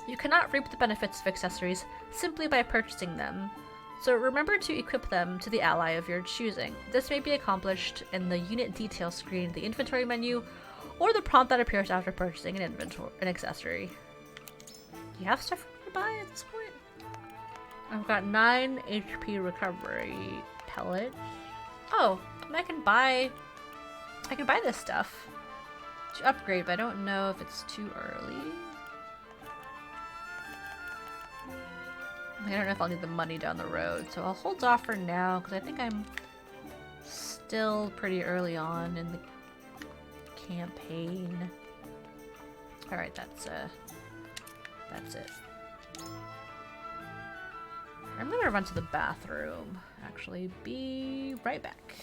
You cannot reap the benefits of accessories simply by purchasing them. So remember to equip them to the ally of your choosing. This may be accomplished in the unit detail screen, the inventory menu, or the prompt that appears after purchasing an accessory. Do you have stuff for me to buy at this point? I've got 9 HP recovery pellets. Oh, I can buy this stuff to upgrade, but I don't know if it's too early. I don't know if I'll need the money down the road, so I'll hold off for now because I think I'm still pretty early on in the campaign. All right, that's it. I'm gonna run to the bathroom. Actually, be right back.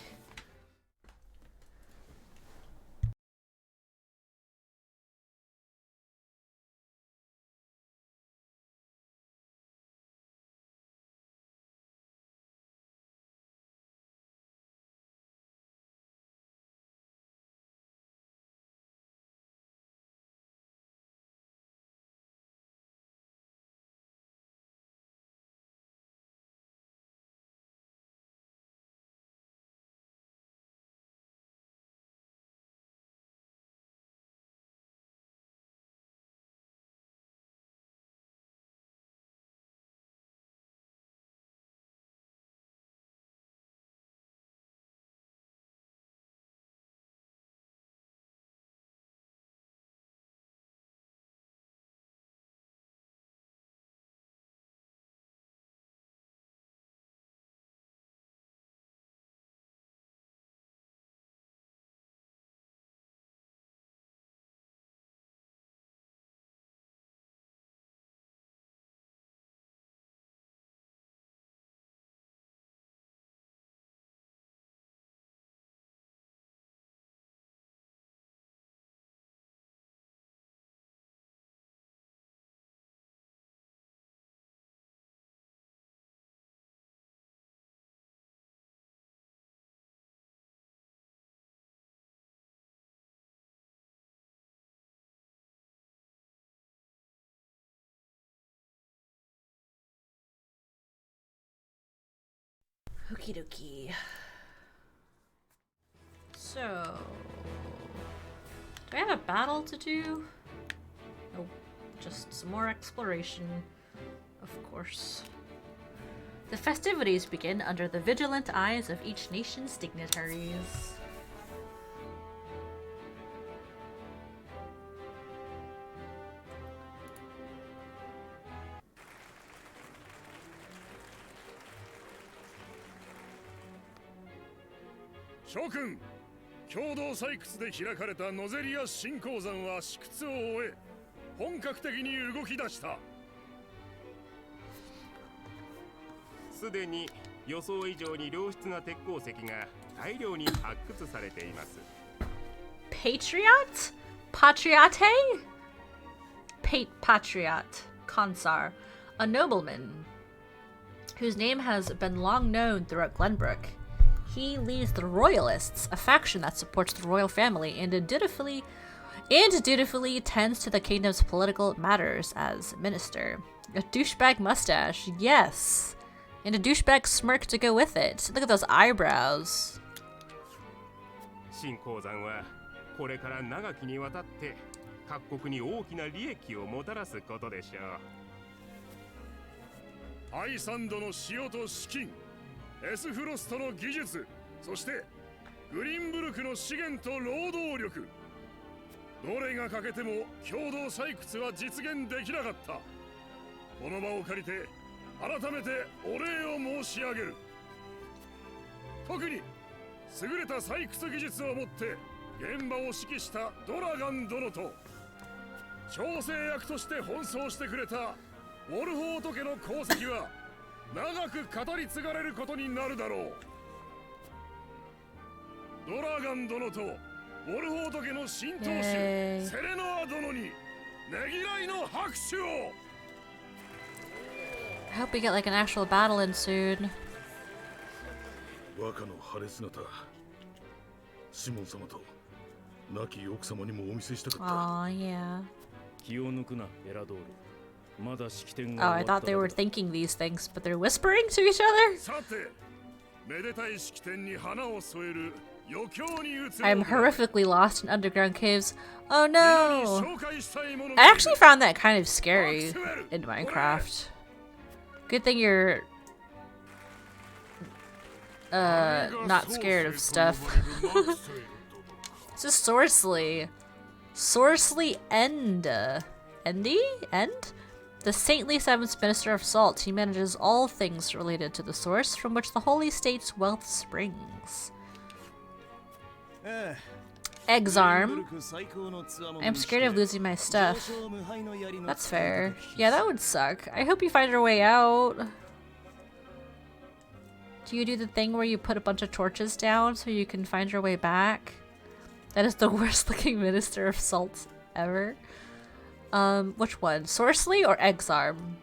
Okie dokie. So, do I have a battle to do? Nope, just some more exploration, of course. The festivities begin under the vigilant eyes of each nation's dignitaries. Shogun, 共同採掘で開かれたノゼリア新鉱山は試掘を終え、本格的に動き出した。すでに予想以上に良質な鉄鉱石が大量に発掘されています。Patriot? Patriate? Patriot. Consar. A nobleman whose name has been long known throughout Glenbrook. He leads the Royalists, a faction that supports the royal family and dutifully tends to the kingdom's political matters as minister. A douchebag mustache, yes. And a douchebag smirk to go with it. Look at those eyebrows. 新鉱山はこれから長きにわたって各国に大きな利益をもたらすことでしょう。ハイサンドの塩と資金、エスフロストの技術、そしてグリンブルクの資源と労働力、どれが欠けても共同採掘は実現できなかった。この場を借りて改めてお礼を申し上げる。特に優れた採掘技術をもって現場を指揮したドラガン殿と調整役として奔走してくれたウォルホート家の功績は長く語り継がれることになるだろう。ドラガン殿とウォルホート家の新当主セレノア殿にねぎらいの拍手を。I hope we get like an actual battle ensued. 若の晴れ姿、シモン様と亡き奥様にもお見せしたかった。Aw, yeah. 気を抜くな、エラドール。Oh, I thought they were thinking these things, but they're whispering to each other? I'm horrifically lost in underground caves. Oh no! I actually found that kind of scary in Minecraft. Good thing you're not scared of stuff. It's just Sourcely. Sourcely End. Endy? End? The saintly seventh minister of salt. He manages all things related to the source from which the holy state's wealth springs. Exarm. I'm scared of losing my stuff. That's fair. Yeah, that would suck. I hope you find your way out. Do you do the thing where you put a bunch of torches down so you can find your way back? That is the worst looking minister of salt ever. Which one? Sourcely or Exarm?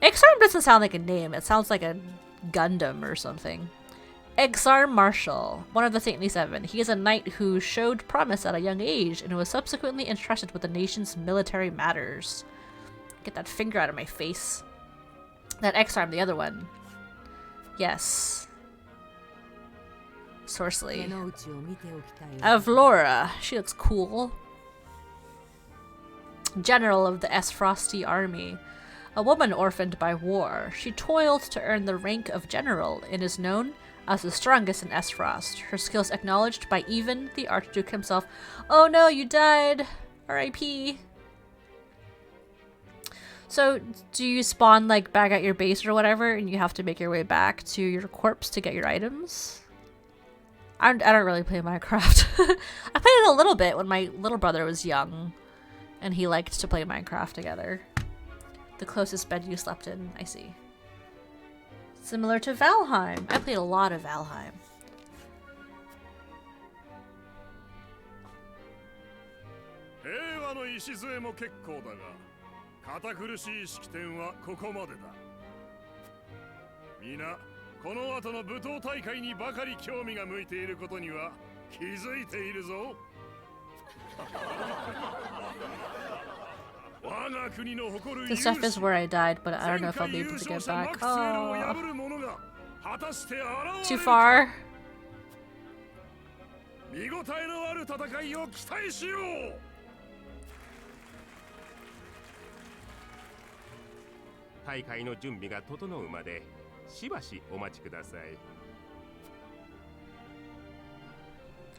Exarm doesn't sound like a name. It sounds like a Gundam or something. Exarm Marshal, one of the Saintly Seven. He is a knight who showed promise at a young age and was subsequently entrusted with the nation's military matters. Get that finger out of my face. That Exarm, the other one. Yes. Sourcely. Avlora. She looks cool. General of the S. Frosty army. A woman orphaned by war. She toiled to earn the rank of general and is known as the strongest in S. Frost. Her skills acknowledged by even the Archduke himself. Oh no, you died! R.I.P. So, do you spawn like back at your base or whatever and you have to make your way back to your corpse to get your items? I don't really play Minecraft. I played it a little bit when my little brother was young. And he liked to play Minecraft together. The closest bed you slept in, I see. Similar to Valheim. I played a lot of Valheim. This stuff is where I died, but I don't know if I'll be able to get back. Oh. Too far?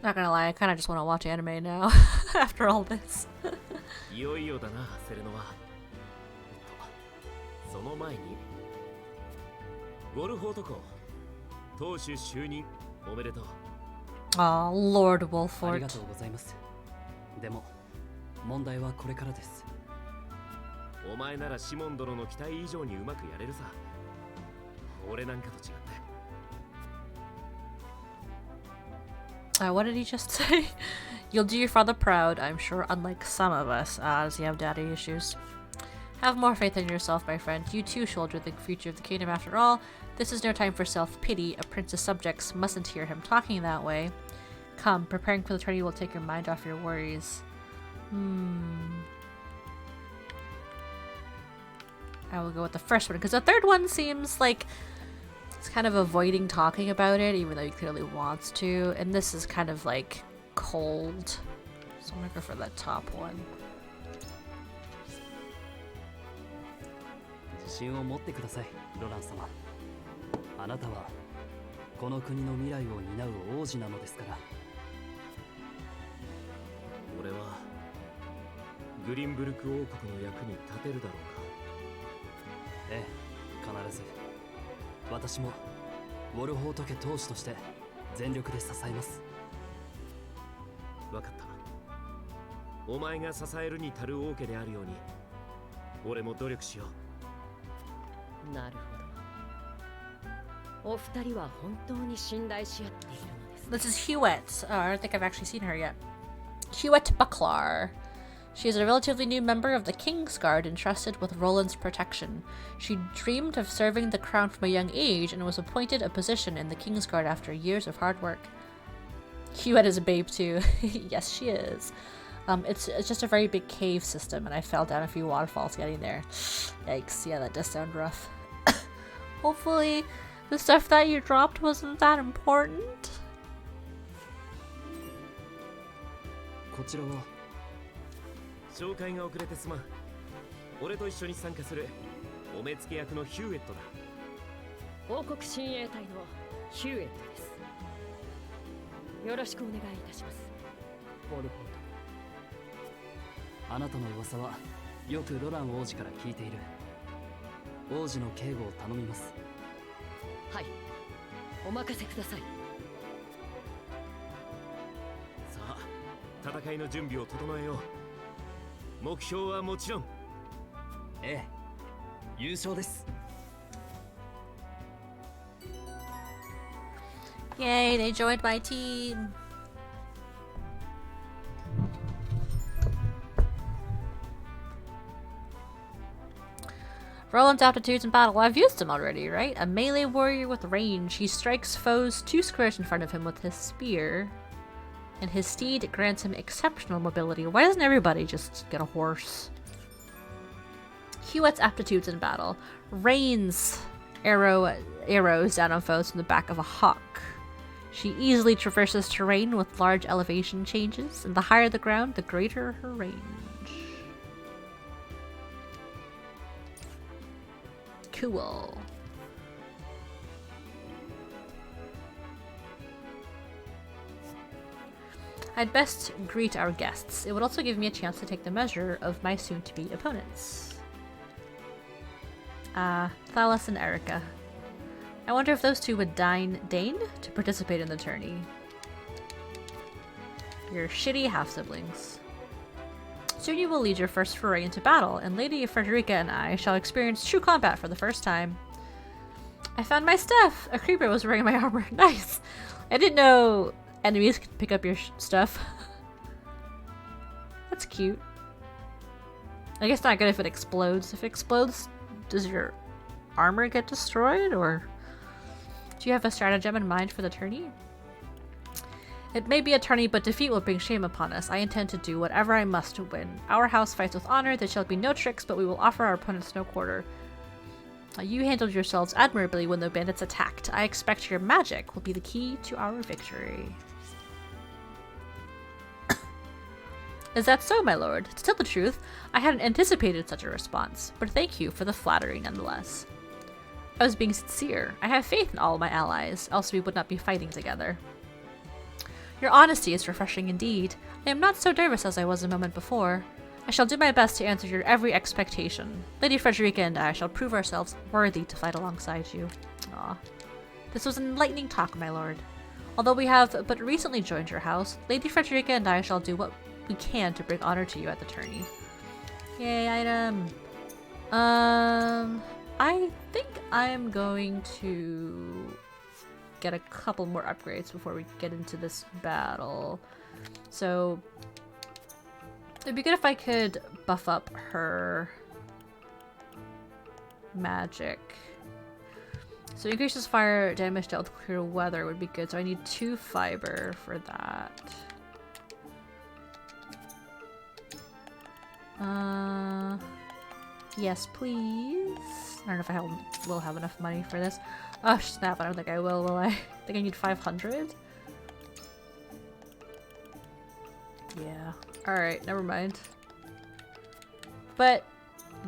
Not gonna lie, I kind of just want to watch anime now after all this. Aw, Lord Wolfort. でも問題はこれからです。お前ならシモン殿の期待以上にうまくやれるさ。俺なんかと違って。What did he just say? You'll do your father proud, I'm sure, unlike some of us. Does he have daddy issues? Have more faith in yourself, my friend. You too shoulder the future of the kingdom after all. This is no time for self-pity. A prince's subjects mustn't hear him talking that way. Come, preparing for the tourney will take your mind off your worries. I will go with the first one, because the third one seems like it's kind of avoiding talking about it, even though he clearly wants to. And this is kind of like cold. So I'm gonna go for that top one. 自信を持ってください、ロラン様。あなたはこの国の未来を担う王子なのですから。俺はグリンブルク王国の役に立てるだろうか。ええ、必ず。私もウォルホート家当主として全力で支えます。わかった。お前が支えるに足る王家であるように、俺も努力しよう。なるほど。お二人は本当に信頼し合っているのです。This is Huette. Oh, I don't think I've actually seen her yet. Huette Bucklar. She is a relatively new member of the King's Guard entrusted with Roland's protection. She dreamed of serving the crown from a young age and was appointed a position in the King's Guard after years of hard work. Huette is a babe too. Yes, she is. It's just a very big cave system, and I fell down a few waterfalls getting there. Yikes, yeah, that does sound rough. Hopefully, the stuff that you dropped wasn't that important. こちらは紹介が遅れてすまん。俺と一緒に参加するお目付け役のヒューエットだ。王国親衛隊のヒューエットです。よろしくお願いいたします。ボルフォーあなたの噂はよくロラン王子から聞いている。王子の警護を頼みます。はい、お任せください。さあ、戦いの準備を整えよう。目標はもちろん。ええ、優勝です。Yay, they joined my team. Roland's aptitudes in battle. I've used him already, right? A melee warrior with range. He strikes foes 2 squares in front of him with his spear. And his steed grants him exceptional mobility. Why doesn't everybody just get a horse? Hewitt's aptitudes in battle. Rains arrows down on foes from the back of a hawk. She easily traverses terrain with large elevation changes, and the higher the ground, the greater her range. Cool. I'd best greet our guests. It would also give me a chance to take the measure of my soon-to-be opponents. Thalas and Erica. I wonder if those two would deign to participate in the tourney. Your shitty half-siblings. Soon you will lead your first foray into battle, and Lady Frederica and I shall experience true combat for the first time. I found my stuff! A creeper was wearing my armor. Nice! I didn't know enemies could pick up your stuff. That's cute. I guess not good if it explodes. If it explodes, does your armor get destroyed, or do you have a stratagem in mind for the tourney? It may be a tourney, but defeat will bring shame upon us. I intend to do whatever I must to win. Our house fights with honor. There shall be no tricks, but we will offer our opponents no quarter. You handled yourselves admirably when the bandits attacked. I expect your magic will be the key to our victory. Is that so, my lord? To tell the truth, I hadn't anticipated such a response, but thank you for the flattery nonetheless. I was being sincere. I have faith in all my allies, else we would not be fighting together. Your honesty is refreshing indeed. I am not so nervous as I was a moment before. I shall do my best to answer your every expectation. Lady Frederica and I shall prove ourselves worthy to fight alongside you. Ah, this was an enlightening talk, my lord. Although we have but recently joined your house, Lady Frederica and I shall do what we can to bring honor to you at the tourney. Yay, item. I think I'm going to get a couple more upgrades before we get into this battle. So it'd be good if I could buff up her magic. So increases fire damage dealt with clear weather would be good. So I need 2 fiber for that. Yes, please. I don't know if I will have enough money for this. Oh snap, I don't think I will I? I think I need 500? Yeah. Alright, never mind. But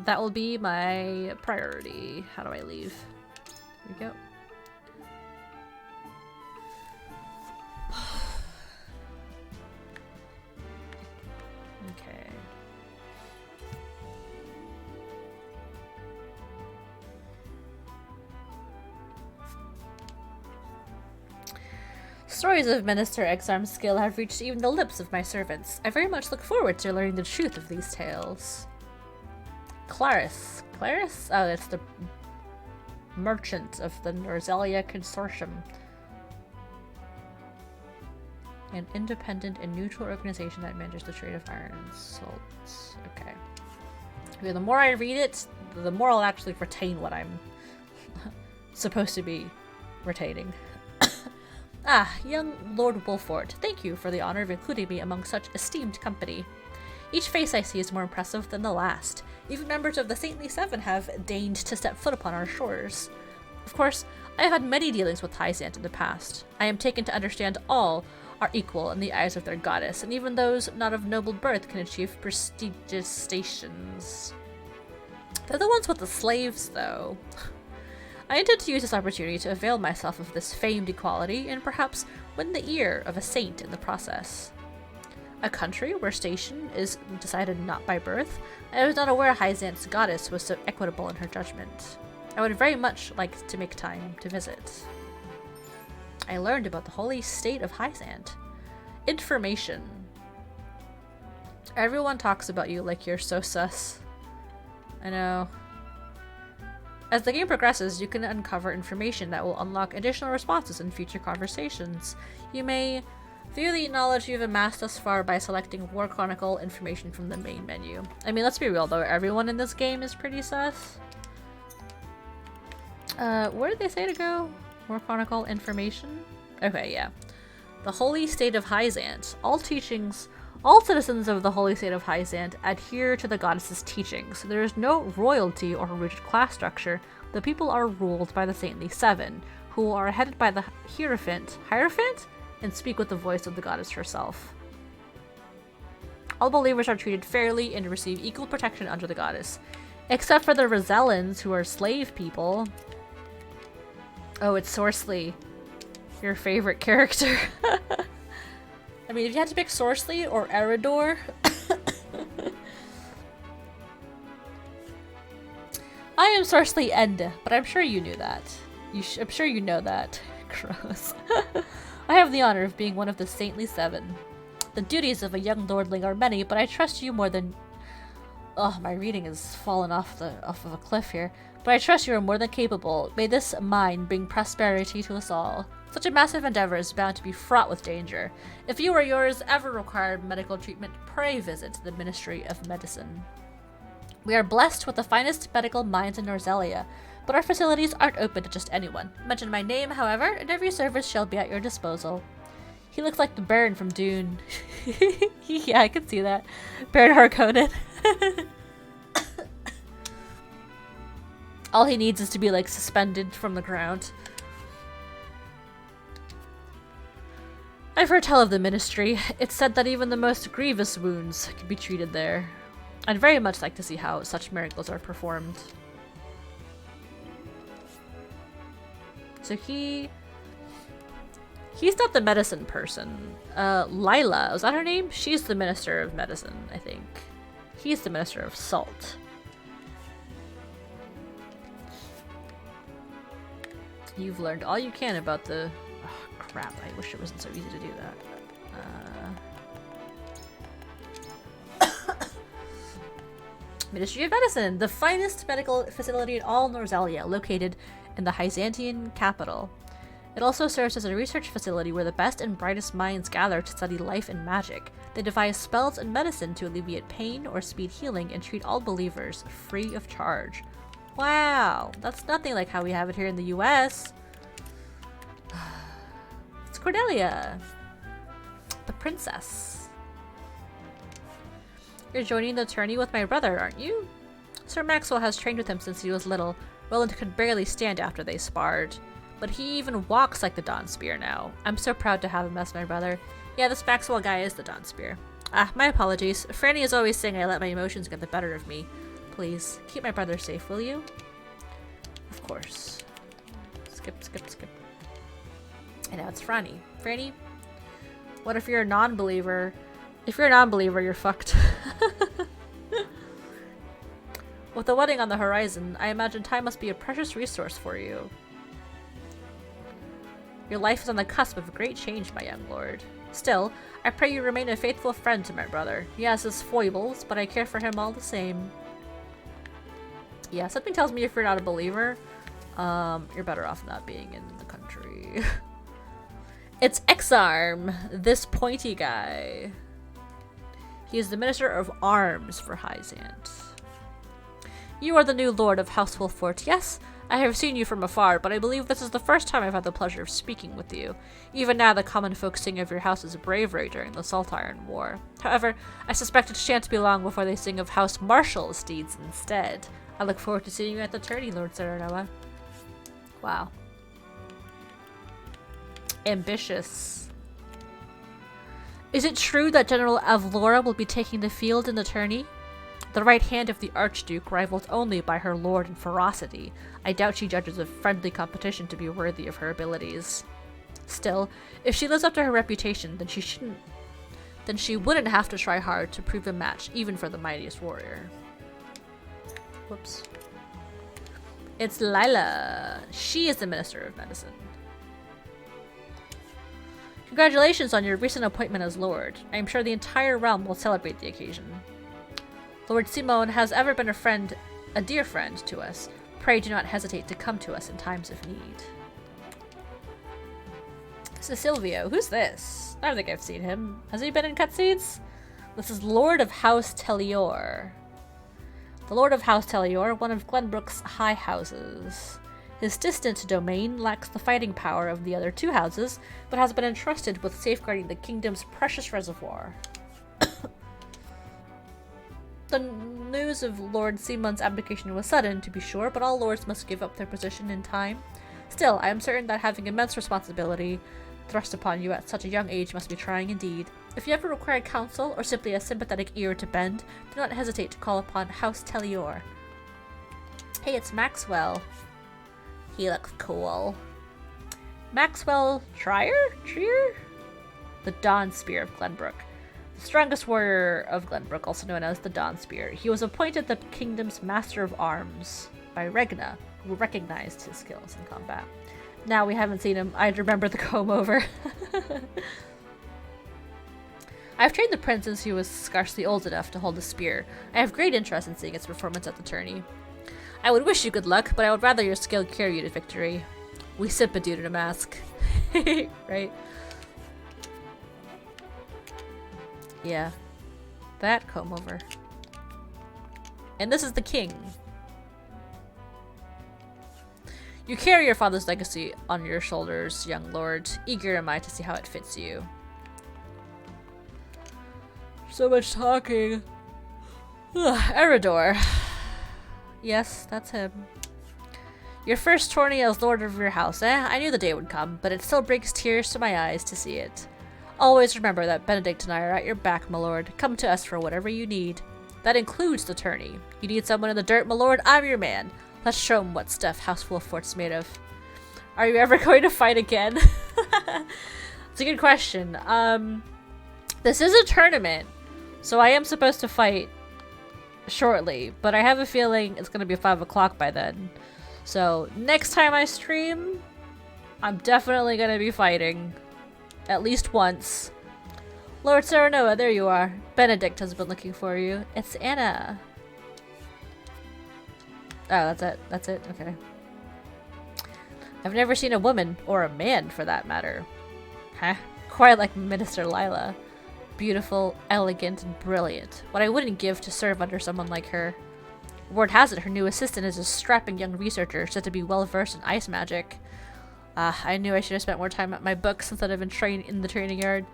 that will be my priority. How do I leave? Here we go. Okay. Stories of Minister Exarm's skill have reached even the lips of my servants. I very much look forward to learning the truth of these tales. Claris. Claris? Oh, it's the merchant of the Norzelia Consortium. An independent and neutral organization that manages the trade of iron and salts. Okay. The more I read it, the more I'll actually retain what I'm supposed to be retaining. Ah, young Lord Wolford, thank you for the honor of including me among such esteemed company. Each face I see is more impressive than the last. Even members of the Saintly Seven have deigned to step foot upon our shores. Of course, I have had many dealings with Hyzant in the past. I am taken to understand all are equal in the eyes of their goddess, and even those not of noble birth can achieve prestigious stations. They're the ones with the slaves, though. I intend to use this opportunity to avail myself of this famed equality and perhaps win the ear of a saint in the process. A country where station is decided not by birth? I was not aware Hyzant's goddess was so equitable in her judgment. I would very much like to make time to visit. I learned about the holy state of Hyzant. Information. Everyone talks about you like you're so sus. I know. As the game progresses, you can uncover information that will unlock additional responses in future conversations. You may view the knowledge you've amassed thus far by selecting War Chronicle information from the main menu. I mean, let's be real though, everyone in this game is pretty sus. Where did they say to go? War Chronicle information? Okay, yeah. The Holy State of Hyzant. All citizens of the Holy State of Hyzant adhere to the goddess's teachings. There is no royalty or rigid class structure. The people are ruled by the Saintly Seven, who are headed by the Hierophant, and speak with the voice of the goddess herself. All believers are treated fairly and receive equal protection under the goddess, except for the Rosellans, who are slave people. Oh, it's Sorcely, your favorite character. I mean, if you had to pick Sorcely or Eridor, I am Sorcely Ende, but I'm sure you knew that. I'm sure you know that. Gross. I have the honor of being one of the Saintly Seven. The duties of a young lordling are many, but I trust you more than... Oh, my reading has fallen off of a cliff here. But I trust you are more than capable. May this mine bring prosperity to us all. Such a massive endeavor is bound to be fraught with danger. If you or yours ever require medical treatment, pray visit the Ministry of Medicine. We are blessed with the finest medical minds in Norzelia, but our facilities aren't open to just anyone. Mention my name, however, and every service shall be at your disposal. He looks like the Baron from Dune. Yeah, I can see that. Baron Harkonnen. All he needs is to be, like, suspended from the ground. I've heard tell of the Ministry. It's said that even the most grievous wounds can be treated there. I'd very much like to see how such miracles are performed. So he's not the medicine person. Lila, is that her name? She's the Minister of Medicine, I think. He's the Minister of Salt. You've learned all you can about the... Oh, crap. I wish it wasn't so easy to do that. Ministry of Medicine, the finest medical facility in all Norzelia, located in the Hyzantian capital. It also serves as a research facility where the best and brightest minds gather to study life and magic. They devise spells and medicine to alleviate pain or speed healing and treat all believers free of charge. Wow, that's nothing like how we have it here in the US. It's Cordelia, the princess. You're joining the tourney with my brother, aren't you? Sir Maxwell has trained with him since he was little. Roland could barely stand after they sparred. But he even walks like the Dawn Spear now. I'm so proud to have him as my brother. Yeah, this Maxwell guy is the Dawn Spear. Ah, my apologies. Franny is always saying I let my emotions get the better of me. Please, keep my brother safe, will you? Of course. Skip. And now it's Franny. Franny, what if you're a non-believer? If you're a non-believer, you're fucked. With the wedding on the horizon, I imagine time must be a precious resource for you. Your life is on the cusp of great change, my young lord. Still, I pray you remain a faithful friend to my brother. He has his foibles, but I care for him all the same. Yeah, something tells me if you're not a believer, you're better off not being in the country. It's Exarm, this pointy guy. He is the Minister of Arms for Hyzant. You are the new Lord of House Wolffort, yes? I have seen you from afar, but I believe this is the first time I've had the pleasure of speaking with you. Even now, the common folk sing of your house's bravery during the Salt Iron War. However, I suspect it shan't be long before they sing of House Marshall's deeds instead. I look forward to seeing you at the tourney, Lord Serenoa. Wow. Ambitious. Is it true that General Avlora will be taking the field in the tourney? The right hand of the Archduke, rivaled only by her lord in ferocity. I doubt she judges a friendly competition to be worthy of her abilities. Still, if she lives up to her reputation, then she wouldn't have to try hard to prove a match, even for the mightiest warrior. Whoops. It's Lila. She is the Minister of Medicine. Congratulations on your recent appointment as Lord. I am sure the entire realm will celebrate the occasion. Lord Simone has ever been a dear friend to us. Pray do not hesitate to come to us in times of need. This is Silvio. Who's this? I don't think I've seen him. Has he been in cutscenes? This is Lord of House Tellior. The Lord of House Tellior, one of Glenbrook's high houses. His distant domain lacks the fighting power of the other two houses, but has been entrusted with safeguarding the kingdom's precious reservoir. The news of Lord Simon's abdication was sudden, to be sure, but all lords must give up their position in time. Still, I am certain that having immense responsibility thrust upon you at such a young age must be trying indeed. If you ever require counsel, or simply a sympathetic ear to bend, do not hesitate to call upon House Tellior. Hey, it's Maxwell. He looks cool. Maxwell Trier? The Dawn Spear of Glenbrook. The strongest warrior of Glenbrook, also known as the Dawn Spear. He was appointed the kingdom's Master of Arms by Regna, who recognized his skills in combat. Now we haven't seen him, I'd remember the comb-over. I've trained the prince since he was scarcely old enough to hold a spear. I have great interest in seeing its performance at the tourney. I would wish you good luck, but I would rather your skill carry you to victory. We sip a dude in a mask. Right? Yeah. That comb over. And this is the king. You carry your father's legacy on your shoulders, young lord. Eager am I to see how it fits you. So much talking. Eridor. Yes, that's him. Your first tourney as lord of your house, eh? I knew the day would come, but it still brings tears to my eyes to see it. Always remember that Benedict and I are at your back, my lord. Come to us for whatever you need. That includes the tourney. You need someone in the dirt, my lord? I'm your man. Let's show him what stuff House Wolffort's made of. Are you ever going to fight again? It's a good question. This is a tournament, so I am supposed to fight shortly, but I have a feeling it's going to be 5 o'clock by then. So next time I stream, I'm definitely going to be fighting. At least once. Lord Serenoa, there you are. Benedict has been looking for you. It's Anna. Oh, that's it. That's it? Okay. I've never seen a woman, or a man for that matter. Huh? Quite like Minister Lila. Beautiful, elegant, and brilliant. What I wouldn't give to serve under someone like her. Word has it her new assistant is a strapping young researcher said to be well versed in ice magic. I knew I should have spent more time at my books instead of in the training yard.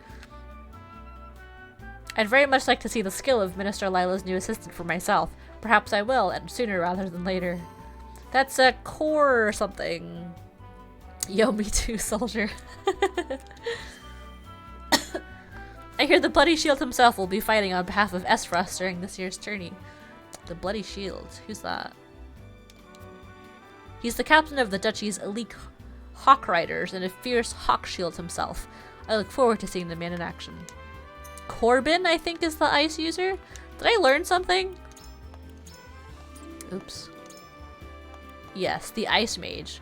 I'd very much like to see the skill of Minister Lila's new assistant for myself. Perhaps I will, and sooner rather than later. That's a core or something. Yo, me too, soldier. I hear the Bloody Shield himself will be fighting on behalf of Esfrost during this year's tourney. The Bloody Shield? Who's that? He's the captain of the Duchy's elite Hawk Riders and a fierce Hawk Shield himself. I look forward to seeing the man in action. Corbin, I think, is the ice user? Did I learn something? Oops. Yes, the Ice Mage.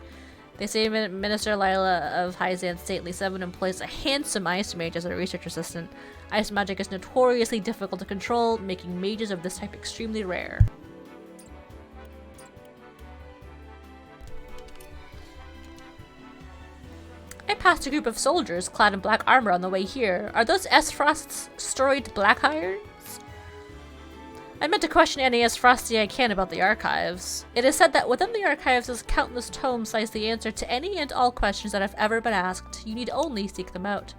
They say Minister Lila of Hyzan's Stately 7 employs a handsome Ice Mage as a research assistant. Ice magic is notoriously difficult to control, making mages of this type extremely rare. I passed a group of soldiers clad in black armor on the way here. Are those Esfrost's storied Blackirons? I meant to question any as frosty I can about the archives. It is said that within the archives is countless tomes lies the answer to any and all questions that have ever been asked. You need only seek them out.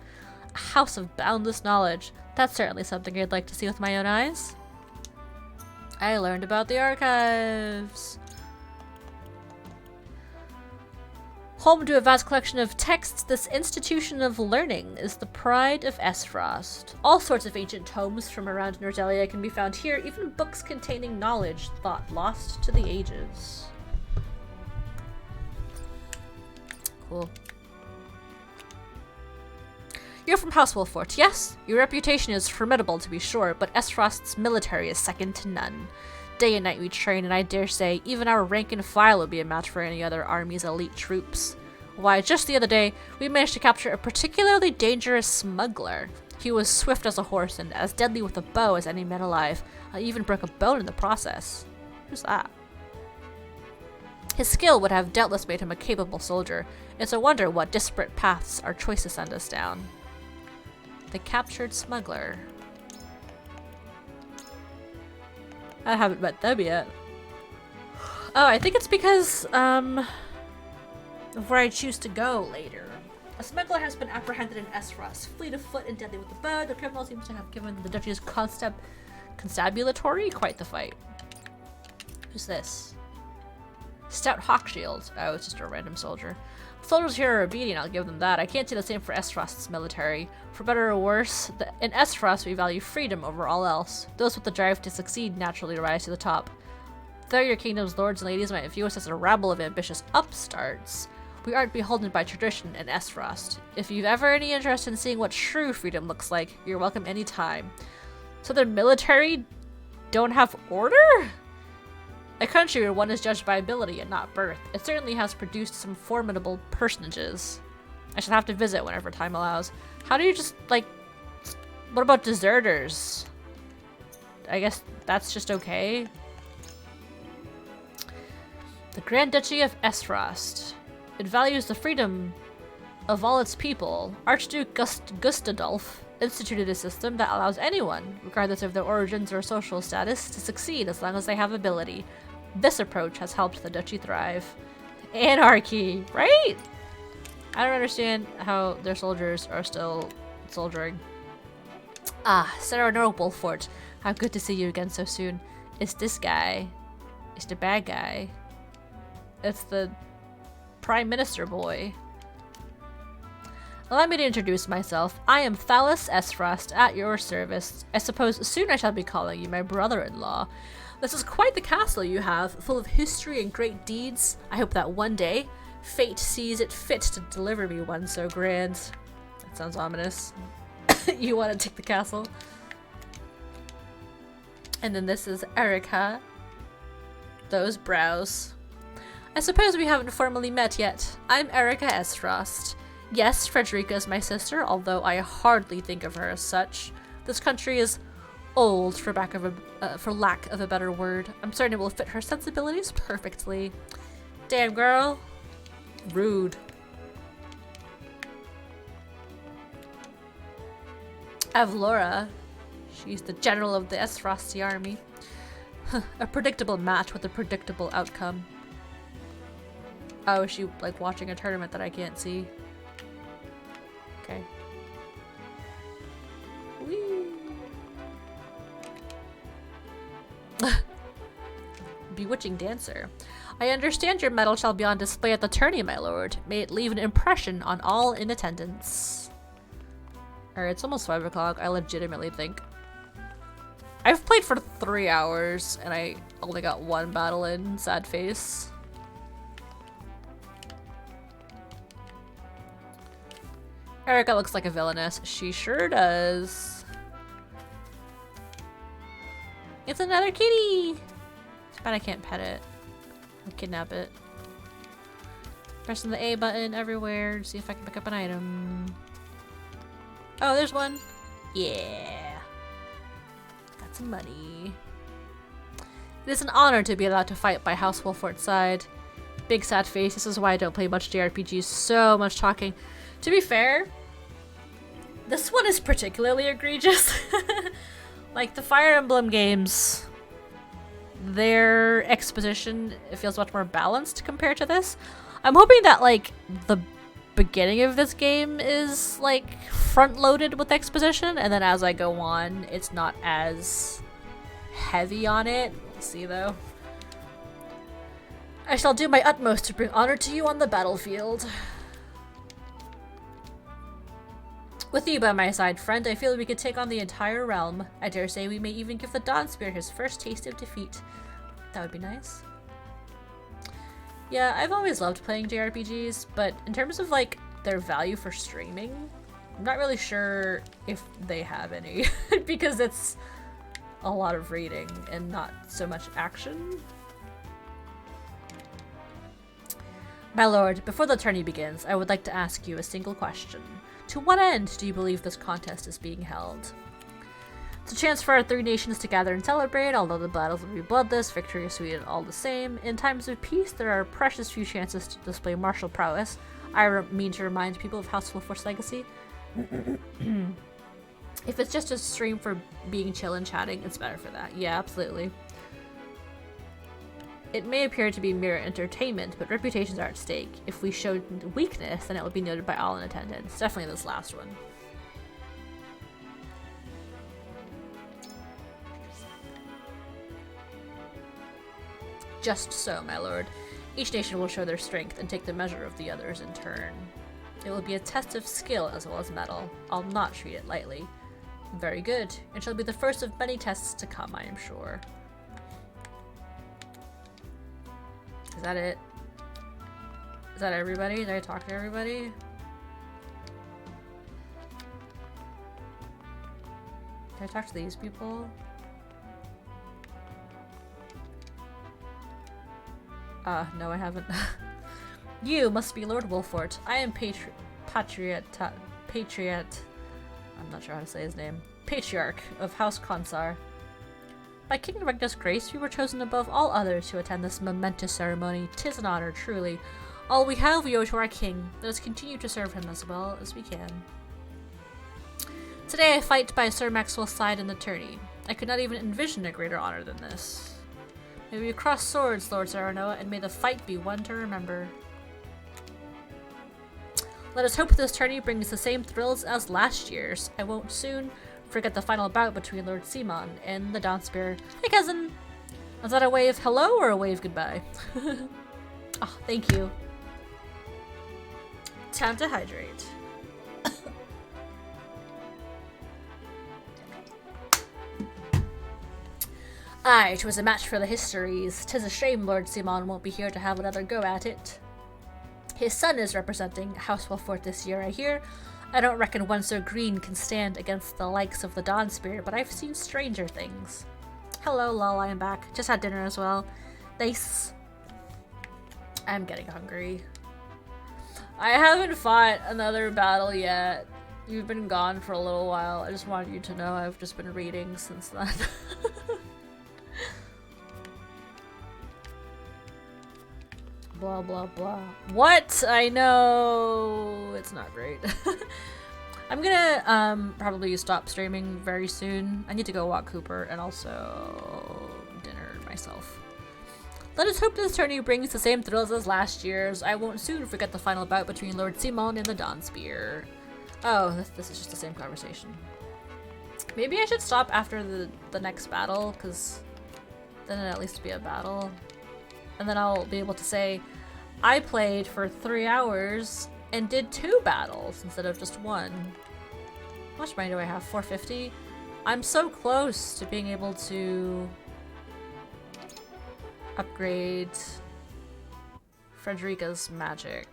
A house of boundless knowledge. That's certainly something I'd like to see with my own eyes. I learned about the archives. Home to a vast collection of texts, this institution of learning is the pride of Esfrost. All sorts of ancient tomes from around Nordelia can be found here, even books containing knowledge thought lost to the ages. Cool. You're from House Wolfort, yes? Your reputation is formidable to be sure, but Esfrost's military is second to none. Day and night we train, and I dare say even our rank and file would be a match for any other army's elite troops. Why, just the other day, we managed to capture a particularly dangerous smuggler. He was swift as a horse and as deadly with a bow as any man alive. I even broke a bone in the process. Who's that? His skill would have doubtless made him a capable soldier. It's a wonder what disparate paths our choices send us down. The captured smuggler. I haven't met them yet. Oh, I think it's because, of where I choose to go later. A smuggler has been apprehended in Esfrost. Fleet of foot and deadly with the bow, the criminal seems to have given the duchy's constabulary quite the fight. Who's this? Stout Hawkshield. Oh, it's just a random soldier. The soldiers here are obedient, I'll give them that. I can't say the same for Esfrost's military. For better or worse, in Esfrost we value freedom over all else. Those with the drive to succeed naturally rise to the top. Though your kingdom's lords and ladies might view us as a rabble of ambitious upstarts, we aren't beholden by tradition in Esfrost. If you've ever any interest in seeing what true freedom looks like, you're welcome anytime. So the military don't have order? A country where one is judged by ability and not birth. It certainly has produced some formidable personages. I shall have to visit whenever time allows. How do you just, like... What about deserters? I guess that's just okay. The Grand Duchy of Esfrost. It values the freedom of all its people. Archduke Gustadolf instituted a system that allows anyone, regardless of their origins or social status, to succeed as long as they have ability. This approach has helped the duchy thrive. Anarchy, right? I don't understand how their soldiers are still soldiering. Ah, Sarah Wolfort. How good to see you again so soon. It's this guy. It's the bad guy. It's the Prime Minister boy. Allow me to introduce myself. I am Thalas Esfrost, at your service. I suppose soon I shall be calling you my brother-in-law. This is quite the castle you have, full of history and great deeds. I hope that one day, fate sees it fit to deliver me one so grand. That sounds ominous. You want to take the castle? And then this is Erica. Those brows. I suppose we haven't formally met yet. I'm Erica Esfrost. Yes, Frederica is my sister, although I hardly think of her as such. This country is old, for lack of a better word. I'm certain it will fit her sensibilities perfectly. Damn, girl. Rude. Avlora. She's the general of the Esfrosti army. A predictable match with a predictable outcome. Oh, is she like watching a tournament that I can't see? Okay. Whee! Bewitching dancer. I understand your medal shall be on display at the tourney, my lord. May it leave an impression on all in attendance. Alright, it's almost 5 o'clock. I legitimately think. I've played for 3 hours and I only got one battle in. Sad face. Erica looks like a villainess. She sure does. It's another kitty! It's bad I can't pet it. Or kidnap it. Pressing the A button everywhere to see if I can pick up an item. Oh, there's one. Yeah. Got some money. It is an honor to be allowed to fight by House Wolfort's side. Big sad face. This is why I don't play much JRPGs. So much talking. To be fair, this one is particularly egregious. Like the Fire Emblem games their exposition feels much more balanced compared to this. I'm hoping that, like, the beginning of this game is, like, front-loaded with exposition, and then as I go on, it's not as heavy on it. We'll see, though. I shall do my utmost to bring honor to you on the battlefield. With you by my side, friend, I feel we could take on the entire realm. I dare say we may even give the Dawnspear his first taste of defeat. That would be nice. Yeah, I've always loved playing JRPGs, but in terms of, like, their value for streaming, I'm not really sure if they have any, because it's a lot of reading and not so much action. My lord, before the tourney begins, I would like to ask you a single question. To what end do you believe this contest is being held? It's a chance for our three nations to gather and celebrate. Although the battles will be bloodless, victory is sweet and all the same. In times of peace, there are precious few chances to display martial prowess. I mean to remind people of House Wolffort's legacy. If it's just a stream for being chill and chatting, it's better for that. Yeah, absolutely. It may appear to be mere entertainment, but reputations are at stake. If we showed weakness, then it would be noted by all in attendance. Definitely this last one. Just so, my lord. Each nation will show their strength and take the measure of the others in turn. It will be a test of skill as well as mettle. I'll not treat it lightly. Very good. It shall be the first of many tests to come, I am sure. Is that it? Is that everybody? Did I talk to everybody? Did I talk to these people? No I haven't. You must be Lord Wolffort. I am Patriot. I'm not sure how to say his name. Patriarch of House Konsar. By King Regnus' grace, we were chosen above all others to attend this momentous ceremony. 'Tis an honor, truly. All we have we owe to our king. Let us continue to serve him as well as we can. Today I fight by Sir Maxwell's side in the tourney. I could not even envision a greater honor than this. May we cross swords, Lord Saranoa, and may the fight be one to remember. Let us hope this tourney brings the same thrills as last year's. I won't soon forget the final bout between Lord Simon and the Dawnspear. Hey, cousin! Was that a wave hello or a wave goodbye? Oh, thank you. Time to hydrate. Aye, 'twas a match for the histories. 'Tis a shame Lord Simon won't be here to have another go at it. His son is representing House Wolffort this year, I hear. I don't reckon one so green can stand against the likes of the Dawnspear, but I've seen stranger things. Hello, lol, I am back. Just had dinner as well. Nice. I'm getting hungry. I haven't fought another battle yet. You've been gone for a little while. I just wanted you to know I've just been reading since then. Blah blah blah. What? I know it's not great. I'm gonna probably stop streaming very soon. I need to go walk Cooper and also dinner myself. Let us hope this tourney brings the same thrills as last year's. I won't soon forget the final bout between Lord Simon and the Dawnspear. Oh, this is just the same conversation. Maybe I should stop after the next battle, because then it'll at least be a battle. And then I'll be able to say, I played for 3 hours and did 2 battles instead of just 1. How much money do I have? 450? I'm so close to being able to upgrade Frederica's magic.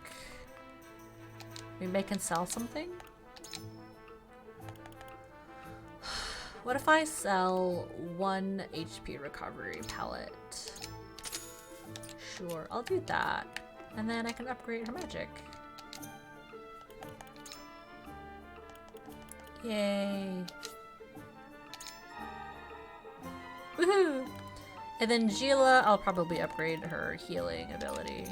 Maybe I can sell something? What if I sell 1 HP recovery pellet? Sure, I'll do that. And then I can upgrade her magic. Yay. Woohoo! And then Gila, I'll probably upgrade her healing ability.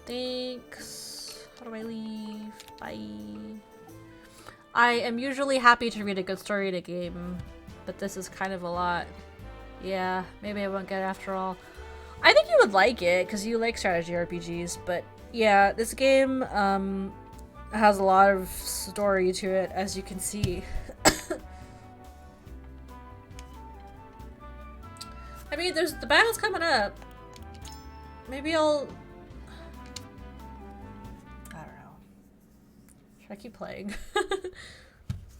Thanks. How do I leave? Bye. I am usually happy to read a good story in a game. but this is kind of a lot. Yeah, maybe I won't get it after all. I think you would like it, because you like strategy RPGs, but yeah, this game has a lot of story to it, as you can see. I mean, there's the battle's coming up. Maybe I'll... I don't know. Should I keep playing?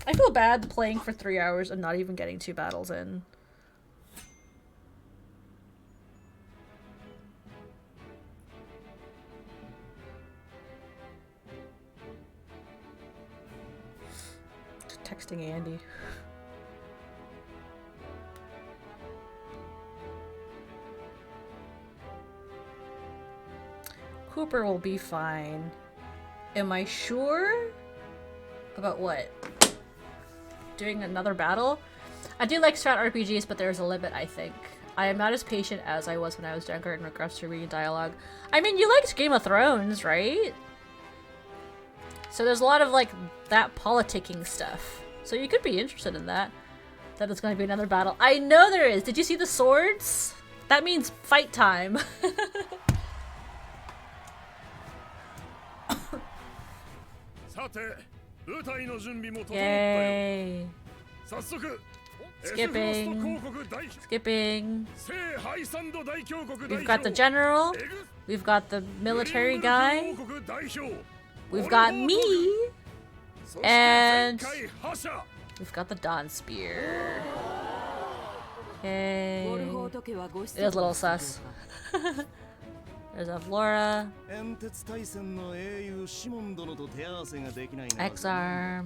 I feel bad playing for 3 hours and not even getting 2 battles in. Texting Andy. Cooper will be fine. Am I sure? About what? Doing another battle? I do like strat RPGs, but there's a limit, I think. I am not as patient as I was when I was younger in regards to reading dialogue. I mean, you liked Game of Thrones, right? So there's a lot of, like, that politicking stuff. So you could be interested in that. That it's going to be another battle. I know there is! Did you see the swords? That means fight time. Yay! Skipping. Skipping. We've got the general. We've got the military guy. We've got me. And we've got the Dawn Spear. Yay. It is a little sus. There's a Flora. X-Arm.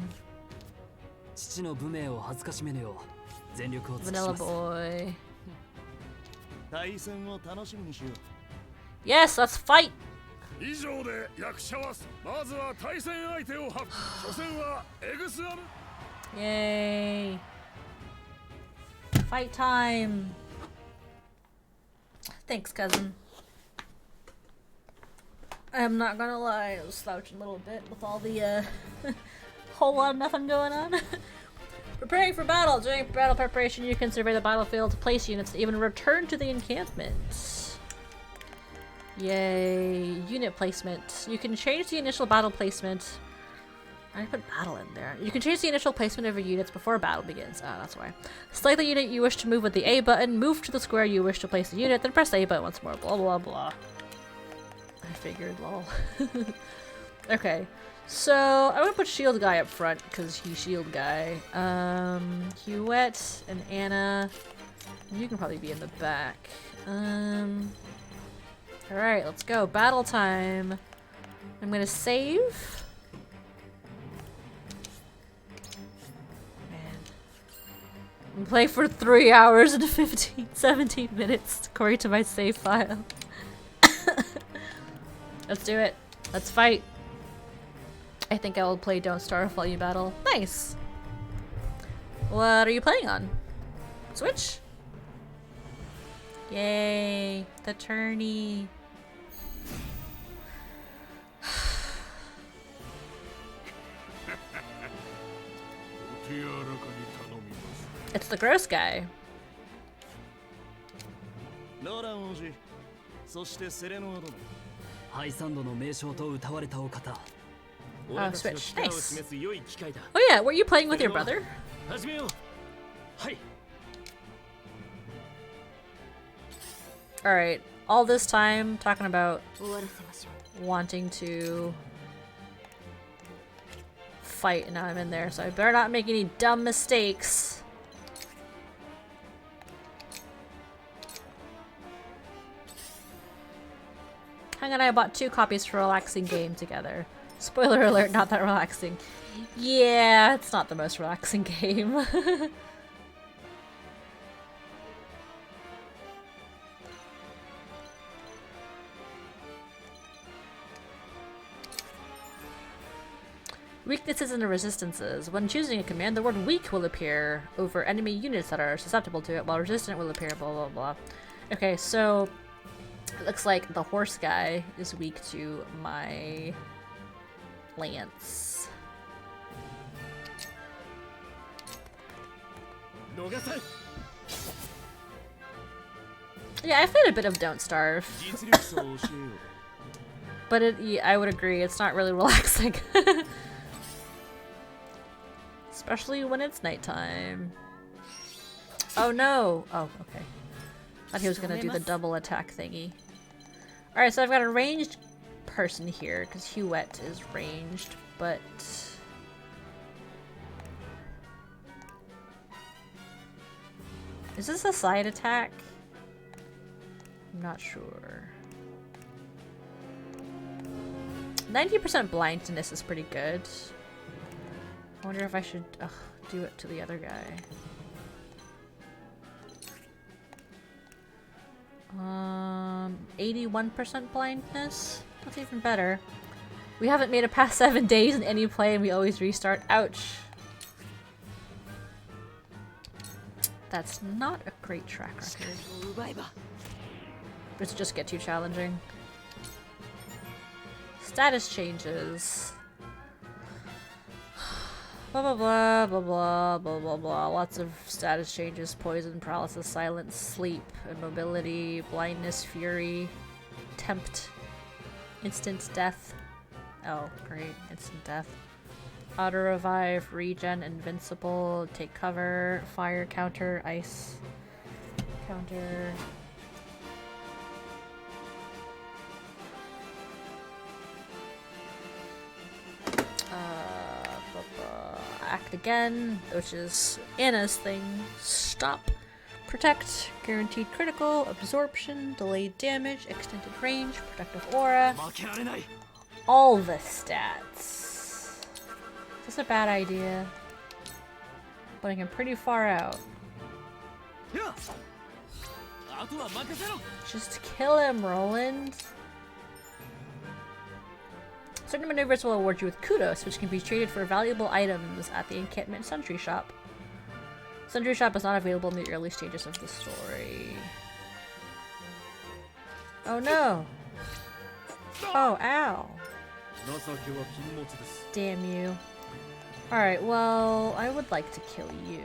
Vanilla Boy. Yes, let's fight! Yay! Fight time! Thanks, cousin. I'm not gonna lie, I was slouching a little bit with all the whole lot of nothing going on. Preparing for battle. During battle preparation, you can survey the battlefield, place units, and even return to the encampment. Yay. Unit placement. You can change the initial battle placement. I put battle in there. You can change the initial placement of your units before a battle begins. Oh, that's why. Select the unit you wish to move with the A button, move to the square you wish to place the unit, then press the A button once more. Blah, blah, blah. I figured, lol. Okay. So, I'm gonna put Shield Guy up front, because he's Shield Guy. Huette and Anna. You can probably be in the back. Alright, let's go. Battle time. I'm gonna save. Man. I'm playing for 3 hours and 17 minutes, according to my save file. Let's do it. Let's fight. I think I will play Don't Starve while you battle. Nice! What are you playing on? Switch? Yay! The tourney. It's the gross guy. Oh, switch. Nice. Oh yeah, were you playing with your brother? Alright, all this time talking about wanting to fight, and now I'm in there, so I better not make any dumb mistakes. Hang on, I bought 2 copies for a relaxing game together. Spoiler alert, not that relaxing. Yeah, it's not the most relaxing game. Weaknesses and resistances. When choosing a command, the word weak will appear over enemy units that are susceptible to it, while resistant will appear blah blah blah. Okay, so it looks like the horse guy is weak to my lance. Yeah, I played a bit of Don't Starve. But yeah, I would agree, it's not really relaxing. Especially when it's nighttime. Oh no! Oh, okay. Thought he was gonna do the double attack thingy. Alright, so I've got a ranged person here, because Huette is ranged, but... Is this a side attack? I'm not sure. 90% blindness is pretty good. I wonder if I should do it to the other guy. 81% blindness? That's even better. We haven't made it past 7 days in any play and we always restart. Ouch. That's not a great track record. It's just get too challenging. Status changes. Blah blah blah blah blah blah blah blah. Lots of status changes: poison, paralysis, silence, sleep, immobility, blindness, fury, tempt, instant death. Oh, great, instant death. Auto revive, regen, invincible, take cover, fire counter, ice counter. Act again, which is Anna's thing. Stop. Protect, guaranteed critical, absorption, delayed damage, extended range, protective aura. All the stats. Is this a bad idea? Putting him pretty far out. Just kill him, Roland. Certain maneuvers will award you with kudos, which can be traded for valuable items at the encampment sentry shop. Sentry shop is not available in the early stages of the story. Oh no! Oh, ow! Damn you. Alright, well, I would like to kill you.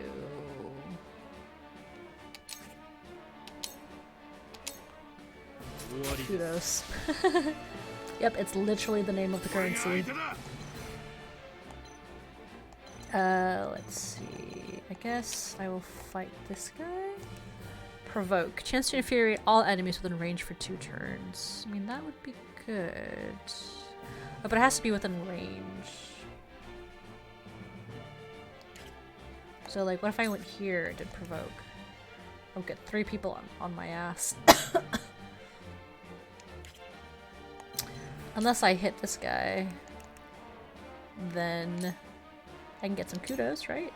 Kudos. Yep, it's literally the name of the currency. Let's see. I guess I will fight this guy. Provoke. Chance to infuriate all enemies within range for 2 turns. I mean, that would be good. Oh, but it has to be within range. So, like, what if I went here and did provoke? I'll get 3 people on my ass. Unless I hit this guy, then I can get some kudos, right?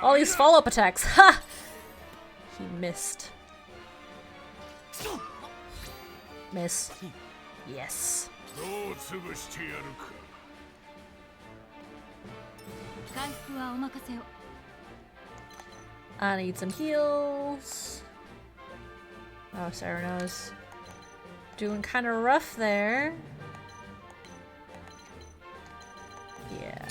All these follow-up attacks! Ha! He missed. Miss. Yes. I need some heals. Oh, Cyrano's doing kind of rough there. Yeah.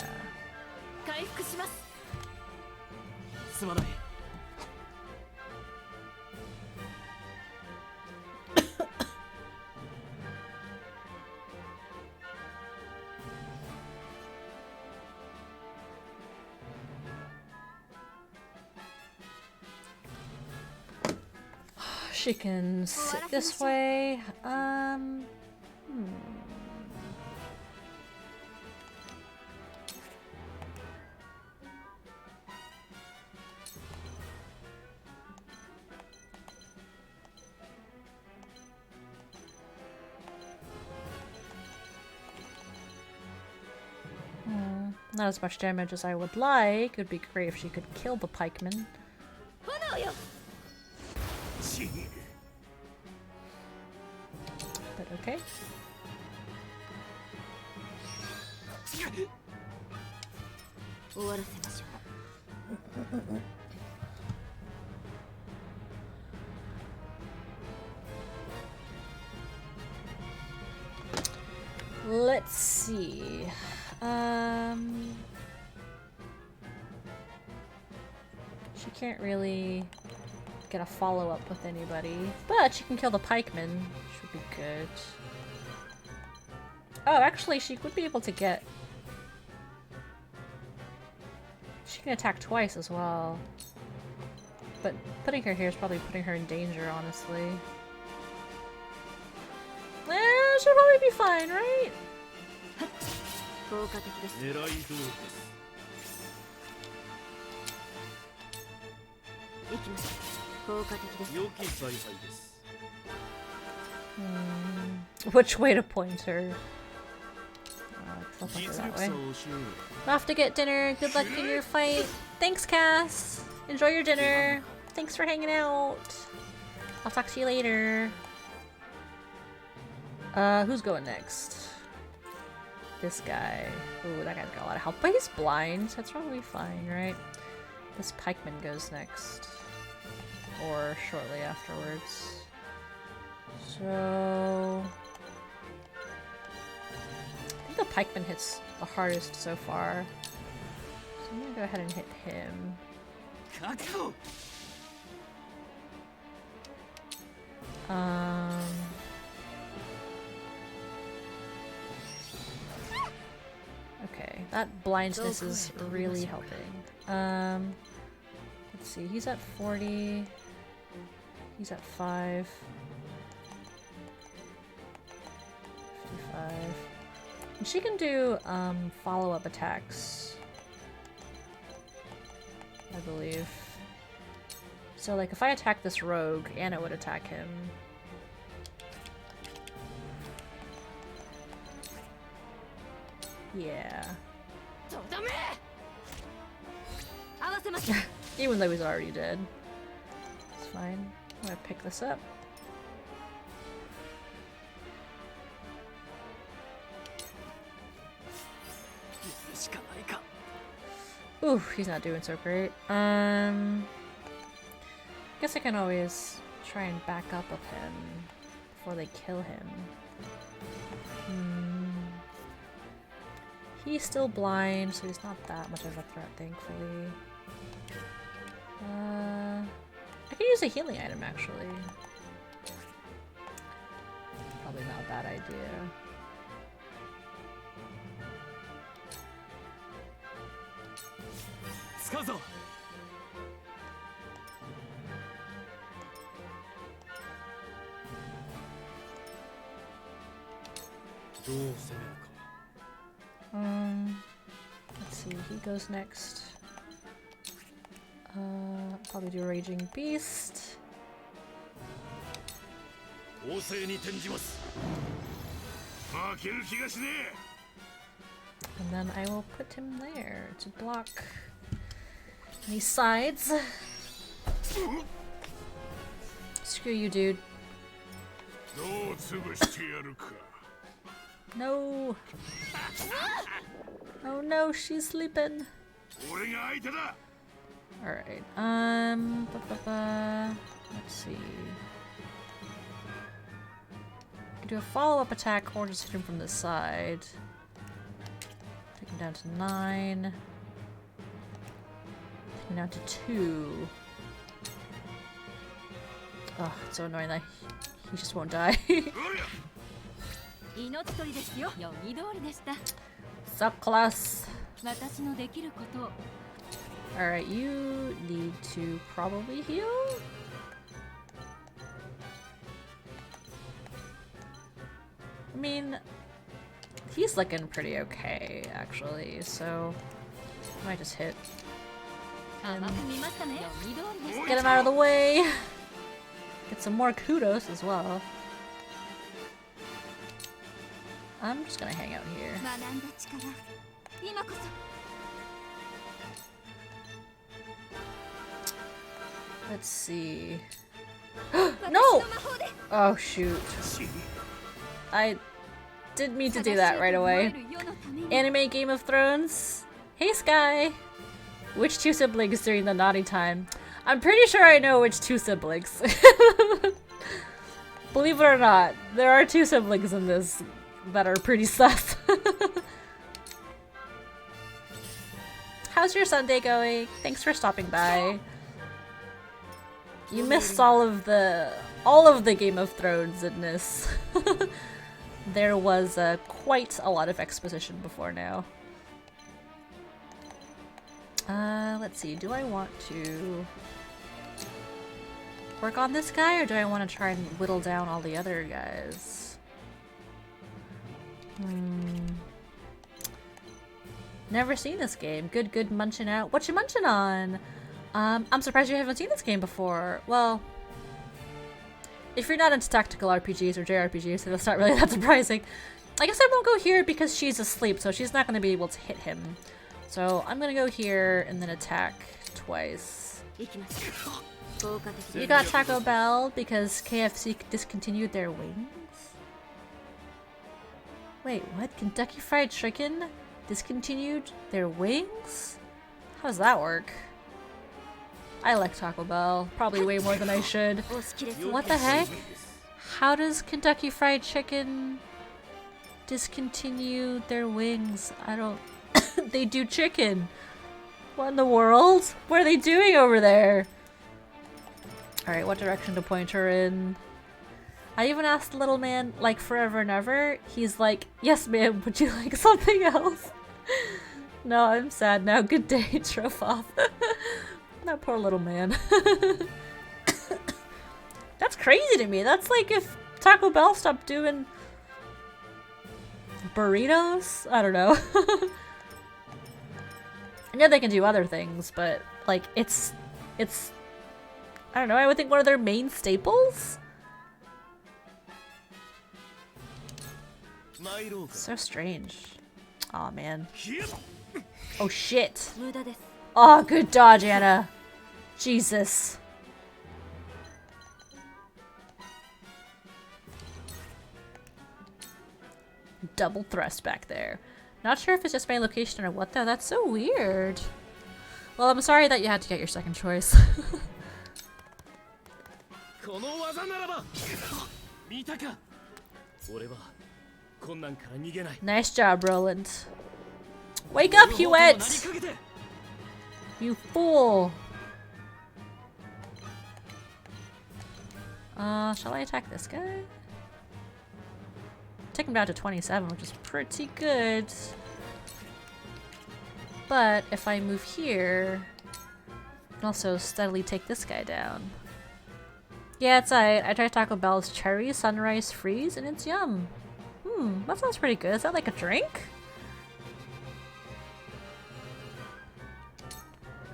She can sit this way. Not as much damage as I would like. It would be great if she could kill the pikeman. But okay. Let's see. She can't really get a follow-up with anybody, but she can kill the pikeman, which would be good. Oh, actually, she would be able to get... She can attack twice as well. But putting her here is probably putting her in danger, honestly. She'll probably be fine, right? Which way to point her? That way. Off to get dinner. Good luck in your fight. Thanks, Cass. Enjoy your dinner. Thanks for hanging out. I'll talk to you later. Who's going next? This guy. Ooh, that guy's got a lot of help, but he's blind. That's probably fine, right? This pikeman goes next. Or shortly afterwards. So... I think the pikeman hits the hardest so far. So I'm gonna go ahead and hit him. Okay, that blindness is really helping. Let's see, he's at 40. He's at 5. 55. And she can do follow-up attacks, I believe. So like if I attack this rogue, Anna would attack him. Yeah. Even though he's already dead. It's fine. I'm gonna pick this up. Ooh, he's not doing so great. Guess I can always try and back up with him before they kill him. He's still blind, so he's not that much of a threat, thankfully. I can use a healing item, actually. Probably not a bad idea. Let's see, he goes next. Probably do Raging Beast. And then I will put him there to block any sides. Screw you, dude. No! Oh no, she's sleeping. Alright, let's see. I can do a follow-up attack or just hit him from the side. Take him down to 9. Take him down to 2. Oh, it's so annoying that he just won't die. Subclass. Alright, you need to probably heal? I mean, he's looking pretty okay, actually, so I might just hit him. Get him out of the way! Get some more kudos as well. I'm just gonna hang out here. Let's see. No! Oh shoot. I didn't mean to do that right away. Anime Game of Thrones. Hey Sky! Which 2 siblings during the naughty time? I'm pretty sure I know which 2 siblings. Believe it or not, there are 2 siblings in this that are pretty sus. How's your Sunday going? Thanks for stopping by. You missed all of the Game of Thrones-ness. There was quite a lot of exposition before now. Let's see. Do I want to work on this guy, or do I want to try and whittle down all the other guys? Never seen this game. Good munching out. What you munching on? I'm surprised you haven't seen this game before. Well, if you're not into tactical RPGs or JRPGs, so that's not really that surprising. I guess I won't go here because she's asleep, so she's not going to be able to hit him. So I'm going to go here and then attack twice. You got Taco Bell because KFC discontinued their wings? Wait, what? Kentucky Fried Chicken discontinued their wings? How does that work? I like Taco Bell. Probably way more than I should. What the heck? How does Kentucky Fried Chicken discontinue their wings? I don't... They do chicken. What in the world? What are they doing over there? Alright, what direction to point her in? I even asked the little man, like, forever and ever. He's like, yes ma'am, would you like something else? No, I'm sad now. Good day, drove off. That poor little man. That's crazy to me. That's like if Taco Bell stopped doing burritos? I don't know. I know they can do other things, but like it's I don't know, I would think one of their main staples? So strange. Aw, man. Oh shit. Oh, good dodge, Anna. Jesus. Double thrust back there. Not sure if it's just my location or what though. That's so weird. Well, I'm sorry that you had to get your second choice. Nice job, Roland. Wake up, Hewitt! You fool! Shall I attack this guy? Take him down to 27, which is pretty good. But if I move here, I can also steadily take this guy down. Yeah, it's alright. I tried Taco Bell's Cherry Sunrise Freeze, and it's yum. That sounds pretty good. Is that like a drink?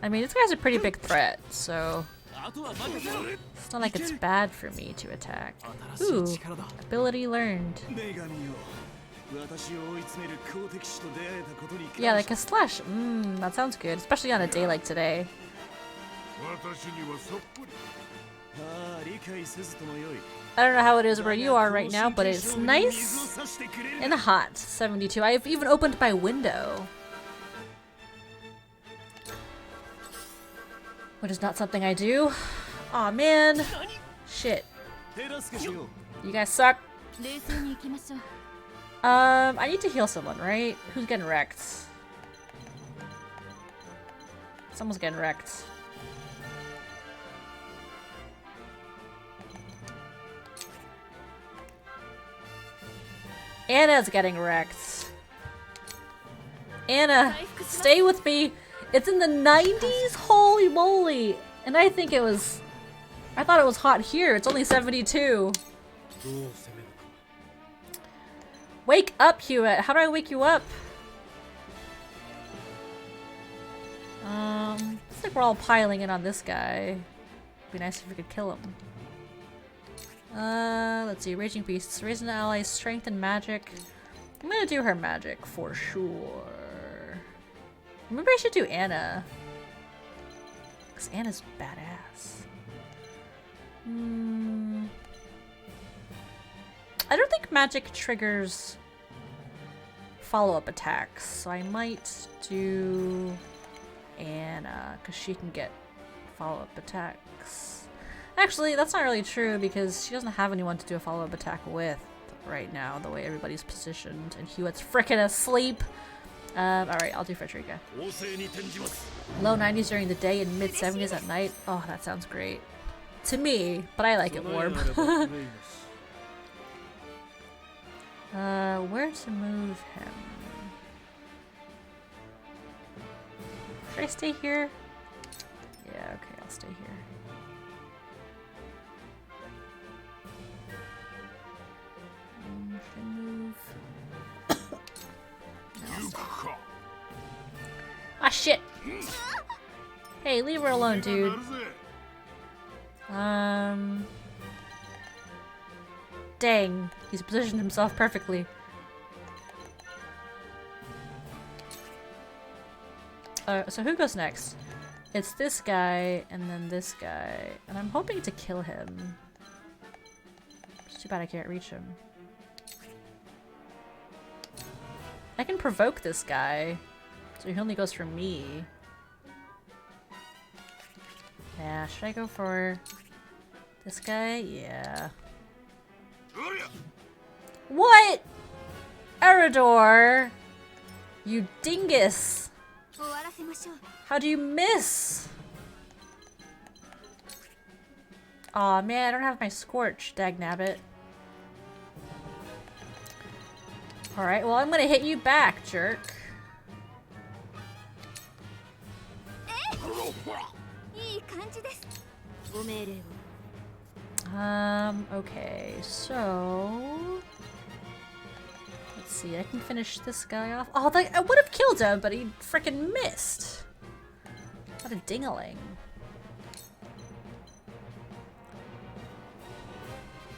I mean, this guy's a pretty big threat, so it's not like it's bad for me to attack. Ooh, ability learned. Yeah, like a slash. That sounds good, especially on a day like today. I don't know how it is where you are right now, but it's nice and hot. 72. I've even opened my window. Which is not something I do. Aw, man. Shit. You guys suck. I need to heal someone, right? Who's getting wrecked? Someone's getting wrecked. Anna's getting wrecked. Anna, stay with me. It's in the 90s? Holy moly! And I think it was... I thought it was hot here. It's only 72. Wake up, Hewitt. How do I wake you up? Looks like we're all piling in on this guy. Be nice if we could kill him. Let's see. Raging Beasts. Raise an ally's strength and magic. I'm gonna do her magic for sure. Maybe I should do Anna. Because Anna's badass. I don't think magic triggers follow-up attacks, so I might do Anna, because she can get follow-up attacks. Actually, that's not really true, because she doesn't have anyone to do a follow-up attack with. right now, the way everybody's positioned. And Hewitt's frickin' asleep. Alright, I'll do Frederica. Low 90s during the day and mid 70s at night. Oh, that sounds great. To me, but I like it warm. Where to move him? Should I stay here? Yeah, okay, I'll stay here. Should I move? No. Ah, shit! Hey, leave her alone, dude. Dang, he's positioned himself perfectly. So who goes next? It's this guy, and then this guy. And I'm hoping to kill him. It's too bad I can't reach him. I can provoke this guy, so he only goes for me. Yeah, should I go for this guy? Yeah. What? Eridor! You dingus! How do you miss? Aw, man, I don't have my Scorch, dagnabbit. Alright, well, I'm gonna hit you back, jerk. Okay, so... Let's see, I can finish this guy off. Oh, I would have killed him, but he frickin' missed. What a dingaling.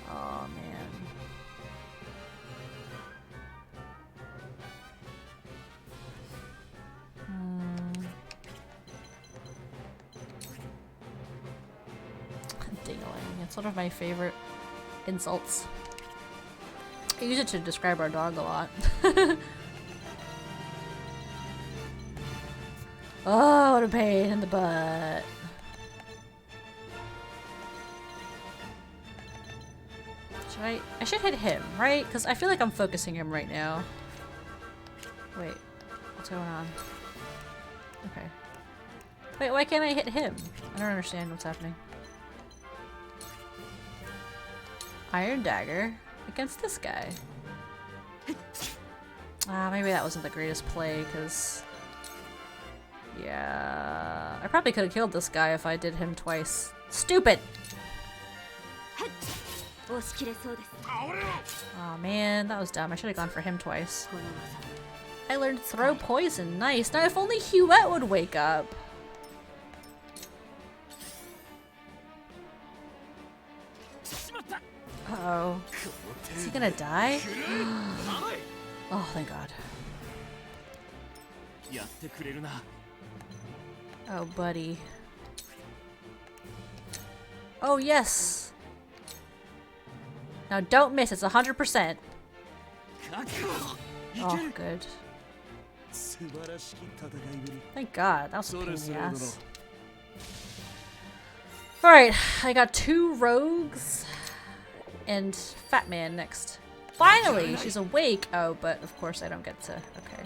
Oh, man. Dingaling. It's one of my favorite insults. I use it to describe our dog a lot. Oh, what a pain in the butt. I should hit him, right? Because I feel like I'm focusing him right now. Wait, what's going on? Okay. Wait, why can't I hit him? I don't understand what's happening. Iron Dagger against this guy. Maybe that wasn't the greatest play, because... Yeah... I probably could have killed this guy if I did him twice. Stupid! Oh man, that was dumb. I should have gone for him twice. I learned throw poison. Nice. Now if only Hewitt would wake up. Uh-oh. Is he gonna die? Oh, thank God. Oh, buddy. Oh, yes! Now don't miss, it's 100%. Oh, good. Thank God, that was a pain in the ass. Alright, I got 2 rogues and Fat Man next. Finally, she's awake. Oh, but of course I don't get to. Okay.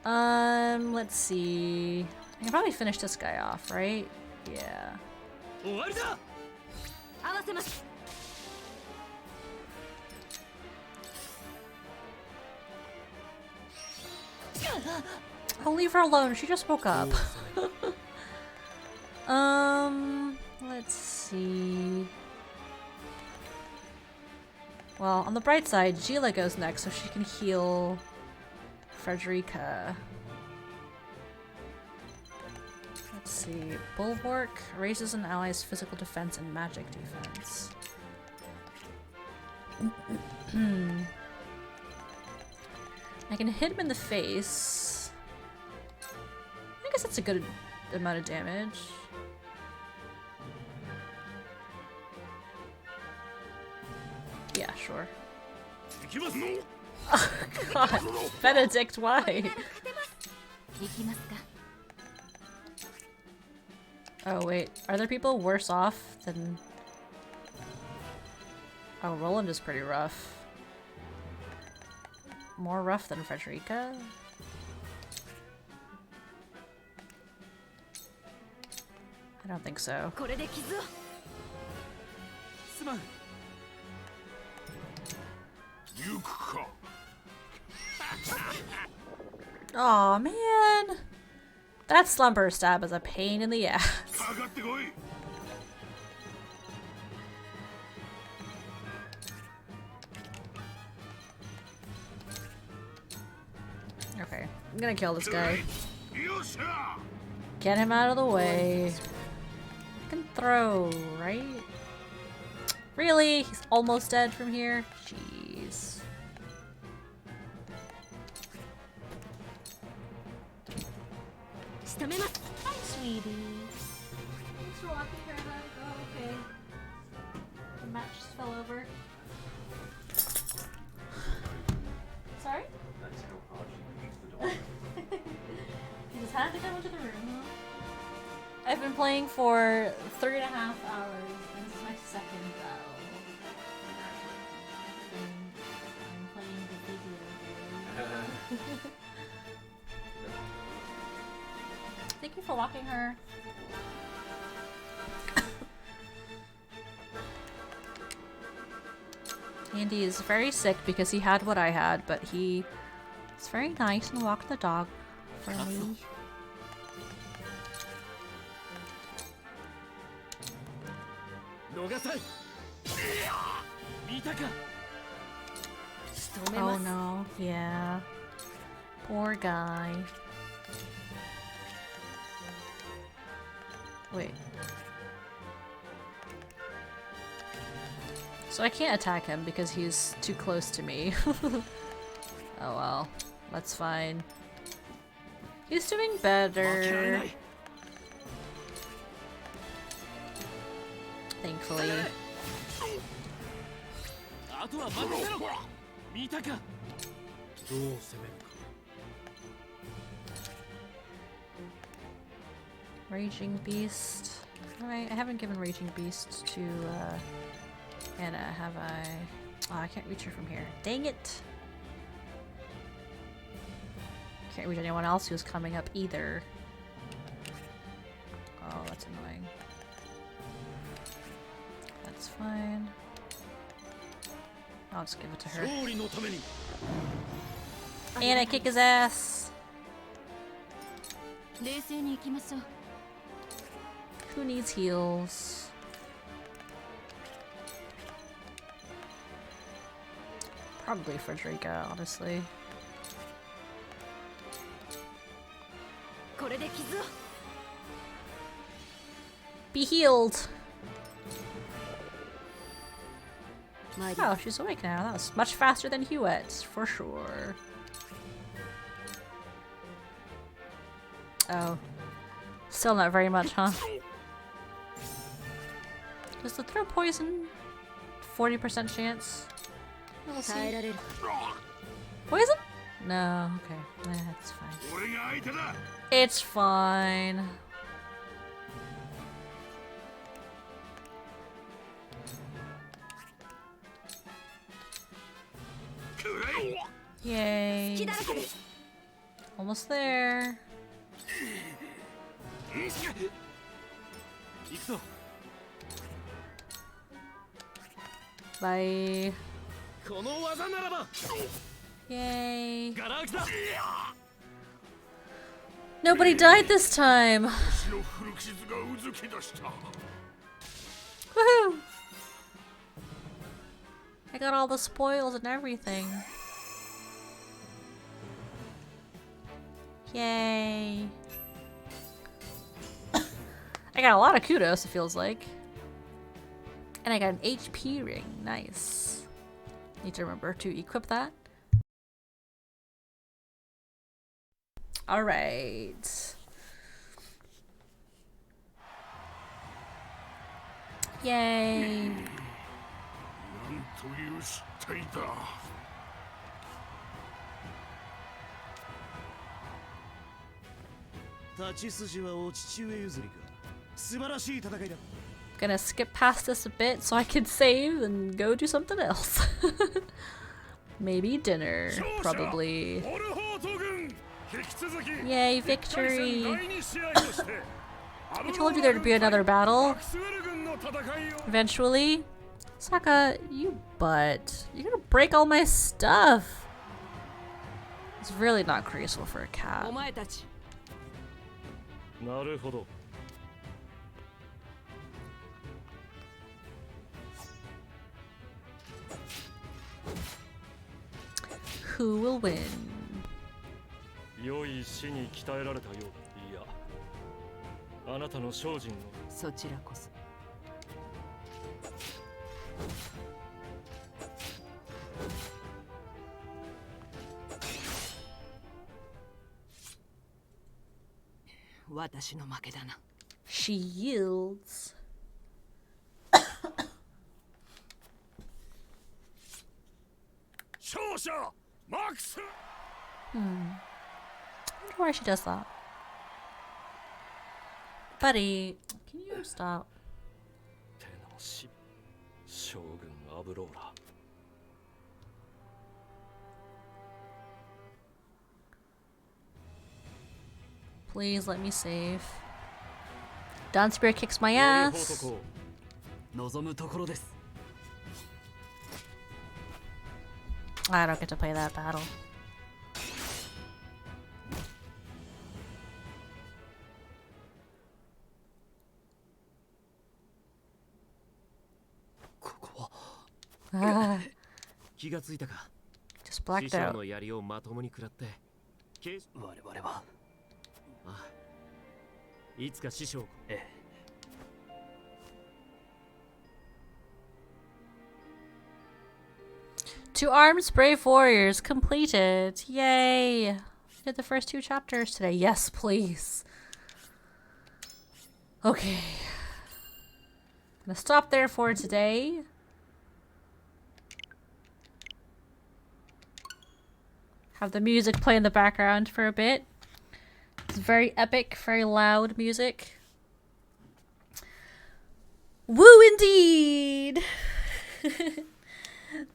Let's see. I can probably finish this guy off, right? Yeah. I'll leave her alone. She just woke up. Let's see. Well, on the bright side, Gila goes next, so she can heal Frederica. Let's see. Bulwark raises an ally's physical defense and magic defense. I can hit him in the face. I guess that's a good amount of damage. Yeah, sure. Oh, God. Benedict, why? Oh, wait. Are there people worse off than... Oh, Roland is pretty rough. More rough than Frederica? I don't think so. Aw, man! That slumber stab is a pain in the ass. Okay, I'm gonna kill this guy. Get him out of the way. I can throw, right? Really? He's almost dead from here? Jeez. Hi, sweetie. Thanks for walking her hug. Oh, okay. The match just fell over. Sorry? That's how hard she beats the dog. You just had to come into the room, huh? I've been playing for 3.5 hours, and this is my second battle. I'm playing the video game. Thank you for walking her. Andy is very sick because he had what I had, but he is very nice and walked the dog for me. Oh no, yeah. Poor guy. Wait. So I can't attack him because he's too close to me. Oh well. That's fine. He's doing better. Thankfully. Raging Beast. Alright, I haven't given Raging Beast to Anna, have I? Oh, I can't reach her from here. Dang it! Can't reach anyone else who's coming up either. Oh, that's annoying. That's fine. I'll just give it to her. And I kick his ass! Who needs heals? Probably Frederica, honestly. Be healed! Oh, she's awake now. That was much faster than Hewitt's, for sure. Oh. Still not very much, huh? Does the throw poison 40% chance? We'll see. Poison? No, okay. That's fine. It's fine. Yay. Almost there. Bye. Yay. Nobody died this time. Woohoo! I got all the spoils and everything. Yay. I got a lot of kudos, it feels like. And I got an HP ring. Nice. Need to remember to equip that. Alright. Yay. 立ち筋はお父上譲りか。素晴らしい戦いだ。Gonna skip past this a bit so I can save and go do something else. Maybe dinner, probably. Yay, victory! I told you there'd be another battle. Eventually. Sokka, you butt. You're gonna break all my stuff. It's really not graceful for a cat. なるほど。 Who will win? 良い死に鍛えられたよ。いや、あなたの精進の。そちらこそ。私の負けだな。She yields. I wonder why she does that. Buddy, can you stop? 手のし、将軍アブローラ。 Please let me save. Dawn Spear kicks my ass. 望むところです。 I don't get to play that battle. Ah, 気がついたか。 just blacked 師匠 out. の槍をまともに食らって。我々は。ああ、いつか師匠。ええ。 Two Arms Brave Warriors completed. Yay! Did the first 2 chapters today. Yes, please. Okay. I'm gonna stop there for today. Have the music play in the background for a bit. It's very epic, very loud music. Woo indeed!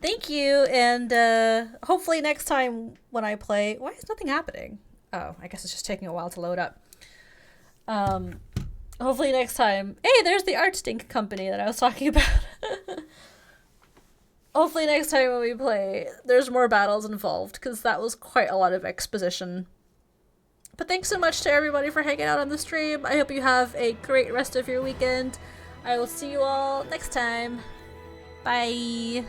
Thank you, and hopefully next time when I play... Why is nothing happening? Oh, I guess it's just taking a while to load up. Hopefully next time... Hey, there's the Art Stink company that I was talking about. Hopefully next time when we play, there's more battles involved, because that was quite a lot of exposition. But thanks so much to everybody for hanging out on the stream. I hope you have a great rest of your weekend. I will see you all next time. Bye!